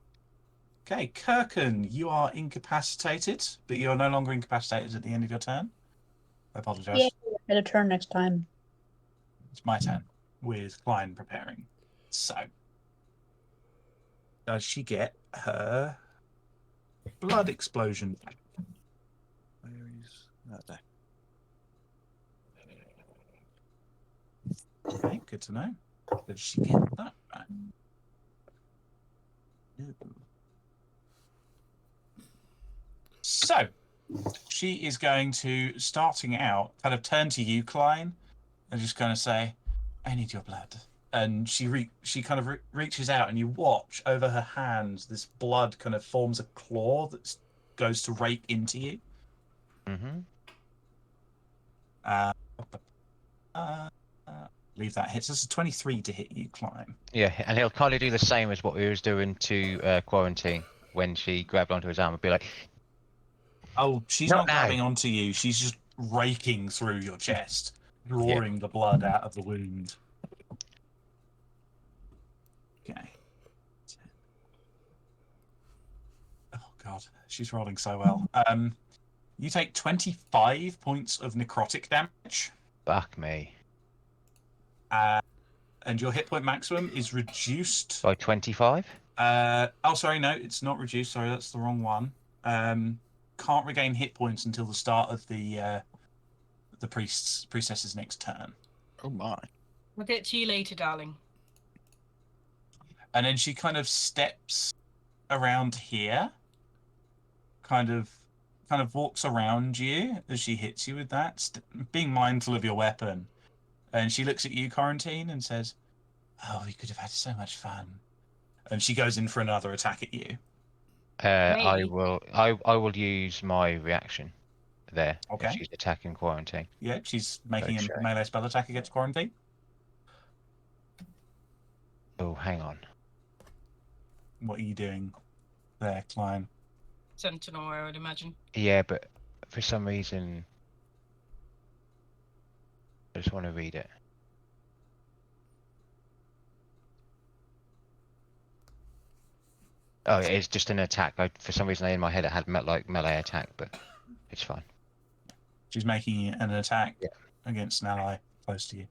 Okay, Kirkin, you are incapacitated, but you're no longer incapacitated at the end of your turn. I apologise. Yeah, get a turn next time. It's my turn, with Klein preparing. So, does she get her blood explosion? Where is that there? Okay, good to know. Does she get that back? No. So, she is going to, starting out, kind of turn to you, Klein, and just kind of say, I need your blood. And she reaches out, and you watch over her hands, this blood kind of forms a claw that goes to rake into you. Mm-hmm. Leave that hits. This is 23 to hit you, Klein. Yeah, and he'll kind of do the same as what he was doing to Quarantine when she grabbed onto his arm and be like, Oh, she's Not not now. grabbing onto you. She's just raking through your chest, drawing the blood out of the wound. Okay. Oh, God. She's rolling so well. You take 25 points of necrotic damage. fuck me. And your hit point maximum is reduced. By 25? Oh, sorry, no, it's not reduced. Sorry, that's the wrong one. Can't regain hit points until the start of the priestess's next turn. Oh my. We'll get to you later, darling. And then she kind of steps around here, kind of walks around you as she hits you with that, being mindful of your weapon. And she looks at you, Quarantine, and says, "Oh, we could have had so much fun." And she goes in for another attack at you. I will use my reaction there. Okay. If she's attacking Quarantine. Yeah, she's making Okay. a melee spell attack against Quarantine. Oh, hang on. What are you doing there, Klein? Sentinel, I would imagine. Yeah, but for some reason, I just want to read it. Oh, it's just an attack. For some reason, in my head, it had melee attack, but it's fine. She's making an attack against an ally close to you.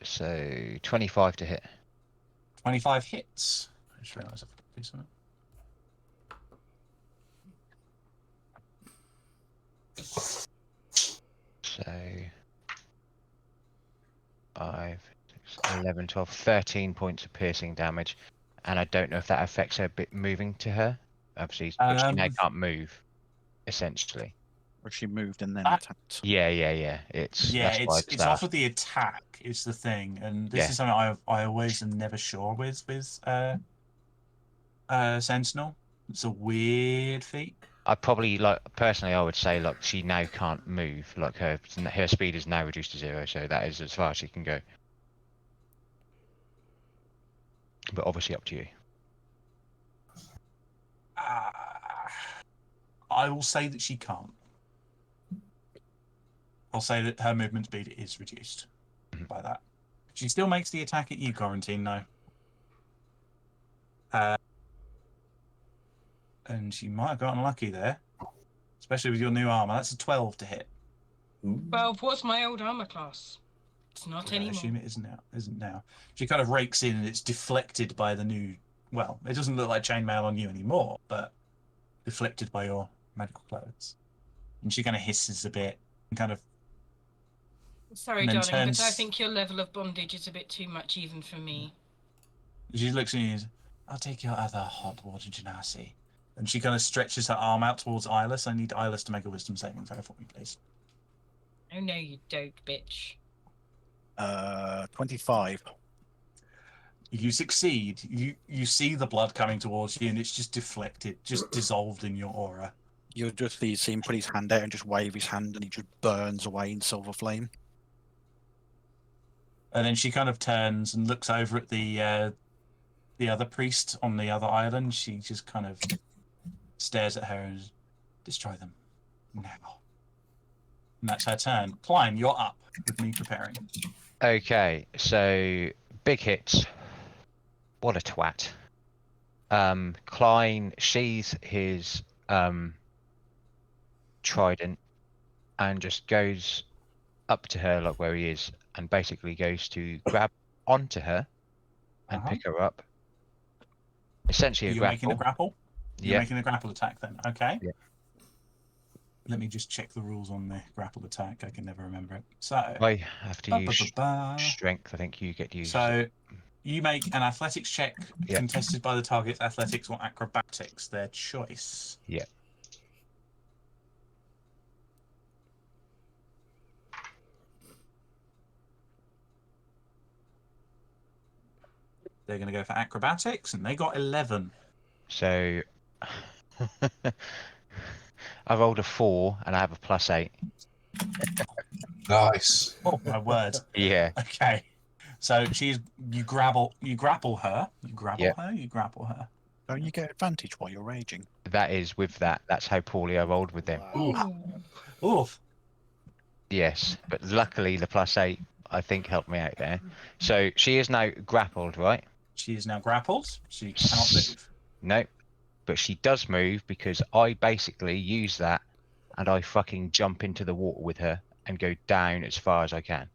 So 25 to hit. 25 hits. I just realised I forgot to do something. So 5, 6, 11, 12, 13 points of piercing damage. And I don't know if that affects her bit moving to her. Obviously, but she now can't move, essentially. Or she moved and then attacked. Yeah. It's off of the attack is the thing, and this is something I always am never sure with Sentinel. It's a weird feat. I probably personally I would say she now can't move. Her speed is now reduced to 0, so that is as far as she can go. But obviously up to you. I will say that she can't. I'll say that her movement speed is reduced by that. She still makes the attack at you, Quarantine, though. And she might have gotten lucky there, especially with your new armor. That's a 12 to hit. 12 was my old armor class. It's not anymore. I assume it isn't now. She kind of rakes in and it's deflected by the new... Well, it doesn't look like chainmail on you anymore, but deflected by your medical clothes. And she kind of hisses a bit and kind of... Sorry, darling, but I think your level of bondage is a bit too much even for me. She looks at you and says, I'll take your other hot water genasi. And she kind of stretches her arm out towards Eyeless. I need Eyeless to make a wisdom saving throw for me, please. Oh no, you don't, bitch. 25. You succeed. You see the blood coming towards you, and it's just deflected, just dissolved in your aura. You'll just see him put his hand out and just wave his hand, and he just burns away in silver flame. And then she kind of turns and looks over at the other priest on the other island. She just kind of stares at her and destroy them now. And that's her turn. Klein, you're up with me preparing. Okay, so big hits. What a twat. Klein sheathes his trident and just goes up to her, like where he is, and basically goes to grab onto her and pick her up. Essentially, You're making a grapple? You're Yeah. making a grapple attack then. Okay. Yeah. Let me just check the rules on the grapple attack. I can never remember it. So I have to use ba-ba-ba-ba. strength. I think you get to use. So you make an athletics check Yeah. contested by the target's athletics or acrobatics, their choice. Yeah. They're going to go for acrobatics, and they got 11. So I rolled a 4 and I have a +8. Nice. Oh my word! Yeah. Okay, so you grapple her, you grapple Yeah. her, you grapple her. Don't you get advantage while you're raging? That is with that. That's how poorly I rolled with them. Wow. Oof. Yes, but luckily the +8 I think helped me out there. So she is now grappled, right? She is now grappled. She cannot move. No, but she does move because I basically use that and I fucking jump into the water with her and go down as far as I can.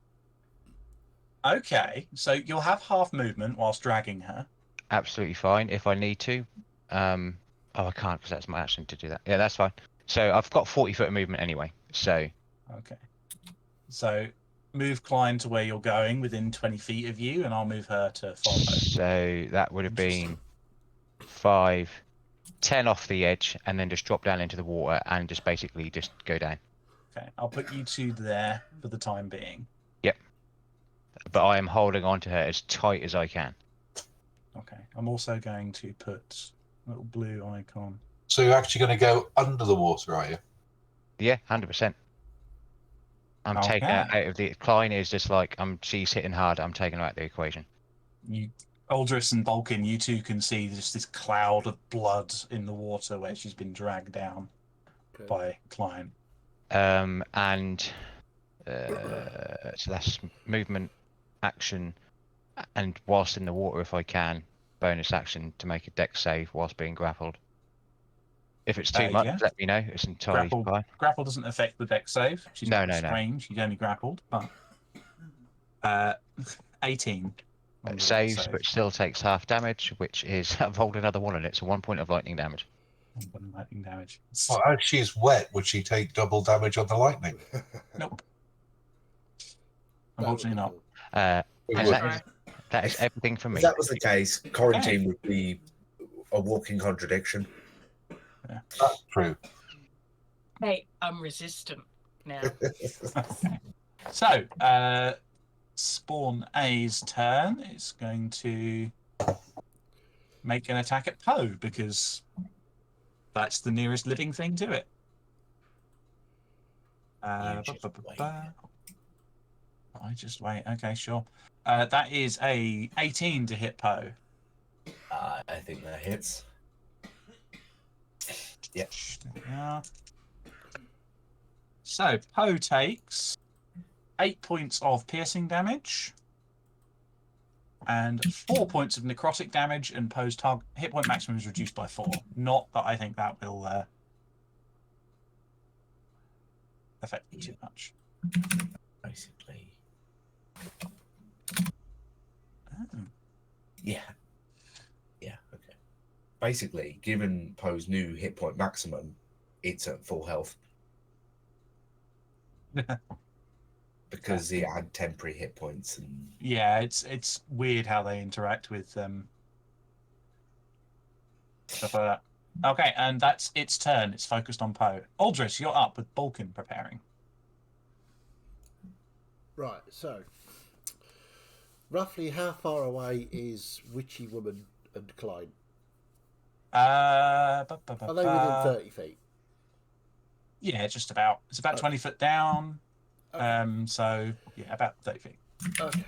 Okay, so you'll have half movement whilst dragging her. Absolutely fine if I need to. Oh, I can't because that's my action to do that. Yeah, that's fine. So I've got 40 foot of movement anyway. So Okay. So move Klein to where you're going within 20 feet of you, and I'll move her to follow. So that would have been 5, 10 off the edge, and then just drop down into the water and just basically just go down. Okay, I'll put you two there for the time being. Yep. But I am holding on to her as tight as I can. Okay, I'm also going to put a little blue icon. So you're actually going to go under the water, are you? Yeah, 100%. I'm taking her Okay. out of the. Klein is just like she's hitting hard. I'm taking her out of the equation. You, Aldris and Balkin, you two can see just this cloud of blood in the water where she's been dragged down Okay. by Klein. And so that's movement, action, and whilst in the water, if I can, bonus action to make a dex save whilst being grappled. If it's too much, Yeah. let me know. It's entirely fine. Grapple doesn't affect the dex save. She's No, not no, no. restrained. She's only grappled, but 18. on the dex Saves, save. but still takes half damage, which is I've rolled another one on it, so 1 point of lightning damage. 1 lightning damage. Well, as she's wet, would she take double damage on the lightning? Nope. That would be Unfortunately not. cool. It And would. that is everything from me. If that was the case, quarantine would be a walking contradiction. That's true. Hey, I'm resistant now. Okay. So, Spawn A's turn is going to make an attack at Poe because that's the nearest living thing to it. I just wait. Okay, sure. That is a 18 to hit Poe. I think that hits. Yep. Yeah. So Poe takes 8 points of piercing damage and 4 points of necrotic damage, and Poe's target hit point maximum is reduced by 4. Not that I think that will affect you too much. Basically. Oh. Yeah. Yeah, okay. Basically, given Poe's new hit point maximum, it's at full health. Because he had temporary hit points and Yeah, it's weird how they interact with stuff like that. Okay, and that's its turn. It's focused on Poe. Aldris, you're up with Balkan preparing. Right, so roughly how far away is Witchy Woman and Klein? Are they within 30 feet? Yeah, just about. It's about 20 foot down. Okay. So yeah, about 30 feet. Okay.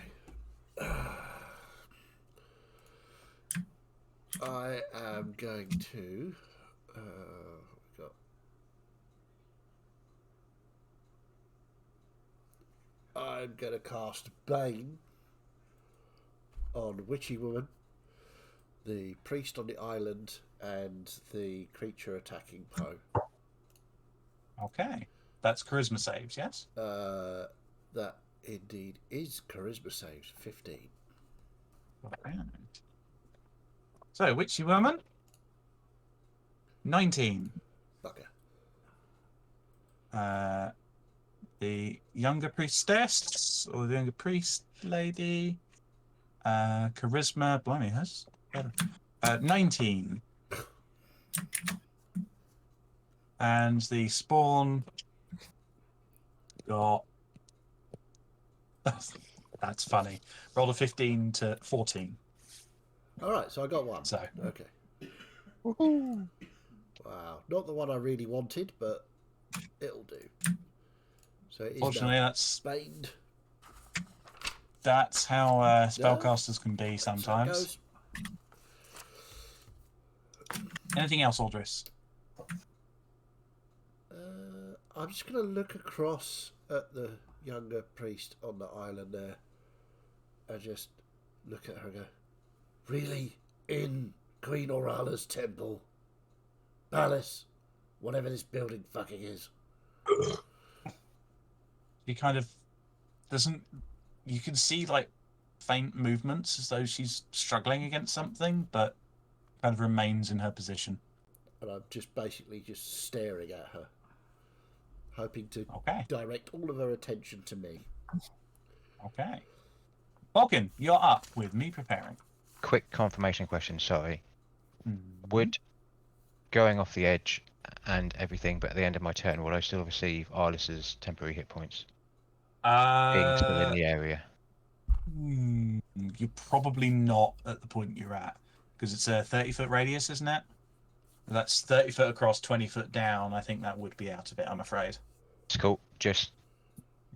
I am going to. Got. I'm going to cast Bane on Witchy Woman, the priest on the island, and the creature attacking Poe. Okay, that's charisma saves. Yes. That indeed is charisma saves 15. Right. So, Witchy Woman, 19. Bugger. The younger priestess or the younger priest lady, charisma, blimey, has 19. And the spawn got. That's funny. Rolled a 15 to 14. All right, so I got one. So. Okay. Woohoo! Wow, not the one I really wanted, but it'll do. So it is Fortunately, now that's baned. That's how spellcasters can be That's how it sometimes. goes. Anything else, Aldris? I'm just going to look across at the younger priest on the island there. I just look at her and go, really? In Queen Orala's temple? Palace? Whatever this building fucking is. He kind of doesn't. You can see like faint movements as though she's struggling against something, but kind of remains in her position. And I'm just basically just staring at her, hoping to Okay. direct all of her attention to me. Okay. Balkan, you're up with me preparing. Quick confirmation question, sorry. Mm-hmm. Would going off the edge and everything, but at the end of my turn, will I still receive Arlis's temporary hit points? Being still in the area. You're probably not at the point you're at, because it's a 30-foot radius, isn't it? That's 30 foot across, 20 foot down. I think that would be out of it, I'm afraid. It's cool. Just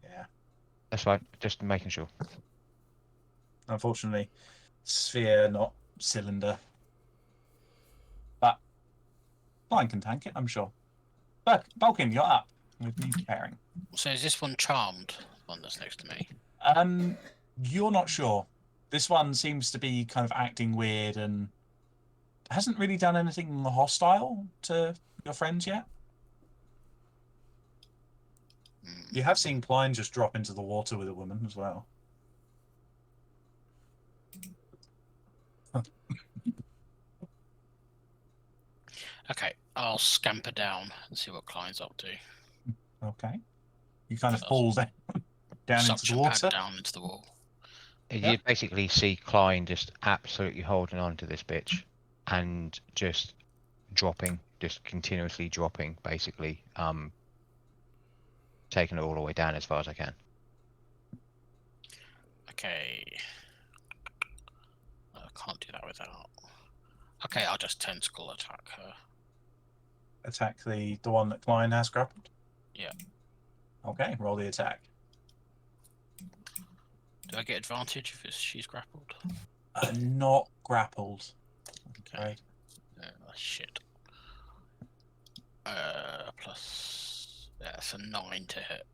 Yeah. that's fine. Just making sure. Unfortunately, sphere, not cylinder. But Klein can tank it, I'm sure. But Balkan, you're up with me preparing. So is this one charmed? The one that's next to me. You're not sure. This one seems to be kind of acting weird and hasn't really done anything hostile to your friends yet. You have seen Klein just drop into the water with a woman as well. Okay, I'll scamper down and see what Klein's up to. Okay. You kind of fall down into the Suction water. pad down into the wall. You basically see Klein just absolutely holding on to this bitch and just dropping, just continuously dropping, basically, taking it all the way down as far as I can. Okay. I can't do that without. Okay, I'll just tentacle attack her. Attack the one that Klein has grappled? Yeah. Okay, roll the attack. Do I get advantage if she's grappled? Not grappled. Okay. Shit. Plus. Yeah, it's a 9 to hit.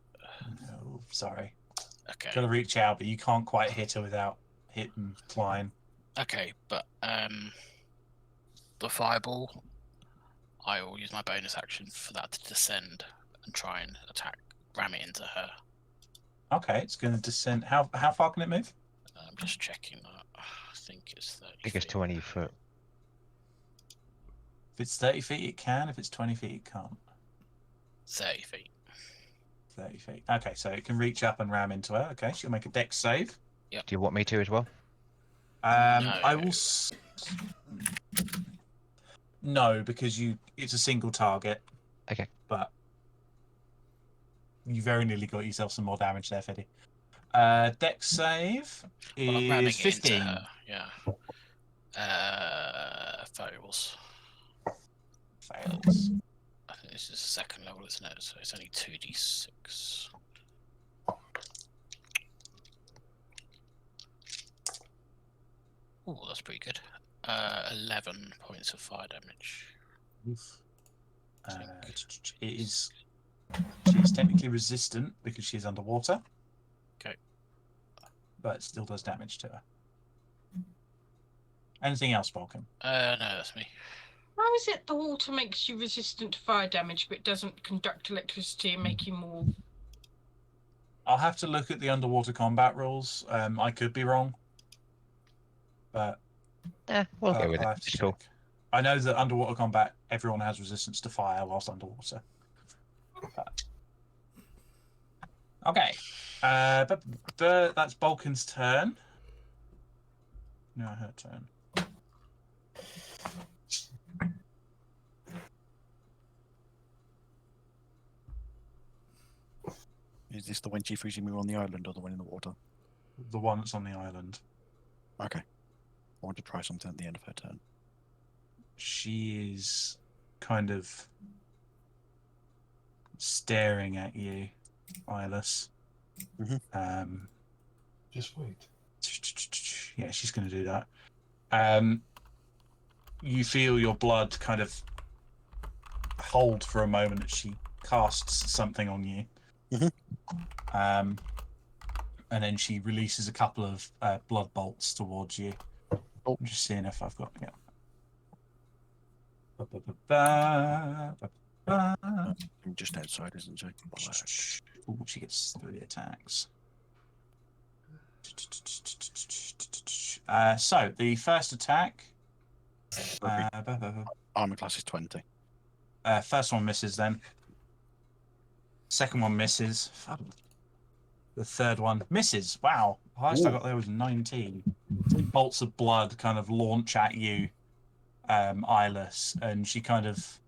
No, sorry. Okay. Gotta reach out, but you can't quite hit her without hitting Klein. Okay, but the fireball, I will use my bonus action for that to descend and try and ram it into her. Okay, it's going to descend. How far can it move? I'm just checking that. I think it's 30 I think it's feet. 20 foot. If it's 30 feet, it can. If it's 20 feet, it can't. 30 feet. 30 feet. Okay, so it can reach up and ram into her. Okay, she'll make a dex save. Yep. Do you want me to as well? I will. No, because it's a single target. Okay. But you very nearly got yourself some more damage there, Fetty. Dex save Well, I'm ramming is it into 15. her. Yeah. Fails. Fails. I think this is second level, isn't it? So it's only 2d6. Oh, that's pretty good. 11 points of fire damage. She's technically resistant because she's underwater. Okay. But it still does damage to her. Anything else, Vulcan? No, that's me. How is it the water makes you resistant to fire damage but doesn't conduct electricity and make you more... I'll have to look at the underwater combat rules. I could be wrong. But We'll go with I'll it. have to It's cool. check. I know that underwater combat, everyone has resistance to fire whilst underwater. But... Okay. But that's Vulcan's turn. No, her turn. Is this the one Chief Fujimi on the island or the one in the water? The one that's on the island. Okay. I want to try something at the end of her turn. She is kind of staring at you, Eyeless. Just wait. Yeah, she's going to do that. You feel your blood kind of hold for a moment as she casts something on you. And then she releases a couple of blood bolts towards you. I'm just seeing if I've got... Yeah. I'm just outside, isn't she? Ooh, she gets 3 attacks. So, the first attack... Armor class is 20. First one misses then. Second one misses. The third one misses. Wow. The highest I got there was 19. 2 bolts of blood kind of launch at you, Eyeless, and she kind of,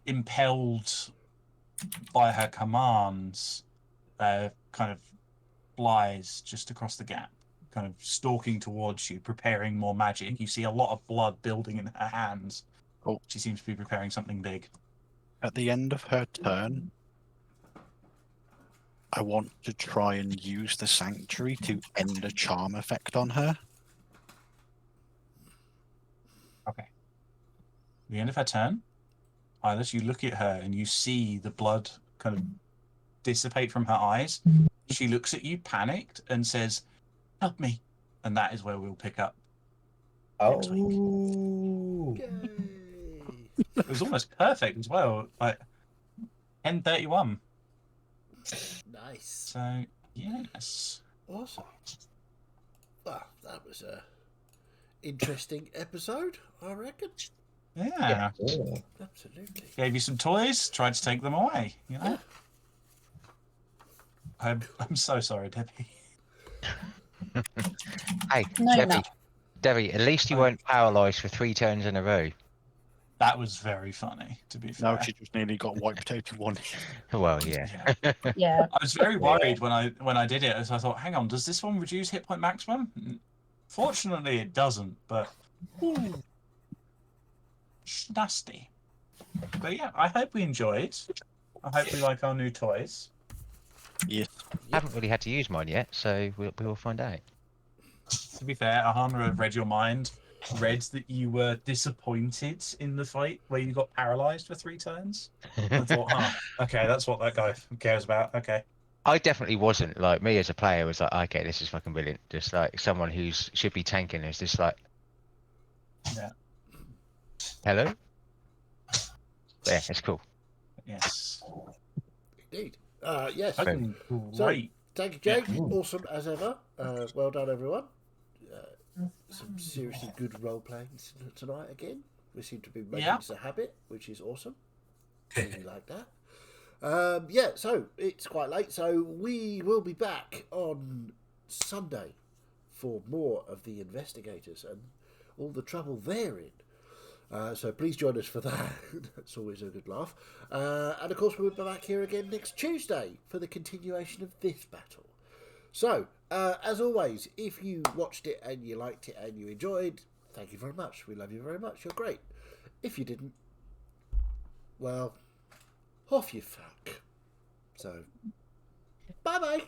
impelled by her commands, kind of flies just across the gap, kind of stalking towards you, preparing more magic. You see a lot of blood building in her hands. Oh. She seems to be preparing something big. At the end of her turn, I want to try and use the sanctuary to end a charm effect on her. Okay. At the end of her turn, Eyeless, you look at her and you see the blood kind of dissipate from her eyes. She looks at you, panicked, and says, "Help me." And that is where we'll pick up next week. Yay! It was almost perfect as well. Like 10:31. Nice. So yes. Awesome. Well, that was a interesting episode, I reckon. Yeah. Absolutely. Gave you some toys, tried to take them away, you know? I'm so sorry, Debbie. Hey, No, Debbie. no. Debbie, at least you weren't paralysed for 3 turns in a row. That was very funny, to be fair. No, she just nearly got wiped out in one. Well, yeah. Yeah. I was very worried when I did it, so I thought, hang on, does this one reduce hit point maximum? Fortunately, it doesn't, but nasty. But yeah, I hope we enjoyed. I hope we like our new toys. Yes. I haven't really had to use mine yet, so we will find out. To be fair, Ahana read your mind, read that you were disappointed in the fight where you got paralysed for 3 turns. I thought, okay, that's what that guy cares about. Okay. I definitely wasn't. Like, me as a player was like, okay, this is fucking brilliant. Just like someone who should be tanking is just like, Yeah. hello? But yeah, it's cool. Yes. Indeed. Yes. Okay, So, great. thank you, Jake. Awesome as ever. Well done, everyone. Some seriously good role playing tonight again. We seem to be making this a habit, which is awesome. Really like that. Yeah, so it's quite late, so we will be back on Sunday for more of the Investigators and all the trouble they're in. So please join us for that. That's always a good laugh. And of course, we'll be back here again next Tuesday for the continuation of this battle. So, as always, if you watched it and you liked it and you enjoyed, thank you very much. We love you very much. You're great. If you didn't, well, off you fuck. So, bye-bye.